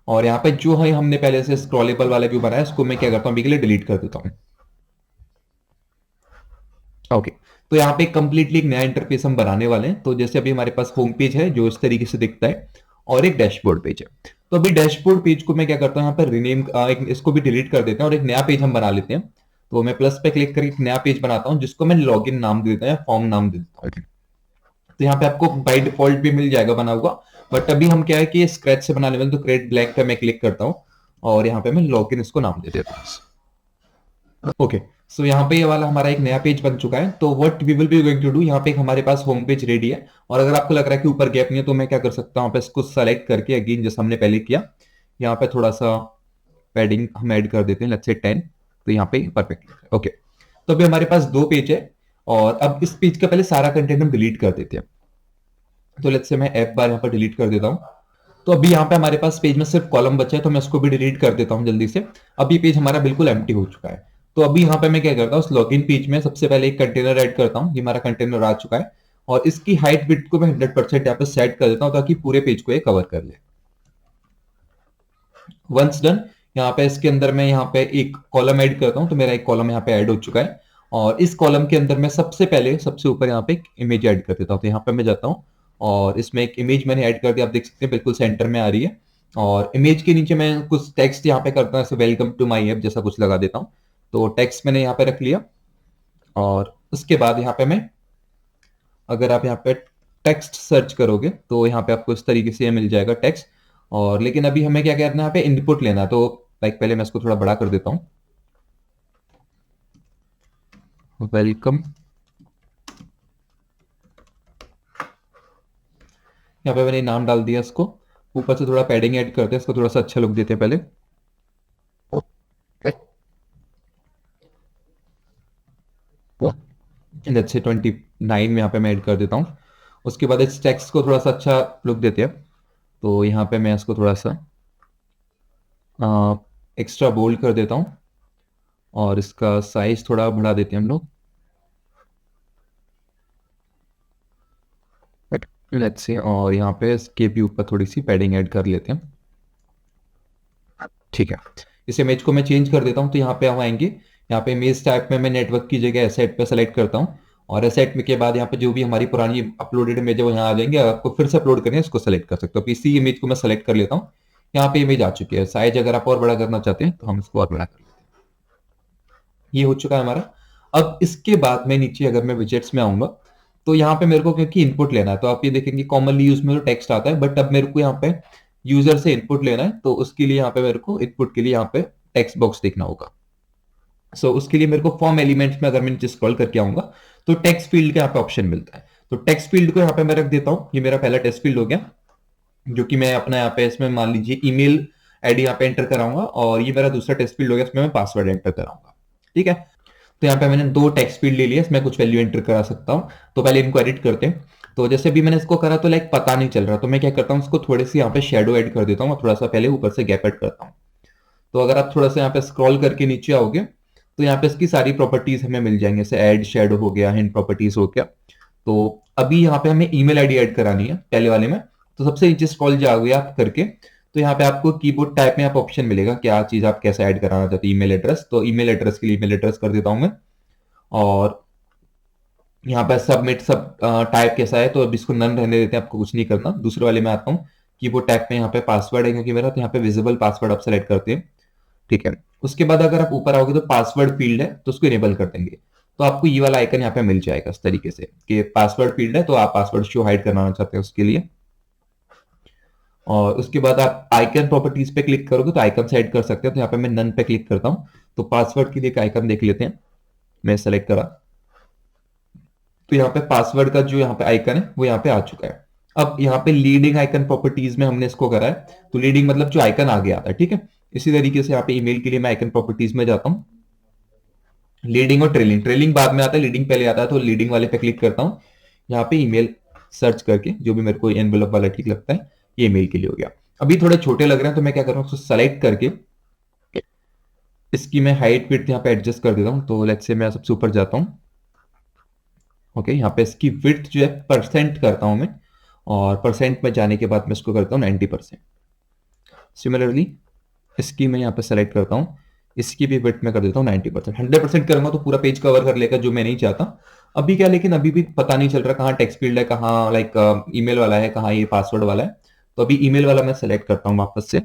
और यहाँ पे जो है हमने पहले से स्क्रॉलेबल वाला व्यू बनाया इसको मैं क्या करता हूं अभी के लिए डिलीट कर देता हूं। ओके, तो यहाँ पे कंप्लीटली एक नया इंटरफेस हम बनाने वाले हैं। तो जैसे अभी हमारे पास होम पेज है जो इस तरीके से दिखता है और एक डैशबोर्ड पेज है। तो अभी डैशबोर्ड पेज को मैं क्या करता हूँ यहाँ पर रिनेम इसको भी डिलीट कर देते हैं और एक नया पेज हम बना लेते हैं। तो मैं प्लस पे क्लिक करके एक नया पेज बनाता हूँ जिसको मैं लॉगिन नाम दे देता हूँ या फॉर्म नाम दे देता हूँ। तो यहाँ पे आपको बाय डिफॉल्ट भी मिल जाएगा बना हुआ, बट अभी हम क्या है कि स्क्रैच से बनाने वाले, तो क्रिएट ब्लैंक पे मैं क्लिक करता हूँ और यहाँ पे मैं लॉगिन इसको नाम दे देता हूँ। ओके, सो यहाँ पे ये वाला हमारा एक नया पेज बन चुका है। तो what we will be going to do, यहाँ पे हमारे पास होम पेज रेडी है और अगर आपको लग रहा है कि ऊपर गैप नहीं है तो मैं क्या कर सकता हूँ, यहाँ पे इसको सेलेक्ट करके अगेन जैसे हमने पहले किया यहाँ पे थोड़ा सा पैडिंग हम ऐड कर देते हैं, लेट्स से 10। तो यहाँ पे परफेक्ट। ओके, तो अभी हमारे पास 2 पेज है और अब इस पेज का पहले सारा कंटेंट हम डिलीट कर देते हैं। तो लेट्स से मैं F बार यहाँ पर डिलीट कर देता हूँ। तो अभी यहाँ पे हमारे पास पेज में सिर्फ कॉलम बचा है तो मैं इसको भी डिलीट कर देता हूँ जल्दी से। अब ये पेज हमारा बिल्कुल एम्प्टी हो चुका है। तो अभी यहाँ पे मैं क्या करता हूँ, उस लॉगिन पेज में सबसे पहले एक कंटेनर ऐड करता हूँ। ये हमारा कंटेनर आ चुका है और इसकी हाइट विड्थ को मैं 100% यहाँ पे सेट कर देता हूँ ताकि पूरे पेज को ये कवर कर ले। वंस डन, यहाँ पे इसके अंदर मैं यहाँ पे एक कॉलम ऐड करता हूँ। तो मेरा एक कॉलम यहाँ पे ऐड हो चुका है और इस कॉलम के अंदर मैं सबसे पहले सबसे ऊपर यहाँ पे एक इमेज ऐड कर देता हूँ। तो यहाँ पे मैं जाता हूँ और इसमें एक इमेज मैंने ऐड कर दिया, आप देख सकते हैं बिल्कुल सेंटर में आ रही है। और इमेज के नीचे मैं कुछ टेक्स्ट यहाँ पे करता हूँ, वेलकम टू माई ऐप जैसा कुछ लगा देता हूँ। तो टेक्स्ट मैंने यहाँ पे रख लिया और उसके बाद यहाँ पे मैं, अगर आप यहाँ पे टेक्स्ट सर्च करोगे तो यहाँ पे आपको इस तरीके से मिल जाएगा टेक्स्ट। और लेकिन अभी हमें क्या करना है, यहाँ पे इनपुट लेना है। तो लाइक पहले मैं इसको थोड़ा बड़ा कर देता हूँ, वेलकम। यहाँ पे मैंने नाम डाल दिया इसको, ऊपर से थोड़ा पैडिंग ऐड करते हैं, इसको थोड़ा सा अच्छा लुक देते हैं पहले। जैसे 29 में यहाँ पे मैं ऐड कर देता हूँ। उसके बाद इस टेक्स्ट को थोड़ा सा अच्छा लुक देते हैं। तो यहाँ पे मैं इसको थोड़ा सा एक्स्ट्रा बोल्ड कर देता हूँ और इसका साइज थोड़ा बढ़ा देते हैं हम लोग। लेट्स से, और यहाँ पे इसके भी ऊपर थोड़ी सी पैडिंग ऐड कर लेते हैं। ठीक है, इस इमेज को मैं चेंज कर देता हूँ। तो यहाँ पे हम आएंगे, यहाँ पे इमेज टाइप में मैं नेटवर्क की जगह एसेट पे सेलेक्ट करता हूँ और एसेट में के बाद यहाँ पे जो भी हमारी पुरानी अपलोडेड इमेज है वो यहाँ आ जाएंगे। अगर आपको फिर से अपलोड करनी है इसको सेलेक्ट कर सकते हो। इसी इमेज को मैं सेलेक्ट कर लेता हूँ, यहाँ पे इमेज आ चुकी है। साइज अगर आप और बड़ा करना चाहते हैं तो हम इसको और बड़ा कर लेते हैं। ये हो चुका है हमारा। अब इसके बाद में नीचे अगर मैं विजेट्स में आऊंगा तो यहाँ पे मेरे को क्योंकि इनपुट लेना है, तो आप ये देखेंगे कॉमनली यूज में तो टेक्स्ट आता है, बट अब मेरे को यहाँ पे यूजर से इनपुट लेना है। तो उसके लिए यहाँ पे मेरे को इनपुट के लिए यहाँ पे टेक्स्ट बॉक्स देखना होगा। सो उसके लिए मेरे को फॉर्म एलिमेंट्स में अगर मैं नीचे स्क्रॉल करके आऊंगा तो टेक्स्ट फील्ड का यहाँ पे ऑप्शन मिलता है। तो टेक्स्ट फील्ड को यहाँ पे मैं रख देता हूँ, ये मेरा पहला टेक्स्ट फील्ड हो गया, जो कि मैं अपना यहाँ पे इसमें मान लीजिए ईमेल आईडी यहाँ पे एंटर कराऊंगा और ये मेरा दूसरा टेक्स्ट फील्ड हो गया, इसमें मैं पासवर्ड एंटर कराऊंगा। ठीक है, तो यहाँ पे मैंने 2 टेक्स्ट फील्ड ले लिए, इसमें कुछ वैल्यू एंटर करा सकता हूँ। तो पहले इनको एडिट करते हैं। तो जैसे भी मैंने इसको करा तो लाइक पता नहीं चल रहा, तो मैं क्या करता हूँ इसको थोड़ी सी यहाँ पे शेडो ऐड कर देता हूँ और थोड़ा सा पहले ऊपर से गैप ऐड करता हूँ। तो अगर आप थोड़ा सा यहाँ पे स्क्रॉल करके नीचे आओगे तो यहाँ पे इसकी सारी प्रॉपर्टीज हमें मिल जाएंगे, जैसे ऐड शेडो हो गया, हिंट प्रॉपर्टीज हो गया। तो अभी यहाँ पे हमें ईमेल आईडी ऐड करानी है पहले वाले में। तो सबसे नीचे स्क्रॉल जाओगे आप करके तो यहाँ पे आपको कीबोर्ड टाइप में आप ऑप्शन मिलेगा क्या चीज आप कैसे ऐड कराना चाहते हैं, ईमेल एड्रेस। तो ईमेल एड्रेस के लिए ईमेल एड्रेस कर देता हूँ मैं। और यहाँ पे सबमिट सब टाइप कैसा है, तो अब इसको नन रहने देते हैं, आपको कुछ नहीं करना। दूसरे वाले में आता हूँ, कीबोर्ड टाइप में यहाँ पे पासवर्ड है क्योंकि मेरा, तो यहाँ पे विजिबल पासवर्ड आप सेलेक्ट करते हैं। ठीक है, उसके बाद अगर आप ऊपर आओगे तो पासवर्ड फील्ड है तो उसको इनेबल कर देंगे। तो आपको ये वाला आइकन यहाँ पे मिल जाएगा इस तरीके से कि पासवर्ड फील्ड है, तो आप पासवर्ड शो हाइड करना चाहते हैं उसके लिए। और उसके बाद आप आइकन प्रॉपर्टीज पे क्लिक करोगे तो आइकन से ऐड कर सकते हैं। तो यहाँ पे मैं नन पे क्लिक करता हूँ। तो पासवर्ड के लिए एक आइकन देख लेते हैं, मैं सेलेक्ट करा तो यहाँ पे पासवर्ड का जो यहाँ पे आइकन है वो यहाँ पे आ चुका है। अब यहाँ पे लीडिंग आइकन प्रॉपर्टीज में हमने इसको करा है, तो लीडिंग मतलब जो आइकन आगे आता है। ठीक है, इसी तरीके से यहाँ पे ईमेल के लिए मैं आइकन प्रॉपर्टीज में जाता हूँ। लीडिंग और ट्रेलिंग, ट्रेलिंग बाद में आता है, लीडिंग पहले आता है। तो लीडिंग वाले पे क्लिक करता हूँ, यहाँ पे ईमेल सर्च करके जो भी मेरे को एनवेलप वाला ठीक लगता है, ये ईमेल के लिए हो गया। अभी थोड़े छोटे लग रहे हैं तो मैं क्या कर रहा हूँ, उसको सेलेक्ट करके इसकी मैं हाइट विड्थ यहाँ पे एडजस्ट कर देता हूँ। तो लेट्स से मैं सबसे ऊपर जाता हूँ। ओके, यहाँ पे इसकी विड्थ जो है परसेंट करता हूँ मैं, और परसेंट में जाने के बाद मैं इसको करता हूँ 90%। सिमिलरली इसकी मैं यहाँ पे सेलेक्ट करता हूँ, इसकी भी विड्थ में कर देता हूँ 90%। 100% करूंगा तो पूरा पेज कवर कर लेगा, जो मैं नहीं चाहता। अभी क्या, लेकिन अभी भी पता नहीं चल रहा कहाँ टेक्स्ट फील्ड है, कहाँ लाइक ईमेल वाला है, कहाँ ये पासवर्ड वाला है। तो अभी ईमेल वाला मैं सेलेक्ट करता हूँ वापस से।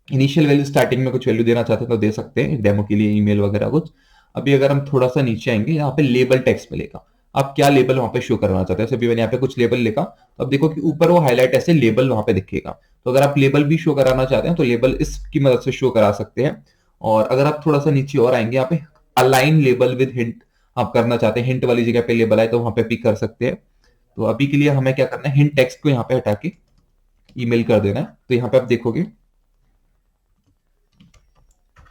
इनिशियल वैल्यू स्टार्टिंग में कुछ वैल्यू देना चाहते हैं तो दे सकते हैं, डेमो के लिए ईमेल वगैरह कुछ। अभी अगर हम थोड़ा सा नीचे आएंगे, यहाँ पे लेबल टेक्स्ट मिलेगा। आप क्या लेबल वहां पे शो करना चाहते हैं, अभी मैंने यहाँ पे कुछ लेबल लिखा, तो अब देखो कि ऊपर वो हाईलाइट ऐसे लेबल वहां पे दिखेगा। तो अगर आप लेबल भी शो कराना चाहते हैं तो लेबल इसकी मदद से शो करा सकते हैं। और अगर आप थोड़ा सा नीचे और आएंगे, यहाँ पे अलाइन लेबल विद हिंट आप करना चाहते हैं, हिंट वाली जगह पे लेबल आए तो वहां पे पिक कर सकते हैं। तो अभी के लिए हमें क्या करना है, हिंट टेक्स्ट को यहाँ पे हटा के ईमेल कर देना है। तो यहाँ पे आप देखोगे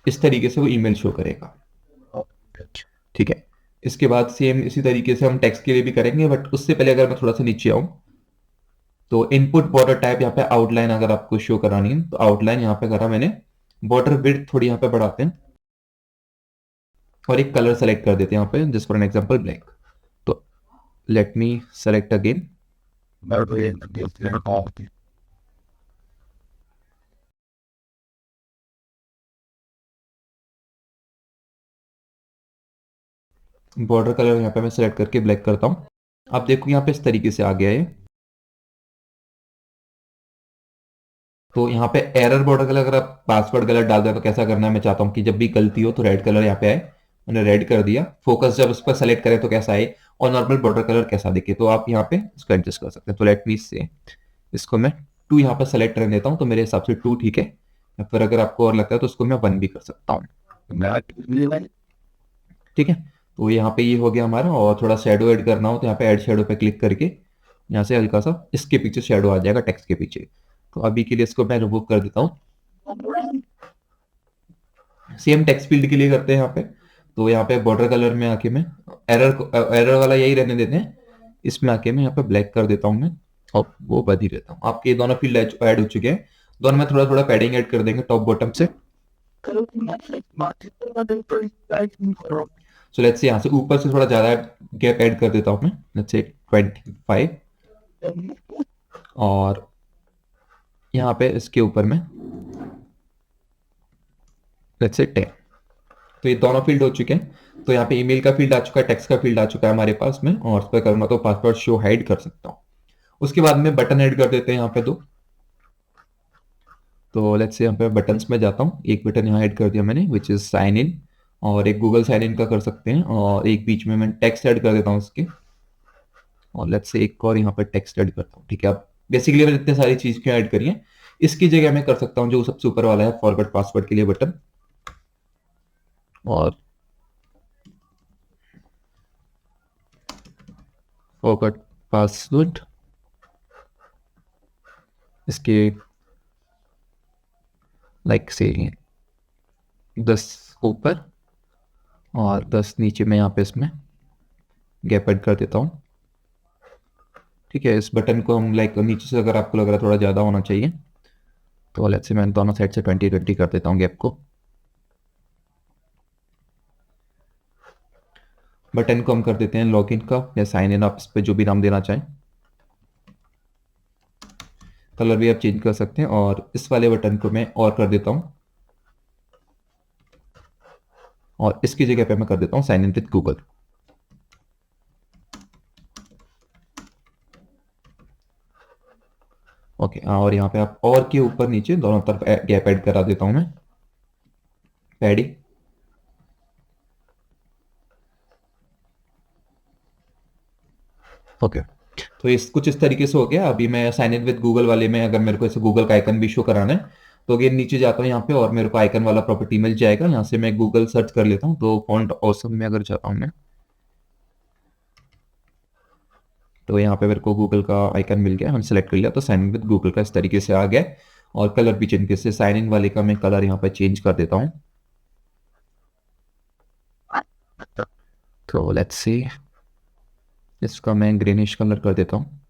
इस तरीके से वो ईमेल शो करेगा। ठीक है, इसके बाद सेम इसी तरीके से हम टेक्स्ट के लिए भी करेंगे, बट उससे पहले अगर मैं थोड़ा सा नीचे आऊं तो इनपुट बॉर्डर टाइप, यहाँ पे आउटलाइन अगर आपको शो करानी है तो आउटलाइन यहाँ पे करा मैंने। बॉर्डर विड्थ थोड़ी यहाँ पे बढ़ाते हैं और एक कलर सेलेक्ट कर देते हैं यहाँ पे, just for an example black. तो let me select again. Border colour यहाँ पे मैं सेलेक्ट करके ब्लैक करता हूँ। आप देखो यहाँ पे इस तरीके से आ गया है। तो यहाँ पे एरर बॉर्डर कलर, अगर आप पासवर्ड गलत डाल दें तो कैसा करना है, मैं चाहता हूँ कि जब भी गलती हो तो रेड कलर यहाँ पे आए। मैंने रेड कर दिया। फोकस जब उस पर सेलेक्ट करें तो कैसा आए, और नॉर्मल बॉर्डर कलर कैसा दिखे, तो आप यहाँ पे इसको एडजस्ट कर सकते हैं। तो लेट मी से इसको मैं 2 यहाँ पर सेलेक्ट कर देता हूँ, तो मेरे हिसाब से 2 ठीक है। या फिर अगर आपको और लगता है तो उसको मैं 1 भी कर सकता हूँ। ठीक है, तो यहाँ पे ये हो गया हमारा। और थोड़ा शेडो ऐड करना हो तो यहाँ पे ऐड शेडो पे क्लिक करके यहाँ से हल्का सा इसके पीछे शेडो आ जाएगा, टेक्स्ट के पीछे। तो अभी के लिए इसको मैं रिमूव कर देता हूँ। सेम टेक्स्ट फील्ड के लिए करते हैं यहाँ पे। तो यहाँ पे बॉर्डर कलर में आके मैं एरर वाला यही रहने देते हैं, इसमें आके मैं यहाँ पे ब्लैक कर देता हूँ मैं, और वो बद ही रहता हूँ। आपके दोनों फील्ड ऐड हो चुके हैं। दोनों में थोड़ा थोड़ा पैडिंग ऐड कर देंगे टॉप बॉटम से। सो लेट्स से यहाँ से ऊपर से थोड़ा ज्यादा गैप ऐड कर देता हूँ मैं, लेट्स से 25। और यहाँ पे इसके ऊपर में लेट्स से 10। तो ये दोनों फील्ड हो चुके हैं। तो यहाँ पे ईमेल का फील्ड आ चुका है, टेक्स्ट का फील्ड आ चुका है हमारे पास में, और उस पर करूंगा तो पासवर्ड शो हाइड कर सकता हूँ। उसके बाद में बटन ऐड कर देते हैं यहाँ पे 2। तो लेट्स से यहाँ पे बटन्स में जाता हूँ। एक बटन यहाँ ऐड कर दिया मैंने, विच इज साइन इन, और एक गूगल साइन इन का कर सकते हैं, और एक बीच में मैं टेक्स्ट ऐड कर देता हूँ उसके। और लेट्स से एक और यहाँ पर टेक्स्ट ऐड करता हूँ। ठीक है, अब बेसिकली मैंने इतने सारी चीज क्यों ऐड करी है, इसकी जगह मैं कर सकता हूँ जो सबसे ऊपर वाला है फॉरवर्ड पासवर्ड के लिए बटन, और फॉरवर्ड पासवर्ड इसके लाइक से 10 ऊपर और 10 नीचे में यहाँ पे इसमें गैप ऐड कर देता हूँ। ठीक है, इस बटन को हम लाइक नीचे से अगर आपको लग रहा है थोड़ा ज़्यादा होना चाहिए तो लेट्स से मैं दोनों साइड से 20-20 कर देता हूँ गैप को। बटन को हम कर देते हैं लॉगिन का या साइन इन, आप इस पर जो भी नाम देना चाहें। कलर भी आप चेंज कर सकते हैं, और इस वाले बटन को मैं और कर देता हूँ, और इसकी जगह पे मैं कर देता हूँ sign in with Google. Okay, और यहाँ पे आप और के ऊपर नीचे दोनों तरफ गैप ऐड करा देता हूँ मैं, पैडिंग। ओके, तो इस कुछ इस तरीके से हो गया। अभी मैं साइन इन विद गूगल वाले में अगर मेरे को ऐसे गूगल का आइकन भी शो कराना है तो अगेन नीचे जाता हूँ यहाँ पे, और मेरे को आइकन वाला प्रॉपर्टी मिल जाएगा। यहाँ से मैं गूगल सर्च कर लेता हूँ, तो फॉन्ट ऑसम में अगर जाता हूँ मैं तो यहाँ पे मेरे को गूगल का आइकन मिल गया, हम सेलेक्ट कर लिया। तो साइन इन विद गूगल का इस तरीके से आ गया। और कलर भी चेंज से साइन इन वाले का मैं कलर यहाँ पे चेंज कर देता हूँ। तो लेट्स सी, इसका मैं ग्रीनिश कलर कर देता हूँ।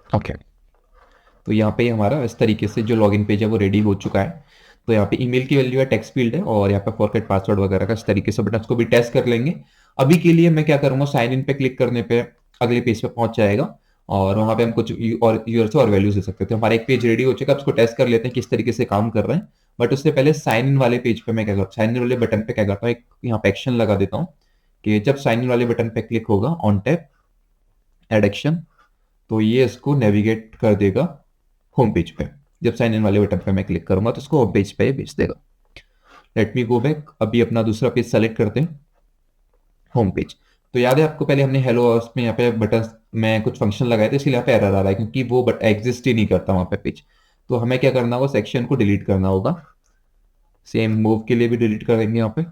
ओके, तो यहाँ पे हमारा इस तरीके से जो लॉगिन पेज है वो रेडी हो चुका है। तो यहाँ पे ईमेल की वैल्यू है, टेक्स्ट फील्ड है, और यहाँ पे फॉरगेट पासवर्ड वगैरह का इस तरीके से बटन को भी टेस्ट कर लेंगे। अभी के लिए मैं क्या करूंगा, साइन इन पे क्लिक करने पे अगले पेज पे पहुंच जाएगा और वहां पे हम कुछ और यूजर्स और वैल्यूज दे सकते थे। हमारा एक पेज रेडी हो चुका है, उसको टेस्ट कर लेते हैं किस तरीके से काम कर रहे हैं। बट उससे पहले साइन इन वाले पेज पे मैं क्या करता हूँ, साइन इन वाले बटन पे क्या करता हूँ, एक यहाँ पे एक्शन लगा देता हूँ कि जब साइन इन वाले बटन पे क्लिक होगा ऑन टैप एड एक्शन, तो ये इसको नेविगेट कर देगा होम पेज पे। जब साइन इन वाले बटन पे मैं क्लिक करूंगा तो इसको होम पेज पे भेज देगा। लेट मी गो बैक, अभी अपना दूसरा पेज सेलेक्ट करते हैं, होम पेज। तो याद है आपको पहले हमने हेलो उसमें यहाँ पे बटन में कुछ फंक्शन लगाए थे, इसलिए यहाँ पे एरर आ रहा है क्योंकि वो बट एग्जिस्ट ही नहीं करता वहां पे पेज। तो हमें क्या करना होगा, सेक्शन को डिलीट करना होगा। सेम मूव के लिए भी डिलीट करेंगे यहाँ पे,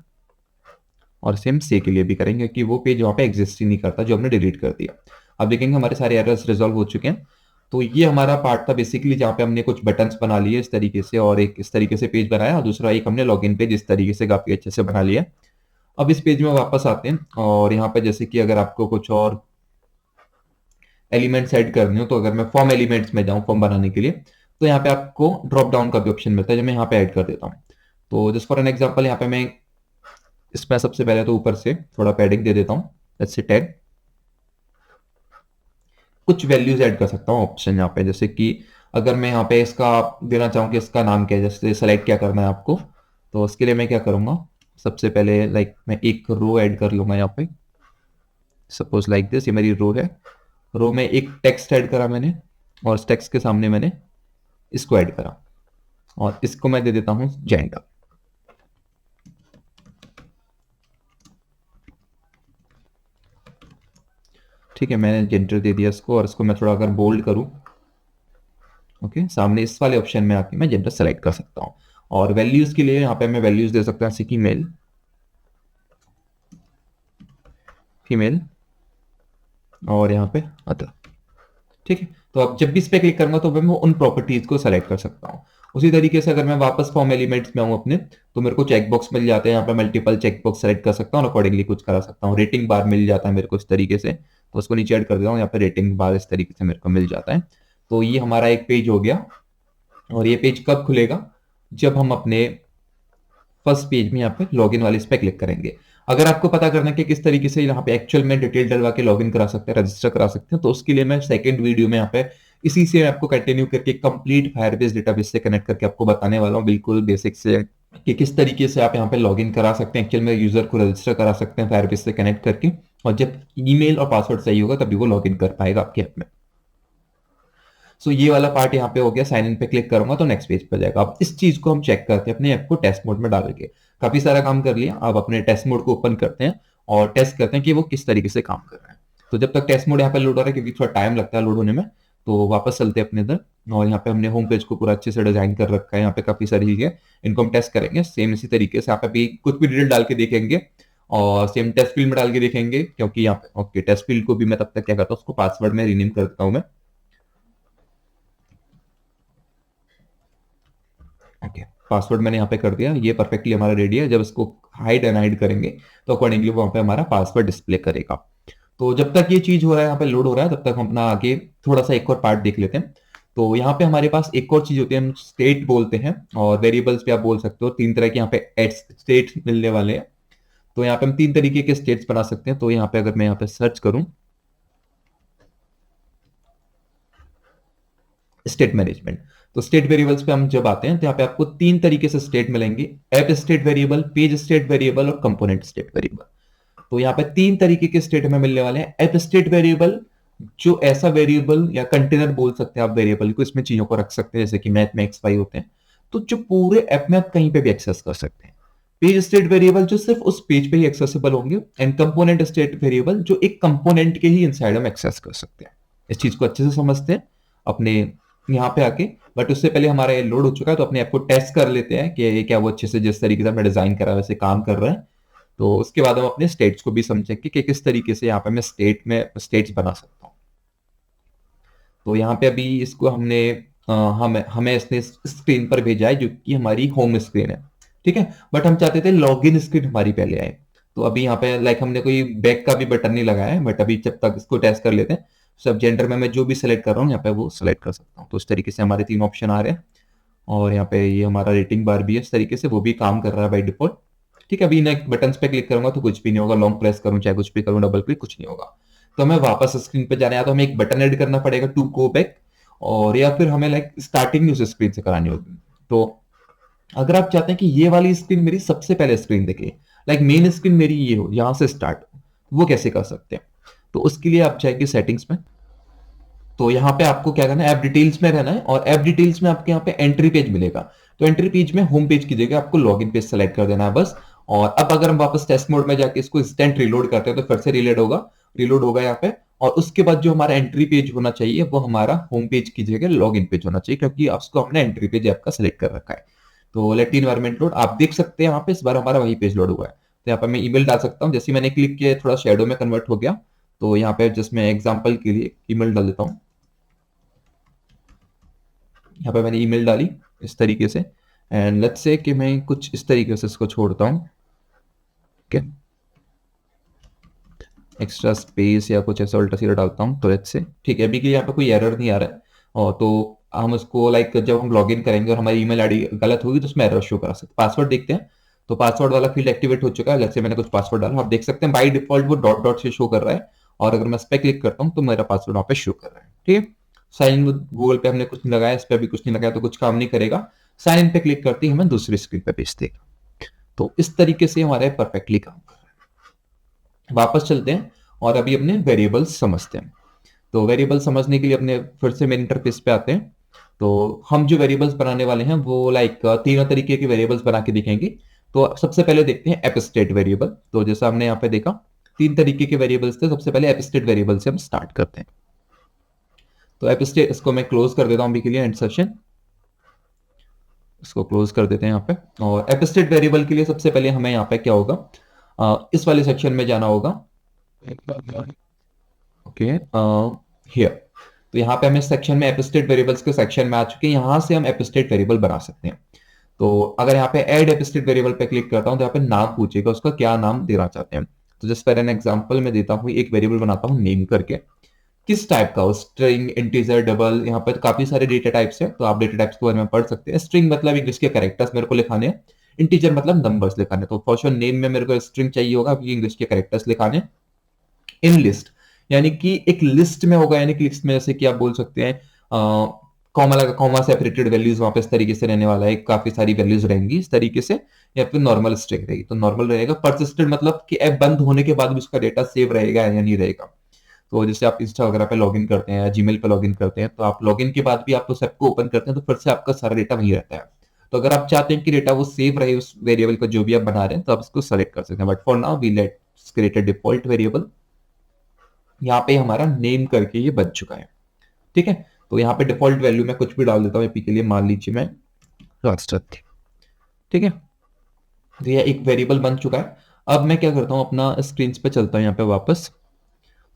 और सेम से के लिए भी करेंगे कि वो पेज वहां पे एग्जिस्ट ही नहीं करता जो हमने डिलीट कर दिया। अब देखेंगे हमारे सारे एरर्स रिजॉल्व हो चुके हैं। तो ये हमारा पार्ट था बेसिकली जहाँ पे हमने कुछ बटन्स बना लिए इस तरीके से, और एक इस तरीके से पेज बनाया, और दूसरा एक हमने लॉगिन पेज इस तरीके से काफी अच्छे से बना लिया। अब इस पेज में वापस आते हैं, और यहाँ पे जैसे कि अगर आपको कुछ और एलिमेंट्स ऐड करने हो, तो अगर मैं फॉर्म एलिमेंट्स में जाऊं फॉर्म बनाने के लिए, तो यहाँ पे आपको ड्रॉप डाउन का भी ऑप्शन मिलता है जो मैं यहाँ पे ऐड कर देता हूँ। तो जस्ट फॉर एन एग्जांपल यहाँ पे मैं इसमें सबसे पहले तो ऊपर से थोड़ा पैडिंग दे देता हूँ, लेट्स से 10। कुछ वैल्यूज ऐड कर सकता हूँ ऑप्शन यहाँ पे, जैसे कि अगर मैं यहाँ पे इसका देना चाहूँ कि इसका नाम क्या है, जैसे सेलेक्ट क्या करना है आपको, तो उसके लिए मैं क्या करूंगा, सबसे पहले मैं एक रो ऐड कर लूंगा यहाँ पे, सपोज लाइक दिस, ये मेरी रो है। रो में एक टेक्स्ट ऐड करा मैंने, और इस टेक्स्ट के सामने मैंने इसको ऐड करा, और इसको मैं दे देता हूं जेंडर। ठीक है, मैंने जेंडर दे दिया इसको, और इसको मैं थोड़ा अगर बोल्ड करूं, ओके, सामने इस वाले ऑप्शन में आके मैं जेंडर सेलेक्ट कर सकता हूं। और वैल्यूज के लिए यहाँ पे मैं वैल्यूज दे सकता हूं, जैसे कि मेल, फीमेल, और यहाँ पे अदर। ठीक है, तो अब जब भी इस पे क्लिक करूंगा तो मैं उन प्रॉपर्टीज को सेलेक्ट कर सकता हूँ। उसी तरीके से अगर मैं वापस फॉर्म एलिमेंट्स में आऊँ अपने, तो मेरे को चेकबॉक्स मिल जाते हैं, यहाँ पे मल्टीपल चेकबॉक्स सेलेक्ट कर सकता हूँ और अकॉर्डिंगली कुछ करा सकता हूँ। रेटिंग बार मिल जाता है मेरे को इस तरीके से, तो उसको नीचे ऐड कर देता हूँ, यहाँ पे रेटिंग बार इस तरीके से मेरे को मिल जाता है। तो ये हमारा एक पेज हो गया। और ये पेज कब खुलेगा, जब हम अपने फर्स्ट पेज में यहाँ पे लॉगिन वाले इस पे क्लिक करेंगे। अगर आपको पता करना है कि किस तरीके से यहाँ पे एक्चुअल में डिटेल डलवा के लॉगिन करा सकते हैं, रजिस्टर करा सकते हैं, तो उसके लिए मैं सेकंड वीडियो में यहाँ पे इसी से आपको कंटिन्यू करके कंप्लीट फायरबेस डेटाबेस से कनेक्ट करके आपको बताने वाला हूँ बिल्कुल बेसिक से, कि किस तरीके से आप यहाँ पे लॉगिन करा सकते हैं, एक्चुअल में यूजर को रजिस्टर करा सकते हैं फायरबेस से कनेक्ट करके, और जब ईमेल और पासवर्ड सही होगा तभी वो लॉगिन कर पाएगा आपके ऐप में। सो ये वाला पार्ट यहाँ पे हो गया। साइन इन पे क्लिक करूंगा तो नेक्स्ट पेज पे जाएगा। अब इस चीज को हम चेक करते हैं अपने ऐप को टेस्ट मोड में डाल के। काफी सारा काम कर लिया, अब अपने टेस्ट मोड को ओपन करते हैं और टेस्ट करते हैं कि वो किस तरीके से काम कर रहा है। तो जब तक टेस्ट मोड यहाँ पे लोड हो रहा है, क्योंकि थोड़ा टाइम लगता है लोड होने में, तो वापस चलते हैं अपने इधर। और यहाँ पे हमने होम पेज को पूरा अच्छे से डिजाइन कर रखा है, यहाँ पे काफी सारी चीजें, इनको हम टेस्ट करेंगे सेम इसी तरीके से। यहाँ पे भी कुछ भी डिटेल डाल के देखेंगे और सेम टेस्ट फील्ड में डाल के देखेंगे, क्योंकि यहाँ पे ओके टेस्ट फील्ड को भी मैं तब तक क्या करता हूँ, उसको पासवर्ड में रीनेम कर देता हूँ मैं। ओके, पासवर्ड मैंने यहाँ पे कर दिया, ये परफेक्टली हमारा रेडी है। जब इसको हाइड एंड हाइड करेंगे तो अकॉर्डिंगली वहां पे हमारा पासवर्ड डिस्प्ले करेगा। तो जब तक ये चीज हो रहा है, यहाँ पे लोड हो रहा है, तब तक हम अपना आगे थोड़ा सा एक और पार्ट देख लेते हैं। तो यहाँ पे हमारे पास एक और चीज होती है, हम स्टेट बोलते हैं, और वेरिएबल्स भी आप बोल सकते हो। तीन तरह के यहाँ पे स्टेट्स मिलने वाले हैं। तो यहाँ पे हम तीन तरीके के स्टेट्स बना सकते हैं। तो यहाँ पे अगर मैं यहाँ पे सर्च करूं स्टेट मैनेजमेंट, तो स्टेट वेरिएबल्स पे हम जब आते हैं तो यहाँ पे आपको तीन तरीके से स्टेट मिलेंगे, app state variable, page state variable और कंपोनेंट स्टेट वेरिएबल। तो यहाँ पे तीन तरीके के स्टेट हमें मिलने वाले हैं। ऐप स्टेट वेरिएबल, जो ऐसा वेरिएबल या कंटेनर बोल सकते हैं आप वेरिएबल को, इसमें चीजों को रख सकते हैं, जैसे कि मैथ में एक्स वाई होते हैं, तो जो पूरे ऐप में आप कहीं पे भी एक्सेस कर सकते हैं। पेज स्टेट वेरिएबल जो सिर्फ उस पेज पे ही एक्सेसिबल होंगे, एंड कंपोनेंट स्टेट वेरिएबल जो एक कंपोनेंट के ही इनसाइड हम एक्सेस कर सकते हैं। इस चीज को अच्छे से समझते हैं अपने यहाँ पे आके। बट उससे पहले हमारा ये लोड हो चुका है, तो अपने ऐप को टेस्ट कर लेते हैं कि ये क्या वो अच्छे से जिस तरीके से हमने डिजाइन करा वैसे काम कर रहा है। तो उसके बाद हम अपने स्टेट्स को भी समझेंगे कि किस तरीके से यहाँ पे मैं स्टेट्स बना सकता हूँ। तो यहाँ पे अभी इसको हमने हमें इसने स्क्रीन पर भेजा है जो कि हमारी होम स्क्रीन है, ठीक है। बट हम चाहते थे लॉगिन स्क्रीन हमारी पहले आए। तो अभी यहाँ पे हमने कोई बैक का भी बटन नहीं लगाया है, बट अभी जब तक इसको टेस्ट कर लेते हैं। सब जेंडर में मैं जो भी सिलेक्ट कर रहा हूँ यहाँ पे वो सिलेक्ट कर सकता हूँ। तो इस तरीके से हमारे 3 ऑप्शन आ रहे हैं और यहाँ पे ये हमारा रेटिंग बार भी है, इस तरीके से वो भी काम कर रहा है बाय डिफॉल्ट। ठीक है, अभी नेक्स्ट बटन पे क्लिक करूंगा तो कुछ भी नहीं होगा, लॉन्ग प्रेस करूं चाहे कुछ भी करूं, डबल क्लिक, कुछ नहीं होगा। तो हमें वापस स्क्रीन पे जाना है तो हमें एक बटन ऐड करना पड़ेगा टू गो बैक, और या फिर हमें लाइक स्टार्टिंग उस स्क्रीन से करानी होगी। तो अगर आप चाहते हैं कि ये वाली स्क्रीन मेरी सबसे पहले स्क्रीन दिखे, लाइक मेन स्क्रीन मेरी ये हो, यहां से स्टार्ट, वो कैसे कर सकते हैं? तो उसके लिए आप जाएंगे सेटिंग्स में, तो यहाँ पे आपको क्या करना है, ऐप डिटेल्स में रहना है, और ऐप डिटेल्स में आपके यहाँ पे एंट्री पेज मिलेगा। तो एंट्री पेज में होम पेज की जगह आपको लॉगिन पेज सेलेक्ट कर देना है बस। और अब अगर हम वापस टेस्ट मोड में जाके इसको इंस्टेंट रिलोड करते हैं तो फिर से रिलोड होगा यहाँ पे। और उसके बाद जो हमारा एंट्री पेज होना चाहिए वो हमारा होम पेज की जगह लॉगिन पेज होना चाहिए, क्योंकि उसको हमने एंट्री पेज ऐप का सिलेक्ट कर रखा है। तो लेट इन्वायरमेंट लोड, आप देख सकते हैं यहाँ पे इस बार हमारा वही पेज लोड हुआ है। तो यहाँ पे मैं ईमेल डाल सकता हूँ, जैसे मैंने क्लिक किया थोड़ा शेडो में कन्वर्ट हो गया। तो यहाँ पे जस्ट मैं एग्जाम्पल के लिए ईमेल डाल देता हूँ। यहाँ पे मैंने ईमेल डाली इस तरीके से, एंड लेट्स से कि मैं कुछ इस तरीके से इसको छोड़ता हूँ, ठीक है, एक्स्ट्रा स्पेस या कुछ ऐसा उल्टा सीधा डालता हूँ। तो लेट्स से ठीक है, अभी के लिए यहाँ पे कोई एरर नहीं आ रहा है। और तो हम उसको लाइक जब हम लॉगिन करेंगे और हमारी ईमेल आईडी गलत होगी तो उसमें एरर शो करा सकते। पासवर्ड देखते हैं, तो पासवर्ड वाला फील्ड एक्टिवेट हो चुका है। लेट्स से मैंने कुछ पासवर्ड डाला, आप देख सकते हैं बाई डिफॉल्ट वो डॉट डॉट से शो कर रहा है, और अगर मैं इस पर क्लिक करता हूँ तो मेरा पासवर्ड वहाँ पे शो कर रहा है। ठीक है, साइन इन गूगल पे हमने कुछ नहीं लगाया, इस पर भी कुछ नहीं लगाया तो कुछ काम नहीं करेगा। साइन इन पे क्लिक करते ही हमें दूसरी स्क्रीन पे भेज देगा। तो इस तरीके से हमारे परफेक्टली काम कर रहा है। वापस चलते हैं और अभी अपने वेरिएबल्स समझते हैं। तो वेरिएबल समझने के लिए अपने फिर से मेन इंटरफेस पे आते हैं। तो हम जो वेरिएबल्स बनाने वाले हैं वो लाइक तीनों तरीके के वेरिएबल्स बना के दिखेंगे। तो सबसे पहले देखते हैं एप स्टेट वेरिएबल। तो जैसा हमने यहाँ पे देखा 3 तरीके के वेरिएबल्स थे, सबसे पहले एप स्टेट वेरिएबल से हम स्टार्ट करते हैं। तो एप स्टेट, इसको मैं क्लोज कर देता हूं अभी के लिए, एंड सेशन इसको क्लोज कर देते हैं यहाँ पे। और एप स्टेट वेरिएबल के लिए सबसे पहले हमें यहाँ पे क्या होगा, इस वाले सेक्शन में जाना होगा। ओके, हियर, तो यहाँ पे हम इस सेक्शन में एप स्टेट वेरिएबल्स के सेक्शन में आ चुके हैं। यहाँ से हम एप स्टेट वेरिएबल बना सकते हैं। तो अगर यहाँ पे ऐड एप स्टेट वेरिएबल पे क्लिक करता हूँ तो यहाँ पे नाम पूछेगा, उसका क्या नाम देना चाहते हैं। तो जस्ट फॉर एन एग्जांपल मैं देता हूँ, एक वेरिएबल बनाता हूँ नेम करके, किस टाइप का, स्ट्रिंग, इंटीजर, डबल, यहाँ पे काफी सारे डेटा टाइप्स है, तो आप डेटा टाइप्स के बारे में पढ़ सकते हैं। स्ट्रिंग मतलब इंग्लिश के कैरेक्टर्स मेरे को लिखाने हैं, इंटीजर मतलब नंबर्स लिखाने। तो फॉर श्योर नेम में मेरे को स्ट्रिंग चाहिए होगा, इंग्लिश के कैरेक्टर्स लिखाने। इन लिस्ट यानी कि एक लिस्ट में होगा, यानी कि लिस्ट में जैसे कि आप बोल सकते हैं कॉमा लगा, कॉमा सेपरेटेड वैल्यूज वहां पे इस तरीके से रहने वाला है, काफी सारी वैल्यूज रहेंगी इस तरीके से, या फिर नॉर्मल स्ट्रिंग रहेगी। तो नॉर्मल रहेगा। परसिस्टेंट मतलब कि ऐप बंद होने के बाद भी उसका डेटा सेव रहेगा या नहीं रहेगा। तो जैसे आप इंस्टा वगैरह पे लॉगिन करते हैं या जीमेल पे लॉगिन करते हैं, तो आप लॉगिन के बाद भी आप उस ऐप को ओपन करते हैं तो फिर से आपका सारा डेटा वहीं रहता है। तो अगर आप चाहते हैं कि डेटा वो सेव रहे उस वेरिएबल को जो भी आप बना रहे हैं, तो आप इसको सेलेक्ट कर सकते हैं। But for now we let's create a default variable. यहाँ पे हमारा नेम करके ये बन चुका है। ठीक है, तो यहाँ पे डिफॉल्ट वैल्यू में कुछ भी डाल देता हूँ। एपी के लिए मान लीजिए मैं राष्ट्रपति। ठीक है, तो ये एक वेरिएबल बन चुका है। अब मैं क्या करता हूँ, अपना स्क्रीन पे चलता हूँ यहाँ पे वापस।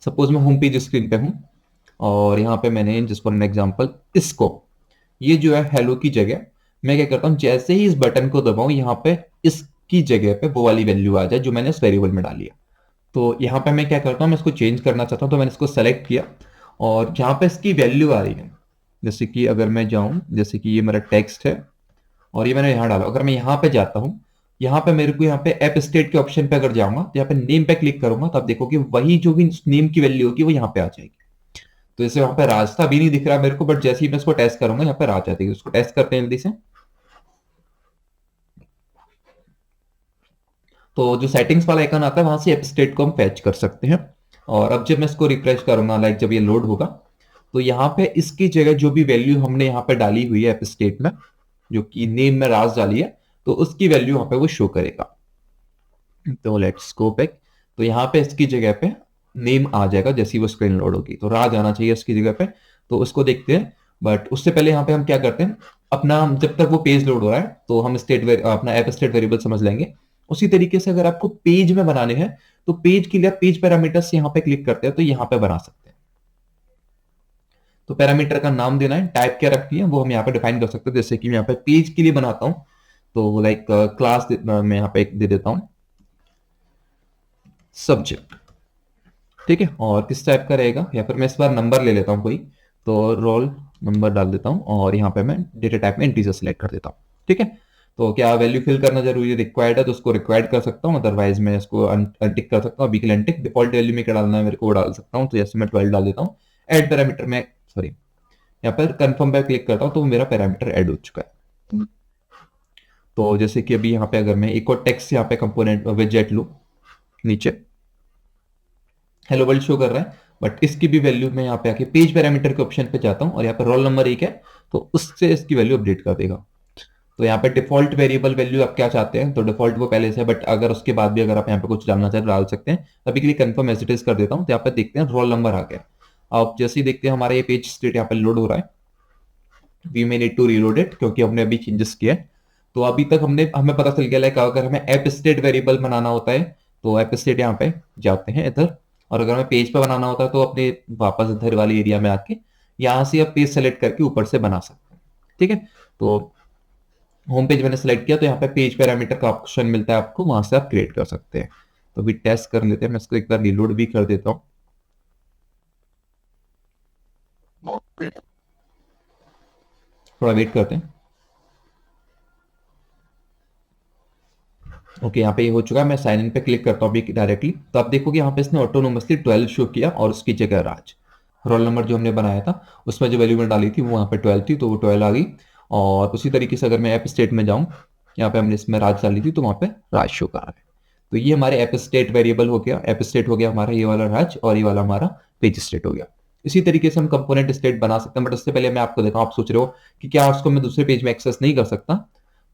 सपोज मैं होम पेज स्क्रीन पे हूँ और यहाँ पे मैंने जस्ट फॉर एन एग्जांपल इसको, ये जो है हेलो की जगह मैं क्या करता हूँ, जैसे ही इस बटन को दबाऊं यहाँ पे इसकी जगह पे वो वाली वैल्यू आ जाए जो मैंने इस वेरिएबल में डाली है। तो यहाँ पे मैं क्या करता हूँ, मैं इसको चेंज करना चाहता हूँ, तो मैंने इसको सेलेक्ट किया और जहाँ पे इसकी वैल्यू आ रही है, जैसे कि अगर मैं जाऊं, जैसे कि ये मेरा टेक्स्ट है और ये मैंने यहाँ डाला, अगर मैं यहाँ पे जाता हूँ, यहाँ पे मेरे को यहाँ पे ऐप स्टेट के ऑप्शन पे अगर जाऊंगा तो यहाँ पे नेम पे क्लिक करूंगा तो आप देखोगे वही जो भी नेम की वैल्यू होगी वो यहाँ पे आ जाएगी। तो जैसे वहां पे रास्ता भी नहीं दिख रहा मेरे को, बट जैसे ही मैं इसको टेस्ट करूंगा यहाँ पे आ जाती है। उसको टेस्ट करते हैं जल्दी से। तो जो सेटिंग्स वाला आइकन आता है वहां से ऐप स्टेट को हम फैच कर सकते हैं। और अब जब मैं इसको रिफ्रेश करूंगा, लाइक जब ये लोड होगा, तो यहाँ पे इसकी जगह जो भी वैल्यू हमने यहाँ पे डाली हुई है ऐप स्टेट में, जो कि नेम में राज डाली है, तो उसकी वैल्यू यहाँ पे वो शो करेगा। तो लेट्स गो बैक। तो यहाँ पे इसकी जगह पे नेम आ जाएगा जैसे ही वो स्क्रीन लोड होगी, तो राज आना चाहिए इसकी जगह पे। तो उसको देखते हैं, बट उससे पहले यहाँ पे हम क्या करते हैं, अपना जब तक वो पेज लोड हो रहा है तो हम अपना ऐप स्टेट वेरिएबल समझ लेंगे। उसी तरीके से अगर आपको पेज में बनाने हैं तो पेज के लिए पेज पैरामीटर्स यहाँ पे क्लिक करते हैं तो यहाँ पे बना सकते हैं। तो पैरामीटर का नाम देना है, टाइप क्या रखनी है वो हम यहाँ पे डिफाइन कर सकते हैं। जैसे कि मैं यहाँ पे पेज के लिए बनाता हूँ तो लाइक क्लास मैं यहाँ पे दे देता हूँ सब्जेक्ट, ठीक है, और किस टाइप का रहेगा, या फिर मैं इस बार नंबर ले लेता हूँ कोई, तो रोल नंबर डाल देता हूँ और यहाँ पे मैं डेटा टाइप में इंटीजर सेलेक्ट कर देता हूँ। ठीक है, तो क्या वैल्यू फिल करना जरूरी रिक्वायर्ड है, तो उसको रिक्वायर्ड कर सकता हूँ, अदरवाइज मैं इसको अनटिक कर सकता हूँ। अभी के लिए अनटिक, डिफॉल्ट वैल्यू में क्या डालना है मेरे को डाल सकता हूँ, तो जैसे मैं 12 डाल देता हूँ। एड पैरामीटर में, सॉरी, यहाँ पर कंफर्म पे क्लिक करता हूँ तो मेरा पैरामीटर ऐड हो चुका है। तो जैसे कि अभी यहाँ पे अगर मैं एक और टेक्स्ट यहाँ पे कंपोनेंट विजेट लूँ, नीचे हेलो वर्ल्ड शो कर रहा है, बट इसकी भी वैल्यू मैं यहाँ पे आके पेज पैरामीटर के ऑप्शन पे जाता हूँ और यहाँ पे रोल नंबर 1 है, तो उससे इसकी वैल्यू अपडेट कर देगा। तो यहाँ पे डिफॉल्ट वेरिएबल वैल्यू आप क्या चाहते हैं, तो डिफॉल्ट वो पहले से है, बट अगर उसके बाद भी अगर आप यहाँ पे कुछ डालना चाहते डाल सकते हैं। अभी के लिए कंफर्म एज इट इज कर देता हूँ। तो यहाँ पे देखते हैं रोल नंबर आ गया। आप जैसे ही देखते हैं हमारा ये पेज स्टेट यहाँ पे लोड हो रहा है। We may need to reload it, क्योंकि हमने अभी चेंजेस किया है। तो अभी तक हमें पता चल गया लाइक अगर हमें ऐप स्टेट वेरिएबल बनाना होता है तो ऐप स्टेट यहाँ पे जाते हैं इधर, और अगर हमें पेज पे बनाना होता है तो अपने वापस इधर वाले एरिया में आके यहाँ से आप पेज सेलेक्ट करके ऊपर से बना सकते हैं। ठीक है, तो होम पेज मैंने सेलेक्ट किया, तो यहाँ पे पेज पैरामीटर का ऑप्शन मिलता है आपको, वहां से आप क्रिएट कर सकते हैं। तो अभी टेस्ट कर लेते हैं, मैं इसको एक बार रीलोड भी कर देता हूँ। थोड़ा वेट करते हैं। ओके, यहाँ पे ये हो चुका है। मैं साइन इन पे क्लिक करता हूँ अभी डायरेक्टली, तो आप देखोगे यहाँ पे इसने ऑटोनोमसली 12 शो किया और उसकी जगह राज। रोल नंबर जो हमने बनाया था उसमें जो वैल्यू मैंने डाली थी वो वहाँ पे 12 थी, तो वो 12 आ गई। और उसी तरीके से अगर मैं ऐप स्टेट में जाऊँ, यहाँ पे हमने इसमें राज डाली थी तो वहाँ पे राज शो कर रहा है। तो ये हमारे ऐप स्टेट वेरिएबल हो गया, ऐप स्टेट हो गया हमारा ये वाला राज, और ये वाला हमारा पेज स्टेट हो गया। इसी तरीके से हम कंपोनेंट स्टेट बना सकते हैं, बट उससे पहले मैं आपको देखा, आप सोच रहे हो कि क्या उसको मैं दूसरे पेज में एक्सेस नहीं कर सकता।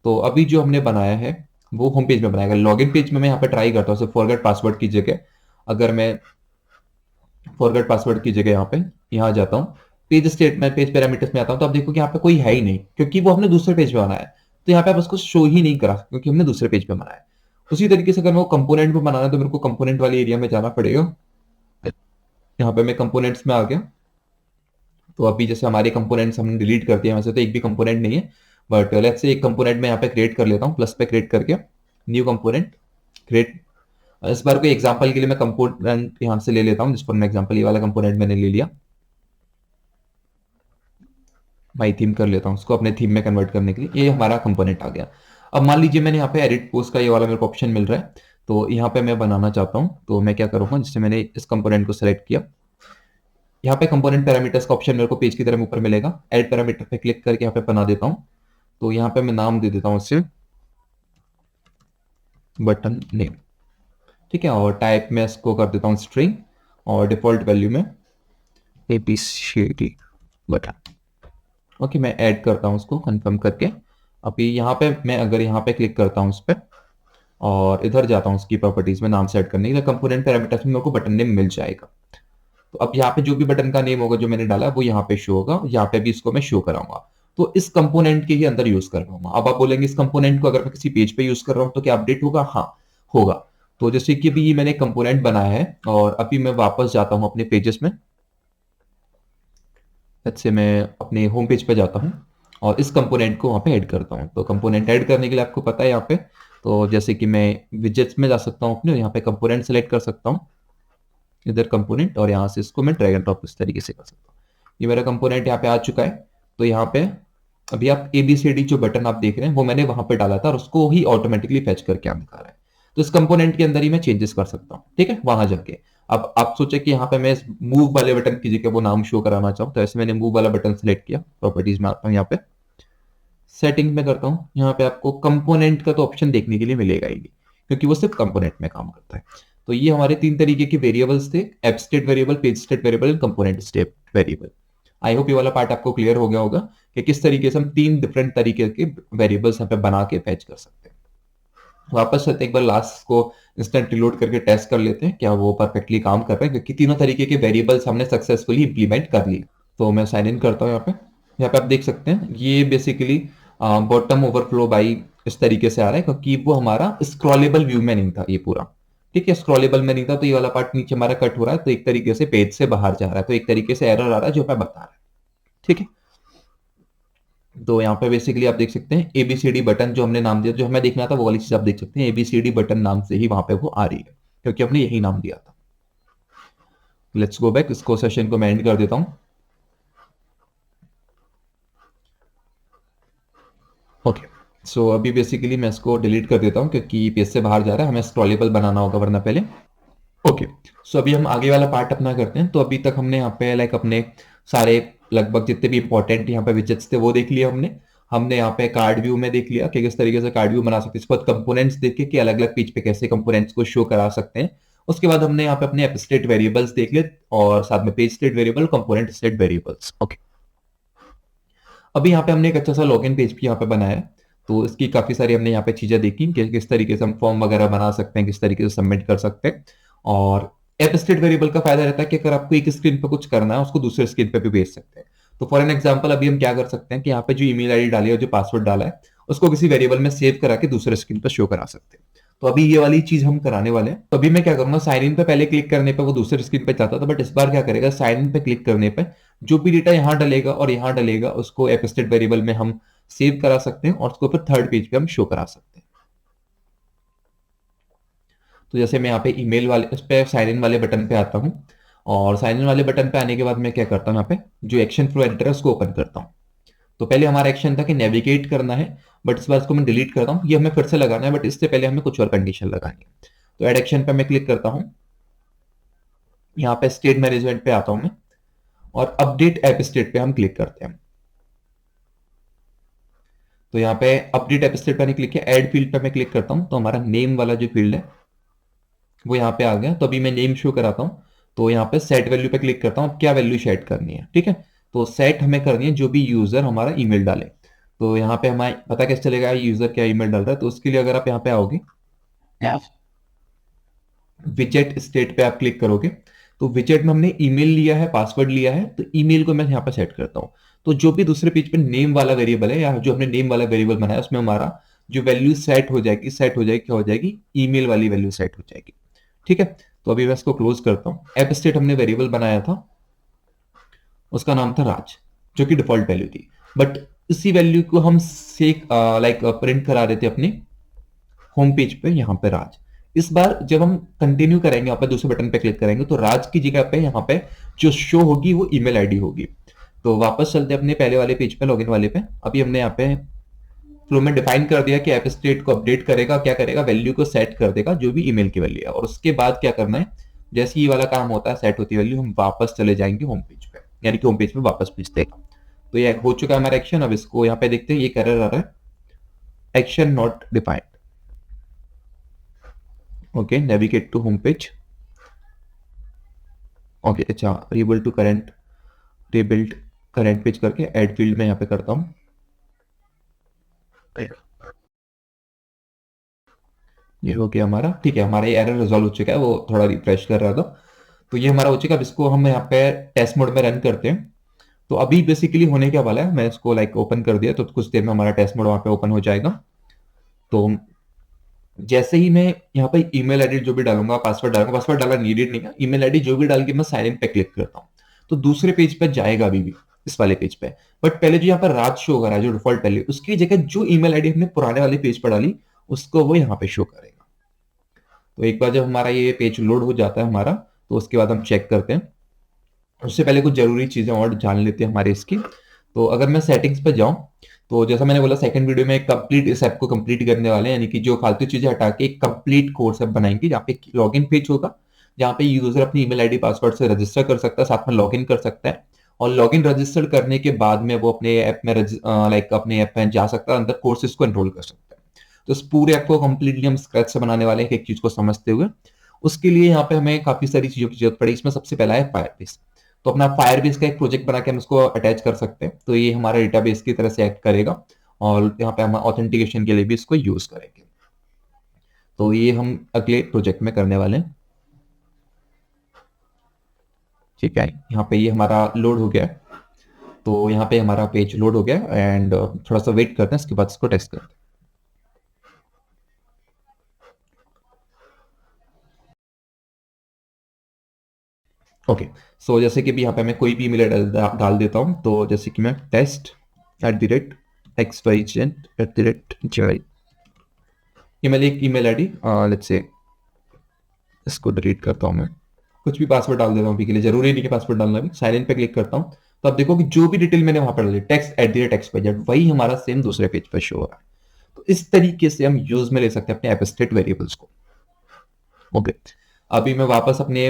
तो अभी जो हमने बनाया है वो होम पेज में बनाएगा। लॉगिन पेज में मैं यहाँ पे ट्राई करता हूँ फॉरगेट पासवर्ड की जगह, अगर मैं फॉरगेट पासवर्ड की जगह यहाँ पे यहाँ जाता हूँ, पेज स्टेटमेंट पेज पैरामीटर्स में आता हूँ, तो आप देखो कि यहाँ पे कोई है ही नहीं, क्योंकि वो हमने दूसरे पेज पे बनाया है। तो यहाँ पे आप उसको शो ही नहीं करा, क्योंकि हमने दूसरे पेज पे बनाया है। उसी तरीके से अगर मैं कंपोनेंट में बनाना है तो मेरे को कंपोनेंट वाले एरिया में जाना पड़ेगा। यहाँ पे मैं कंपोनेंट्स में आ गया। तो अभी जैसे हमारे कंपोनेंट्स हमने डिलीट कर दिया, वैसे तो एक भी कंपोनेंट नहीं है, बट लेट्स से एक कंपोनेंट में यहाँ पे क्रिएट कर लेता हूँ, प्लस पे क्रिएट करके न्यू कंपोनेंट क्रिएट। इस बार कोई एग्जांपल के लिए मैं कंपोनेंट यहाँ से ले लेता हूँ, जिस पर मैं एग्जांपल ये वाला कंपोनेंट मैंने ले लिया। माई थीम कर लेता हूँ उसको अपने थीम में कन्वर्ट करने के लिए। ये हमारा कंपोनेंट आ गया। अब मान लीजिए मैंने यहाँ पे एडिट पोस्ट का ये वाला मेरे को ऑप्शन मिल रहा है, तो यहाँ पे मैं बनाना चाहता हूँ। तो मैं क्या करूँगा, जिससे मैंने इस कंपोनेंट को सिलेक्ट किया, यहाँ पे कंपोनेंट पैरामीटर्स का ऑप्शन मेरे को पेज की तरफ ऊपर मिलेगा। एड पैरामीटर पे क्लिक करके यहाँ पे बना देता हूँ। तो यहाँ पे मैं नाम दे देता हूँ उससे बटन नेम। ठीक है, और टाइप में इसको कर देता हूँ स्ट्रिंग, और डिफॉल्ट वैल्यू में ABCD बटन। ओके, मैं ऐड करता हूँ उसको कंफर्म करके। अभी यहाँ पे मैं अगर यहाँ पे क्लिक करता हूँ उस पर और इधर जाता हूँ उसकी प्रॉपर्टीज में नाम सेट करने के लिए, कंपोनेंट पैरामीटर्स में मेरे को बटन नेम मिल जाएगा। तो अब यहाँ पे जो भी बटन का नेम होगा जो मैंने डाला वो यहाँ पे शो होगा, यहाँ पे भी इसको मैं शो कराऊंगा। तो इस कंपोनेंट के ही अंदर यूज कर पाऊंगा। अब आप बोलेंगे इस कंपोनेंट को अगर मैं किसी पेज पे यूज कर रहा हूँ तो क्या अपडेट होगा? हाँ होगा। तो जैसे कि अभी मैंने कंपोनेंट बनाया है और अभी मैं वापस जाता हूँ अपने पेजेस में, से मैं अपने होम पेज पे जाता हूँ और इस कंपोनेंट को वहाँ पे ऐड करता हूँ। तो कंपोनेंट ऐड करने के लिए आपको पता है यहाँ पे, तो जैसे कि मैं विजेट्स में जा सकता हूँ अपने, यहाँ पे कंपोनेंट सेलेक्ट कर सकता हूँ, इधर कंपोनेंट, और यहाँ से इसको मैं ड्रैग एंड ड्रॉप इस तरीके से कर सकता हूँ। ये मेरा कंपोनेंट यहाँ पे आ चुका है। तो यहाँ पे अभी आप ABCD जो बटन आप देख रहे हैं वो मैंने वहां पे डाला था और उसको ही ऑटोमेटिकली फेच करके आप दिखा रहा है। तो इस कंपोनेंट के अंदर ही मैं चेंजेस कर सकता हूँ। ठीक है, वहां जाके अब आप सोचे कि यहाँ पे मैं मूव वाले बटन की जगह वो नाम शो कराना चाहूँ, तो ऐसे मैंने मूव वाला बटन सेलेक्ट किया, प्रॉपर्टीज में आता हूँ, यहाँ पे सेटिंग में करता हूँ। यहाँ पे आपको कंपोनेंट का तो ऑप्शन देखने के लिए मिलेगा ही नहीं, क्योंकि वो सिर्फ कंपोनेंट में काम करता है। तो ये हमारे 3 तरीके के वेरिएबल्स थे, app state variable, page state variable, component state variable. I hope ये वाला पार्ट आपको क्लियर हो गया होगा कि किस तरीके से हम 3 डिफरेंट तरीके के वेरिएबल्स यहाँ पे बना के फैच कर सकते हैं। वापस से एक बार लास्ट को इंस्टेंट रिलोड करके टेस्ट कर लेते हैं क्या वो परफेक्टली काम कर रहे हैं, क्योंकि तीनों तरीके के वेरिएबल्स हमने सक्सेसफुली इंप्लीमेंट कर लिए। तो मैं साइन इन करता हूँ यहाँ पे आप देख सकते हैं ये बेसिकली बॉटम ओवरफ्लो बाई इस तरीके से आ रहा है, क्योंकि वो हमारा स्क्रॉलेबल व्यू में नहीं था ये पूरा। ठीक है, स्क्रॉलेबल में नहीं था, तो ये वाला पार्ट नीचे हमारा कट हो रहा है, तो एक तरीके से पेज से बाहर जा रहा है, तो एक तरीके से एरर आ रहा है जो मैं बता रहा है। ठीक है, तो यहाँ पे बेसिकली आप देख सकते हैं ABCD बटन जो हमने नाम दिया, जो हमें देखना था वो वाली चीज आप देख सकते हैं, ABCD बटन नाम से ही वहां पे वो आ रही है, क्योंकि हमने यही नाम दिया था। लेट्स गो बैक, इसको सेशन को मैं एंड कर देता हूं। ओके, सो अभी बेसिकली मैं इसको डिलीट कर देता हूं क्योंकि पेज से बाहर जा रहा है, हमें स्क्रॉलेबल बनाना होगा वरना पहले। ओके, सो अभी हम आगे वाला पार्ट अपना करते हैं। तो अभी तक हमने यहाँ पे लाइक अपने सारे लगभग जितने भी इंपॉर्टेंट यहाँ पे विजेट्स थे वो देख लिया हमने। हमने यहाँ पे कार्ड व्यू में देख लिया कि किस तरीके से कार्ड व्यू बना सकते हैं। इसके बाद कंपोनेंट्स देखे कि अलग अलग पेज पे कैसे कंपोनेंट्स को शो करा सकते हैं। उसके बाद हमने यहाँ पे अपने एप स्टेट वेरिएबल्स देख लिए और साथ में page state variable, component state variables. Okay, अभी यहाँ पे हमने एक अच्छा सा लॉगिन पेज भी यहाँ पे बनाया है। तो इसकी काफी सारी हमने यहाँ पे चीजें देखी कि किस तरीके से हम फॉर्म वगैरह बना सकते हैं, किस तरीके से सबमिट कर सकते हैं। और एप स्टेट वेरिएबल का फायदा रहता है कि अगर आपको एक स्क्रीन पे कुछ करना है उसको दूसरे स्क्रीन पे भी भेज सकते हैं। तो फॉर एन एग्जाम्पल अभी हम क्या कर सकते हैं कि यहाँ पे जो ईमेल आईडी डाली है, जो पासवर्ड डाला है, उसको किसी वेरिएबल में सेव करा के दूसरे स्क्रीन पर शो करा सकते हैं। तो अभी ये वाली चीज हम कराने वाले हैं। तो अभी मैं क्या करूंगा, साइन इन पे पहले क्लिक करने पे वो दूसरे स्क्रीन पे जाता था, बट इस बार क्या करेगा, साइन इन पे क्लिक करने पे जो भी डेटा यहाँ डलेगा और यहाँ डलेगा उसको एप स्टेट वेरिएबल में हम सेव करा सकते हैं और उसको फिर थर्ड पेज पे हम शो करा सकते हैं। तो जैसे मैं यहाँ पे ईमेल वाले इस पे साइन इन वाले बटन पे आता हूँ और साइन इन वाले बटन पे आने के बाद मैं क्या करता हूँ, यहाँ पे जो एक्शन फ्लो एडिटर है उसको ओपन करता हूँ। तो पहले हमारा एक्शन था कि नेविगेट करना है, बट इस बार इसको मैं डिलीट करता हूँ। ये हमें फिर से लगाना है, बट इससे पहले हमें कुछ और कंडीशन लगानी है। तो एड एक्शन पे मैं क्लिक करता हूँ, यहाँ पे स्टेट मैनेजमेंट पे आता हूँ मैं और अपडेट ऐप स्टेट पे हम क्लिक करते हैं। तो यहाँ पे अपडेट ऐप स्टेट पे मैंने क्लिक किया, ऐड फील्ड पे मैं क्लिक करता हूँ तो हमारा नेम वाला जो फील्ड है वो यहाँ पे आ गया। तो अभी मैं नेम शो कराता हूँ। तो यहाँ पे सेट वैल्यू पे क्लिक करता हूँ, क्या वैल्यू सेट करनी है, ठीक है। तो सेट हमें करनी है जो भी यूजर हमारा ईमेल डाले। तो यहाँ पे हमें पता कैसे चलेगा यूजर क्या ईमेल डाल रहा है, तो उसके लिए अगर आप यहाँ पे आओगे विजेट स्टेट पे आप क्लिक करोगे तो विजेट में हमने ईमेल लिया है, पासवर्ड लिया है, तो ईमेल को मैं यहाँ पे सेट करता हूँ। तो जो भी दूसरे पेज पे नेम वाला वेरिएबल है या जो हमने नेम वाला वेरिएबल बनाया उसमें हमारा जो वैल्यू सेट हो जाएगी क्या हो जाएगी, ईमेल वाली वैल्यू सेट हो जाएगी, ठीक है। तो अभी मैं इसको क्लोज करता हूँ। एप स्टेट हमने वेरिएबल बनाया था, उसका नाम था राज, जो कि डिफॉल्ट वैल्यू थी, बट इसी वैल्यू को हम सेक लाइक प्रिंट करा रहे थे अपने होम पेज पे, यहाँ पे राज। इस बार जब हम कंटिन्यू करेंगे, यहाँ पे दूसरे बटन पे क्लिक करेंगे तो राज की जगह पे यहाँ पे जो शो होगी वो ईमेल आईडी होगी। तो वापस चलते अपने पहले वाले पेज पे, लॉगिन वाले पे। अभी हमने यहाँ पे फ्लो में डिफाइन कर दिया कि ऐप स्टेट को अपडेट करेगा, क्या करेगा, वैल्यू को सेट कर देगा जो भी ईमेल की वैल्यू है, और उसके बाद क्या करना है, जैसे ये वाला काम होता है सेट होती है वैल्यू, हम वापस चले जाएंगे होम पेज पे, यानी कि होम पेज पे वापस भेज देगा। तो ये हो चुका है हमारा एक्शन। अब इसको यहाँ पे देखते हैं, ये एरर आ रहा है, action not defined. Okay, navigate to home page. Okay, अच्छा, rebuild to current, rebuild current page करके ऐड फील्ड में यहाँ पे करता हूँ। ये हो गया हमारा, ठीक है। हमारा ये एरर रिजॉल्व हो चुका है, वो थोड़ा रिफ्रेश कर रहा था। तो ये हमारा हो चुका है। अब इसको हम यहाँ पे टेस्ट मोड में रन करते हैं। तो अभी बेसिकली होने क्या वाला है, मैं इसको लाइक ओपन कर दिया तो कुछ देर में हमारा टेस्ट मोड वहां पे ओपन हो जाएगा। तो जैसे ही मैं यहाँ पे ईमेल आईडी जो भी डालूंगा, पासवर्ड डालूंगा, पासवर्ड डालना नीडेड नहीं है, ईमेल आईडी जो भी डाल के मैं साइन इन पे क्लिक करता हूँ तो दूसरे पेज पे जाएगा अभी भी, इस वाले पेज पे। बट पहले जो यहाँ पर राज शो हो रहा है, जो डिफॉल्ट पहले, उसकी जगह जो ईमेल आईडी हमने पुराने वाले पेज पर डाली उसको वो यहाँ पे शो करेगा। तो एक बार जब हमारा ये पेज लोड हो जाता है हमारा, तो उसके बाद हम चेक करते हैं। उससे पहले कुछ जरूरी चीजें और जान लेते हैं हमारे इसकी। तो अगर मैं सेटिंग्स पे जाऊं तो जैसा मैंने बोला सेकंड वीडियो में कंप्लीट इस ऐप को कंप्लीट करने वाले हैं, यानी कि जो फालतू चीजें हटा के एक कंप्लीट कोर्स ऐप बनाएंगे जहाँ पे लॉगिन पेज होगा, जहाँ पे यूजर अपनी ईमेल आईडी पासवर्ड से रजिस्टर कर सकता है, साथ में लॉगिन कर सकता है, और लॉगिन रजिस्टर करने के बाद में वो अपने ऐप में लाइक अपने ऐप में जा सकता है, अंदर कोर्सेज को एनरोल कर सकता है। तो इस पूरे ऐप को कंप्लीटली हम स्क्रैच से बनाने वाले हैं, एक चीज को समझते हुए। उसके लिए यहाँ पे हमें काफी सारी चीजों की जरूरत पड़ी। इसमें सबसे पहला है फायरबेस। तो अपना फायरबेस का एक प्रोजेक्ट बना के हम इसको अटैच कर सकते हैं, तो ये हमारा डेटाबेस की तरह से एक्ट करेगा, और यहाँ पे हम ऑथेंटिकेशन के लिए भी इसको यूज करेंगे। तो ये हम अगले प्रोजेक्ट में करने वाले हैं, ठीक है। यहाँ पे ये हमारा लोड हो गया, तो यहाँ पे हमारा पेज लोड हो गया, एंड थोड़ा सा वेट करते हैं, इसके बाद इसको टेस्ट करते हैं। ओके, सो जैसे कि भी यहाँ पे मैं कोई भी ईमेल डाल देता हूँ, तो जैसे कि मैं test@xyz@gmail, ये मैं एक ईमेल आईडी लेट्स से इसको डिलीट करता हूँ मैं। कुछ भी पासवर्ड डाल देता हूँ अभी के लिए, जरूरी नहीं कि पासवर्ड डालना है। साइन इन पे क्लिक करता हूँ तो आप देखो कि जो भी डिटेल मैंने वहां पर डाली text@xyz वही हमारा सेम दूसरे पेज पर शो हो रहा है। तो इस तरीके से हम यूज में ले सकते हैं अपने एप स्टेट वेरिएबल्स को। ओके, अभी मैं वापस अपने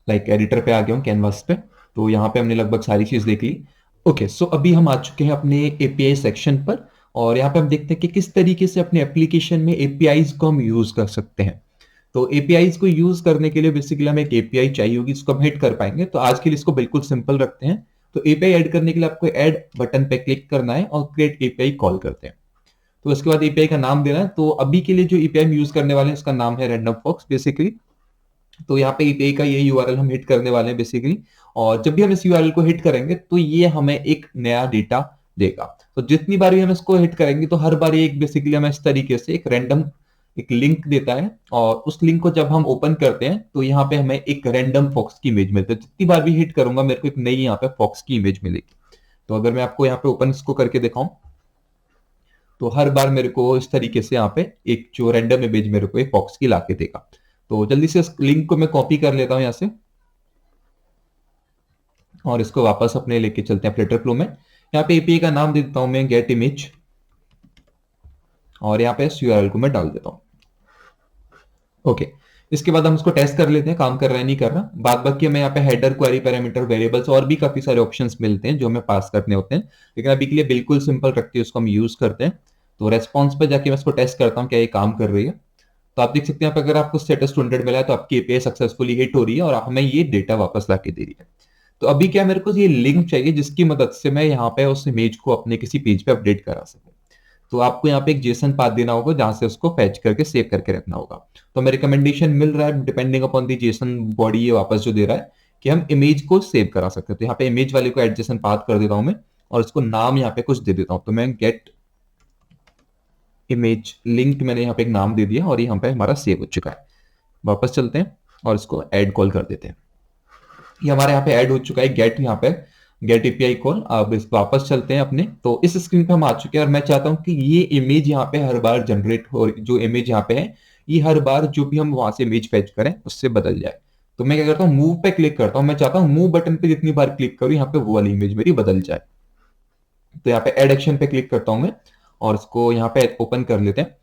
एडिटर पे आ गया हूँ, कैनवास पे। तो यहाँ पे हमने लगभग सारी चीज देख ली। ओके, सो अभी हम आ चुके हैं अपने एपीआई सेक्शन पर, और यहाँ पे हम देखते हैं कि किस तरीके से अपने एप्लीकेशन में एपीआईज को हम यूज कर सकते हैं। तो एपीआईज को यूज करने के लिए बेसिकली हमें एक एपीआई चाहिए होगी, इसको हम हिट कर पाएंगे। तो आज के लिए इसको बिल्कुल सिंपल रखते हैं। तो एपीआई ऐड करने के लिए आपको ऐड बटन पे क्लिक करना है और क्रिएट एपीआई कॉल करते हैं। तो उसके बाद एपीआई का नाम देना है। तो अभी के लिए जो एपीआई हम यूज करने वाले हैं उसका नाम है रैंडम फॉक्स बेसिकली। तो यहाँ पे एपीआई का ये यूआरएल हम हिट करने वाले हैं बेसिकली, और जब भी हम इस यूआरएल को हिट करेंगे तो ये हमें एक नया डेटा देगा। तो जितनी बार भी हम इसको हिट करेंगे तो हर बार एक बेसिकली हमें इस तरीके से एक रैंडम एक लिंक देता है, और उस लिंक को जब हम ओपन करते हैं तो यहाँ पे हमें एक रैंडम फॉक्स की इमेज मिलती है। जितनी बार भी हिट करूंगा मेरे को एक नई यहाँ पे फॉक्स की इमेज मिलेगी। तो अगर मैं आपको यहाँ पे ओपन इसको करके दिखाऊं तो हर बार मेरे को इस तरीके से यहाँ पे एक जो रैंडम इमेज मेरे को एक फॉक्स की लाके देगा। तो जल्दी से इस लिंक को मैं कॉपी कर लेता हूं यहां से, और इसको वापस अपने लेके चलते हैं फ्लटर फ्लो में। यहाँ पे एपीआई का नाम दे देता हूं मैं गेट इमेज, और यहाँ पे इस यूआरएल को मैं डाल देता हूं। ओके, इसके बाद हम इसको टेस्ट कर लेते हैं काम कर रहा है नहीं कर रहा। बाद बाकी हमें यहाँ पे हेडर, क्वेरी पैरामीटर, वेरिएबल्स और भी काफी सारे ऑप्शंस मिलते हैं जो हमें पास करने होते हैं, लेकिन अभी के लिए बिल्कुल सिंपल रखते हैं उसको हम यूज करते हैं। तो रेस्पॉन्स पे जाके मैं इसको टेस्ट करता हूँ क्या ये काम कर रही है। तो आप देख सकते हैं अगर आपको स्टेटस 200 मिला है तो आपकी एपीआई सक्सेसफुली हिट हो रही है और हमें ये डेटा वापस लाके दे रही है। तो अभी क्या मेरे को ये लिंक चाहिए जिसकी मदद से मैं यहाँ पे उस इमेज को अपने किसी पेज पे अपडेट करा सकूं। तो आपको यहाँ पे एक जेसन पाथ देना होगा जहां से उसको फैच करके सेव करके रखना होगा। तो हमें रिकमेंडेशन मिल रहा है depending upon the Jason body ये वापस जो दे रहा है कि हम इमेज को सेव करा सकते हैं। तो यहाँ पे इमेज वाले को एड जेसन पाथ कर देता हूं मैं, और उसको नाम यहाँ पे कुछ दे देता हूं। तो मैं गेट इमेज लिंक मैंने यहाँ पे एक नाम दे दिया और यहाँ पे हमारा सेव हो चुका है। वापस चलते हैं और इसको ऐड कॉल कर देते हैं। ये हमारे यहाँ पे ऐड हो चुका है गेट, यहाँ पे गेट एपीआई कॉल। अब इस वापस चलते हैं अपने, तो इस स्क्रीन पे हम आ चुके हैं और मैं चाहता हूं कि ये इमेज यहाँ पे हर बार जनरेट हो, जो इमेज यहाँ पे है ये हर बार जो भी हम वहां से इमेज फैच करें उससे बदल जाए। तो मैं क्या करता हूँ मूव पे क्लिक करता हूँ। मैं चाहता हूँ मूव बटन पे जितनी बार क्लिक करूँ यहाँ पे वो वाली इमेज मेरी बदल जाए। तो यहाँ पे एड एक्शन पे क्लिक करता हूँ मैं और इसको यहाँ पे ओपन कर लेते हैं।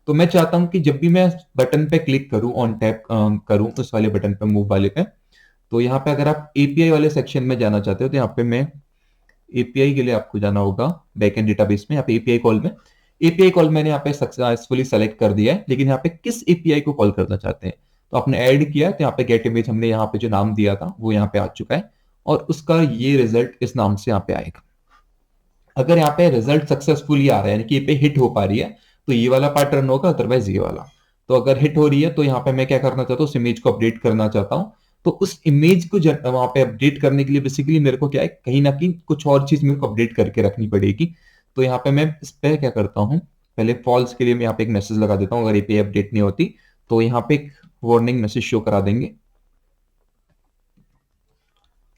तो मैं चाहता हूं कि जब भी मैं बटन पे क्लिक करूं, ऑन टैप करूं उस वाले बटन पे, मूव वाले पे, तो यहाँ पे अगर आप एपीआई वाले सेक्शन में जाना चाहते हो तो यहाँ पे मैं एपीआई के लिए आपको जाना होगा बैकएंड डेटाबेस में। यहाँ पे एपीआई कॉल में, एपीआई कॉल मैंने यहाँ पे सक्सेसफुली सेलेक्ट कर दिया है, लेकिन यहाँ पे किस एपीआई को कॉल करना चाहते हैं तो आपने ऐड किया तो यहाँ पे गेट इमेज हमने यहाँ पे जो नाम दिया था वो यहाँ पे आ चुका है, और उसका ये रिजल्ट इस नाम से यहाँ पे आएगा। अगर यहाँ पे रिजल्ट सक्सेसफुली आ रहा है यानी कि ये पे हिट हो पा रही है तो ये वाला पार्ट रन होगा, अदरवाइज ये वाला। तो अगर हिट हो रही है तो यहाँ पे मैं क्या करना चाहता हूँ, उस इमेज को अपडेट करना चाहता हूँ। तो उस इमेज को वहां पे अपडेट करने के लिए बेसिकली मेरे को क्या है, कहीं ना कहीं कुछ और चीज मेरे को अपडेट करके रखनी पड़ेगी। तो यहाँ पे मैं इस पे क्या करता हूँ, पहले फॉल्स के लिए मैं यहाँ पे एक मैसेज लगा देता हूँ। अगर एपीआई अपडेट नहीं होती तो यहाँ पे एक वार्निंग मैसेज शो करा देंगे,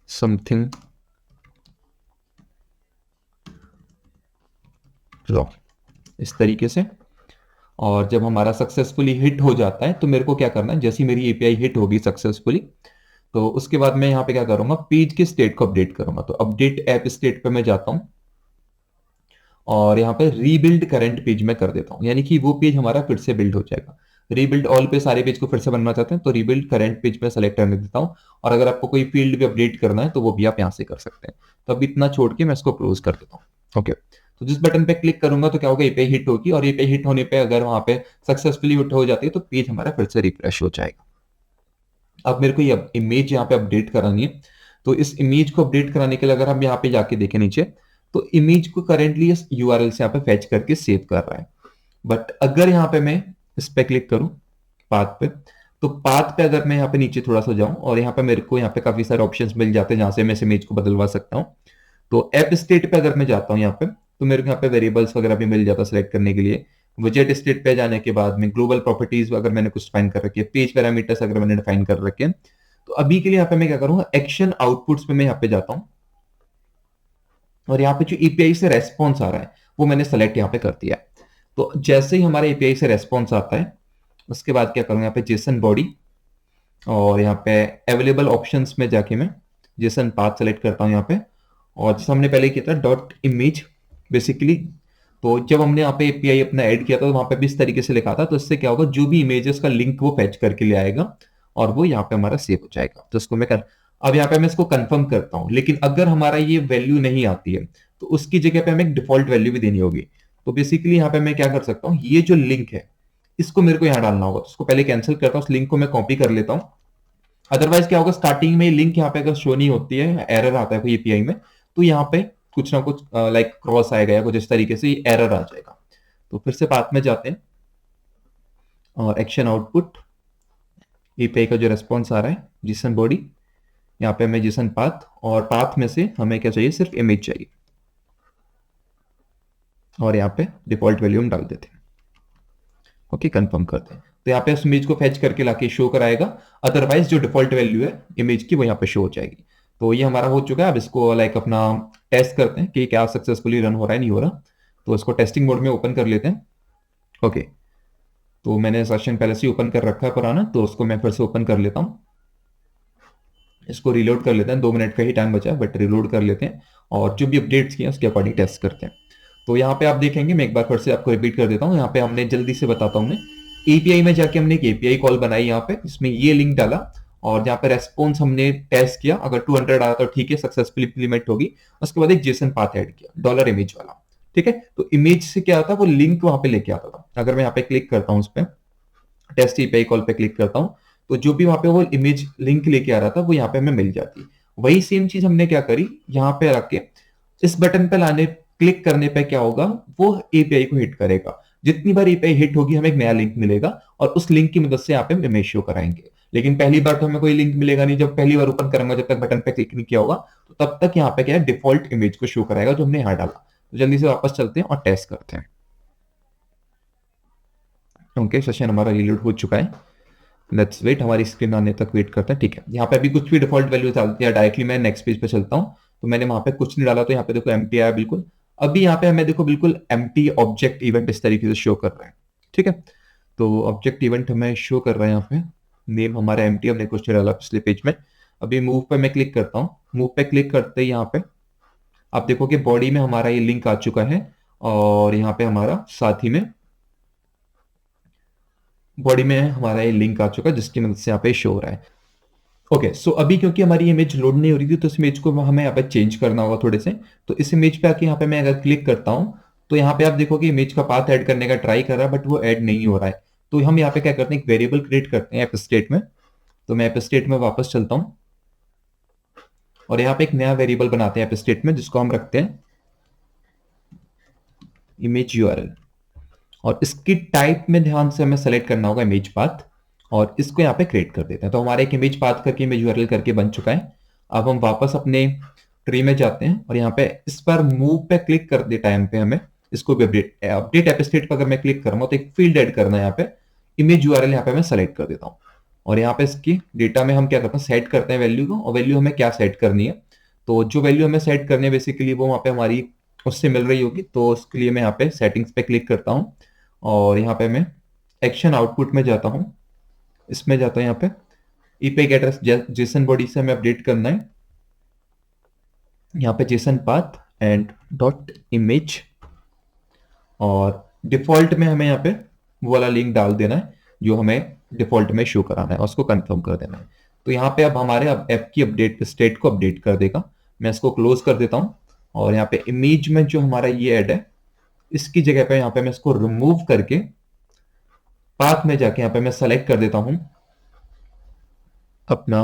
समथिंग इस तरीके से। और जब हमारा सक्सेसफुली हिट हो जाता है तो मेरे को क्या करना है, जैसी मेरी एपीआई हिट होगी सक्सेसफुली तो उसके बाद मैं यहाँ पे क्या करूंगा, पेज के स्टेट को अपडेट करूंगा। तो अपडेट ऐप स्टेट पे मैं जाता हूं और यहाँ पे रीबिल्ड करंट पेज में कर देता हूं, यानी कि वो पेज हमारा फिर से बिल्ड हो जाएगा। रीबिल्ड ऑल पे सारे पेज को फिर से बनना चाहते हैं तो रीबिल्ड करंट पेज में सेलेक्ट करने देता हूं। और अगर आपको कोई फील्ड भी अपडेट करना है तो वो भी आप यहाँ से कर सकते हैं। तो अब इतना छोड़ के मैं इसको क्लोज कर देता हूँ। ओके, तो जिस बटन पे क्लिक करूंगा तो क्या होगा, एपीआई हिट होगी, और एपीआई हिट होने पे अगर वहां पे सक्सेसफुली हिट हो जाती है तो पेज हमारा फिर से रिफ्रेश हो जाएगा। अब मेरे को ये इमेज यहाँ पे अपडेट करानी है। तो इस इमेज को अपडेट कराने के लिए अगर हम यहाँ पे जाके देखें नीचे तो इमेज को करेंटली इस यूआरएल से यहाँ पे फैच करके सेव कर रहा है। बट अगर यहाँ पे मैं इस पे क्लिक करूं पाथ पे, तो पाथ पे अगर मैं यहाँ पे नीचे थोड़ा सा जाऊं और यहाँ पे मेरे को यहाँ पे काफी सारे ऑप्शंस मिल जाते हैं जहां से मैं इस इमेज को बदलवा सकता हूँ। तो ऐप स्टेट पे अगर मैं जाता हूँ यहाँ पे तो मेरे को यहाँ पे वेरिएबल्स वगैरह भी मिल जाता है सिलेक्ट करने के लिए। विजेट स्टेट पे जाने के बाद में ग्लोबल प्रॉपर्टीज अगर मैंने कुछ डिफाइन कर रखी है, पेज पैरामीटर्स अगर मैंने डिफाइन कर रखे हैं, तो अभी के लिए यहाँ पे मैं क्या करूंगा, एक्शन आउटपुट्स पे मैं यहाँ पे जाता हूं और यहाँ पे जो एपीआई से रेस्पॉन्स आ रहा है वो मैंने सेलेक्ट यहाँ पे कर दिया है। तो जैसे ही हमारे एपीआई से रेस्पॉन्स आता है उसके बाद क्या करूंगा, यहाँ पे जेसन बॉडी और यहाँ पे अवेलेबल ऑप्शंस में जाके मैं जेसन पाथ सेलेक्ट करता हूँ यहाँ पे, और जैसे हमने पहले किया था डॉट इमेज बेसिकली, तो जब हमने यहाँ पे एपीआई अपना ऐड किया था तो वहां पे भी इस तरीके से लिखा था, तो इससे क्या होगा, जो भी इमेजेस का लिंक वो फैच करके ले आएगा और वो यहाँ पे हमारा सेव हो जाएगा। तो इसको अब यहाँ पे मैं इसको कंफर्म करता हूँ, लेकिन अगर हमारा ये वैल्यू नहीं आती है तो उसकी जगह पे हमें एक डिफॉल्ट वैल्यू भी देनी होगी। तो बेसिकली यहाँ पे मैं क्या कर सकता हूँ, ये जो लिंक है इसको मेरे को यहाँ डालना होगा, तो उसको पहले कैंसिल करता हूँ, उस लिंक को मैं कॉपी कर लेता हूँ। अदरवाइज क्या होगा, स्टार्टिंग में लिंक यहाँ पे अगर शो नहीं होती है, एरर आता है कोई एपीआई में, तो यहाँ पे कुछ ना कुछ लाइक क्रॉस आएगा या कुछ इस तरीके से एरर आ जाएगा। तो फिर से पाथ में जाते हैं और एक्शन आउटपुट एपीआई का जो रेस्पॉन्स आ रहा है जीसन बॉडी, यहाँ पे हमें जीसन पाथ, और पाथ में से हमें क्या चाहिए, सिर्फ इमेज चाहिए, और यहाँ पे डिफॉल्ट वैल्यू हम डाल देते हैं। ओके, कंफर्म करते हैं, तो यहाँ पे उस इमेज को फेच करके लाके शो कराएगा, अदरवाइज जो डिफॉल्ट वैल्यू है इमेज की वो यहाँ पे शो हो जाएगी। तो ये हमारा हो चुका है। अब इसको लाइक अपना टेस्ट करते हैं कि क्या सक्सेसफुली रन हो रहा है नहीं हो रहा। तो इसको टेस्टिंग मोड में ओपन कर लेते हैं। ओके, तो मैंने सेशन पहले से ओपन कर रखा है पुराना, तो उसको मैं फिर से ओपन कर लेता हूँ। इसको रिलोड कर लेते हैं, 2 मिनट का ही टाइम बचा है बट रिलोड कर लेते हैं, और जो भी अपडेट्स किए उसके अकॉर्डिंग टेस्ट करते हैं। तो यहाँ पे आप देखेंगे, मैं एक बार फिर से आपको रिपीट कर देता हूँ। यहाँ पे हमने जल्दी से बताता हूँ, एपीआई में जाके हमने एक एपीआई कॉल बनाई यहाँ पे, इसमें ये लिंक डाला, और जहाँ पे रेस्पॉन्स हमने टेस्ट किया, अगर 200 आया तो ठीक है, सक्सेसफुली इंप्लीमेंट होगी। उसके बाद एक जेसन पाथ ऐड किया डॉलर इमेज वाला, ठीक है। तो इमेज से क्या आता है, वो लिंक वहां पे लेके आता था। अगर मैं यहाँ पे क्लिक करता हूँ, उस पर टेस्ट एपीआई कॉल पे क्लिक करता हूँ, तो जो भी वहां पे वो इमेज लिंक लेके आ रहा था वो यहाँ पे हमें मिल जाती है। वही सेम चीज हमने क्या करी, यहाँ पे रख के इस बटन पे लाने, क्लिक करने पे क्या होगा, वो एपीआई को हिट करेगा। जितनी बार एपीआई हिट होगी हमें एक नया लिंक मिलेगा, और उस लिंक की मदद से यहाँ पे हम इमेज शो कराएंगे। लेकिन पहली बार तो हमें कोई लिंक मिलेगा नहीं, जब पहली बार ओपन करूंगा, जब तक बटन पे क्लिक नहीं किया होगा, तो तब तक यहाँ पे क्या है, डिफॉल्ट इमेज को शो कराएगा जो हमने यहाँ डाला। तो जल्दी से वापस चलते हैं और टेस्ट करते हैं। ओके, सेशन हमारा रिलोड हो चुका है। लेट्स वेट, हमारी स्क्रीन आने तक वेट करते हैं, ठीक है। यहाँ पे अभी कुछ भी डिफॉल्ट वैल्यू डालती है, डायरेक्टली मैं नेक्स्ट पेज पे चलता हूँ। तो मैंने वहां पे कुछ नहीं डाला, तो यहाँ पे देखो एम्प्टी आया बिल्कुल। अभी यहाँ पे हमें देखो बिल्कुल एम्प्टी ऑब्जेक्ट इवेंट इस तरीके से शो कर रहा है, ठीक है। तो ऑब्जेक्ट इवेंट हमें शो कर रहा है यहाँ पे, नेम हमारा एम्प्टी, हमने कुछ नहीं डाला पिछले पेज में। अभी मूव पे मैं क्लिक करता हूँ, मूव पे क्लिक करते ही यहाँ पे आप देखो कि बॉडी में हमारा ये लिंक आ चुका है, और यहाँ पे हमारा साथ ही में बॉडी में हमारा ये लिंक आ चुका है, जिसकी मदद से यहाँ पे शो हो रहा है। ओके, सो अभी क्योंकि हमारी इमेज लोड नहीं हो रही थी, तो इस इमेज को हमें यहाँ पे चेंज करना होगा थोड़े से। तो इस इमेज पे आके यहाँ पे मैं अगर क्लिक करता हूँ, तो यहाँ पे आप देखो कि इमेज का पाथ ऐड करने का ट्राई कर रहा है, बट वो ऐड नहीं हो रहा है। तो हम यहाँ पे क्या करते हैं, एक वेरिएबल क्रिएट करते हैं एप स्टेट में। तो मैं एप स्टेट में वापस चलता हूँ, और यहाँ पे एक नया वेरिएबल बनाते हैं एप स्टेट में, जिसको हम रखते हैं इमेज यूआरएल। और इसकी टाइप में ध्यान से हमें सेलेक्ट करना होगा इमेज पाथ, और इसको यहाँ पे क्रिएट कर देते हैं। तो हमारा एक इमेज पाथ करके इमेज यूआरएल करके बन चुका है। अब हम वापस अपने ट्री में जाते हैं, और यहाँ पे इस पर मूव पे क्लिक कर दे टाइम पे हमें इसको भी अपडेट एप स्टेट पर अगर मैं क्लिक करूंगा, तो एक फील्ड ऐड करना है यहाँ पे, इमेज यूआरएल यहाँ पे मैं सेलेक्ट कर देता हूँ। और यहाँ पे इसकी डेटा में हम क्या करते हैं, सेट करते हैं वैल्यू को, और वैल्यू हमें क्या सेट करनी है। तो जो वैल्यू हमें सेट करनी है बेसिकली वो वहाँ पे हमारी उससे मिल रही होगी। तो उसके लिए मैं यहाँ पे सेटिंग्स पे क्लिक करता हूँ, और यहाँ पे मैं एक्शन आउटपुट में जाता हूँ, इसमें जाता हूँ यहाँ पे ईपीआई एड्रेस जेसन बॉडी से हमें अपडेट करना है, यहाँ पे Jason path and dot image, और डिफॉल्ट में हमें यहाँ पे वो वाला लिंक डाल देना है जो हमें डिफॉल्ट में शो कराना है, और उसको कंफर्म कर देना है। तो यहाँ पे अब हमारे ऐप की अपडेट स्टेट को अपडेट कर देगा। मैं इसको क्लोज कर देता हूँ, और यहाँ पे इमेज में जो हमारा ये ऐड है, इसकी जगह पे यहाँ पे मैं इसको रिमूव करके पाथ में जाके यहाँ पे मैं सेलेक्ट कर देता हूं अपना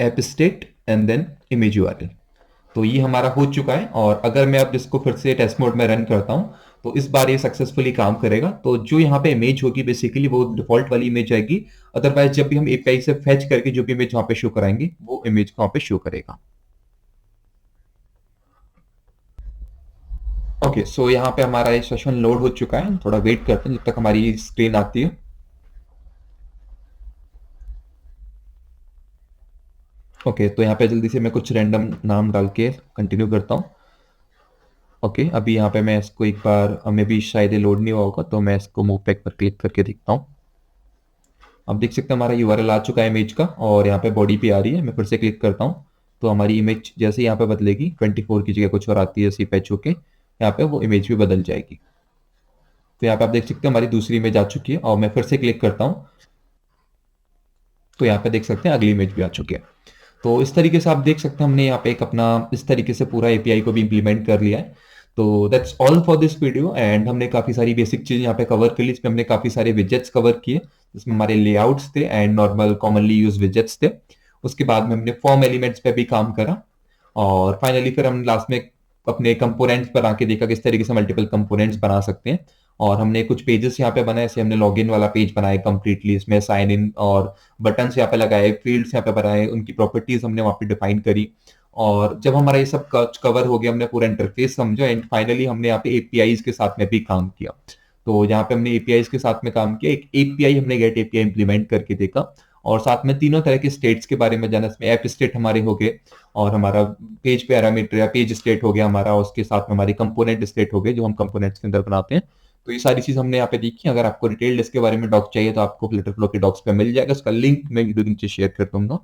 app state and then image URL. तो ये हमारा हो चुका है। और अगर मैं अब इसको फिर से टेस्ट मोड में रन करता हूं, तो इस बार ये सक्सेसफुली काम करेगा। तो जो यहाँ पे इमेज होगी बेसिकली वो डिफॉल्ट वाली इमेज आएगी, अदरवाइज जब भी हम एपीआई से फेच करके जो भी इमेज वहां पे शो कराएंगे वो इमेज वहां पे शो करेगा। ओके, सो यहाँ पे हमारा ये सेशन लोड हो चुका है, थोड़ा वेट करते हैं जब तक हमारी स्क्रीन आती है। ओके, तो यहाँ पे जल्दी से मैं कुछ रैंडम नाम डाल के कंटिन्यू करता हूँ। ओके, अभी यहाँ पे मैं इसको एक बार, हमें भी शायद ये लोड नहीं हुआ होगा, तो मैं इसको मूव पैक पर क्लिक करके देखता हूँ। आप देख सकते हैं हमारा यूआरएल आ चुका है इमेज का और यहाँ पे बॉडी पे आ रही है। मैं फिर से क्लिक करता हूँ तो हमारी इमेज जैसे यहाँ पे बदलेगी 24 की जगह कुछ और आती है CPECH होके, यहाँ पे वो इमेज भी बदल जाएगी। तो यहाँ पे आप देख सकते हैं हमारी दूसरी इमेज आ चुकी है और मैं फिर से क्लिक करता हूँ तो यहाँ पे देख सकते हैं अगली इमेज भी आ चुकी है। तो इस तरीके से आप देख सकते हैं हमने यहाँ पे एक अपना इस तरीके से पूरा एपीआई को भी इंप्लीमेंट कर लिया है। तो that's all for this video and हमने काफी सारी बेसिक चीज यहाँ पे कवर कर ली। इसमें हमने काफी सारे विजेट्स कवर किए जिसमें हमारे लेआउट्स थे and normal commonly use widgets थे। उसके बाद में हमने फॉर्म एलिमेंट्स पे भी काम करा और फाइनली फिर हम लास्ट में अपने कंपोनेंट्स पर आके देखा किस तरीके से मल्टीपल कंपोनेंट्स बना सकते हैं। और हमने कुछ पेजेस यहाँ पे बनाए, ऐसे हमने लॉगिन वाला पेज बनाया कंप्लीटली, इसमें साइन इन और बटन्स यहाँ पे लगाए, फील्ड्स यहाँ पे बनाए, उनकी प्रॉपर्टीज हमने वहाँ पे डिफाइन करी। और जब हमारा ये सब कवर हो गया, हमने पूरा इंटरफेस समझा एंड फाइनली हमने यहाँ पे एपीआईज के साथ में भी काम किया। तो यहाँ पे हमने एपीआईज के साथ में काम किया, एक एपीआई हमने गेट एपीआई इंप्लीमेंट करके देखा और साथ में तीनों तरह के स्टेट्स के बारे में जाना। इसमें ऐप स्टेट हमारे हो गए और हमारा पेज पैरामीटर या पेज स्टेट हो गया हमारा, उसके साथ में हमारी कंपोनेंट स्टेट हो गए जो हम कंपोनेंट्स के अंदर बनाते हैं। तो ये सारी चीज हमने यहाँ पे देखी। अगर आपको डिटेल्ड इसके बारे में डॉक चाहिए तो आपको फ्लटरफ्लो के डॉक्स पे मिल जाएगा, उसका लिंक मैं वीडियो के नीचे शेयर कर दूंगा।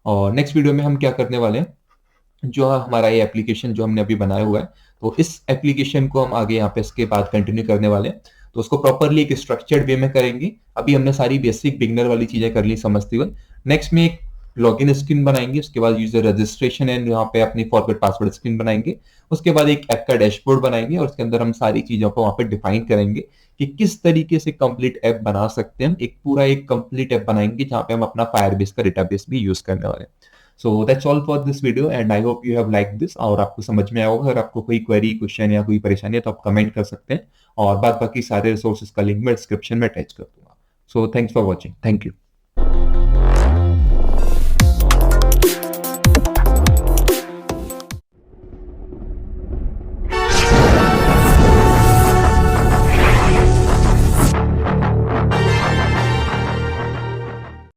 और नेक्स्ट वीडियो में हम क्या करने वाले हैं, जो हमारा ये एप्लीकेशन जो हमने अभी बनाया हुआ है, तो इस एप्लीकेशन को हम आगे यहाँ पे इसके बाद कंटिन्यू करने वाले हैं। तो उसको प्रॉपरली एक स्ट्रक्चर्ड वे में करेंगे। अभी हमने सारी बेसिक बिगनर वाली चीजें कर ली समझते हुए। नेक्स्ट में एक लॉगिन स्क्रीन बनाएंगे, उसके बाद यूजर रजिस्ट्रेशन एंड यहाँ पे अपनी फॉरवर्ड पासवर्ड स्क्रीन बनाएंगे। उसके बाद एक ऐप का डैशबोर्ड बनाएंगे और उसके अंदर हम सारी चीजों को वहां पे डिफाइन करेंगे कि किस तरीके से कंप्लीट ऐप बना सकते हैं। एक पूरा एक कंप्लीट ऐप बनाएंगे जहां पे हम अपना फायरबेस का डेटाबेस भी यूज करने वाले हैं। So that's all for this video and I hope you have like this और आपको समझ में आया होगा। अगर आपको कोई क्वेरी, क्वेश्चन या कोई परेशानी है तो आप कमेंट कर सकते हैं और बाद बाकी सारे रिसोर्सेज का लिंक मैं डिस्क्रिप्शन में अटैच कर दूंगा। So thanks for watching, thank you.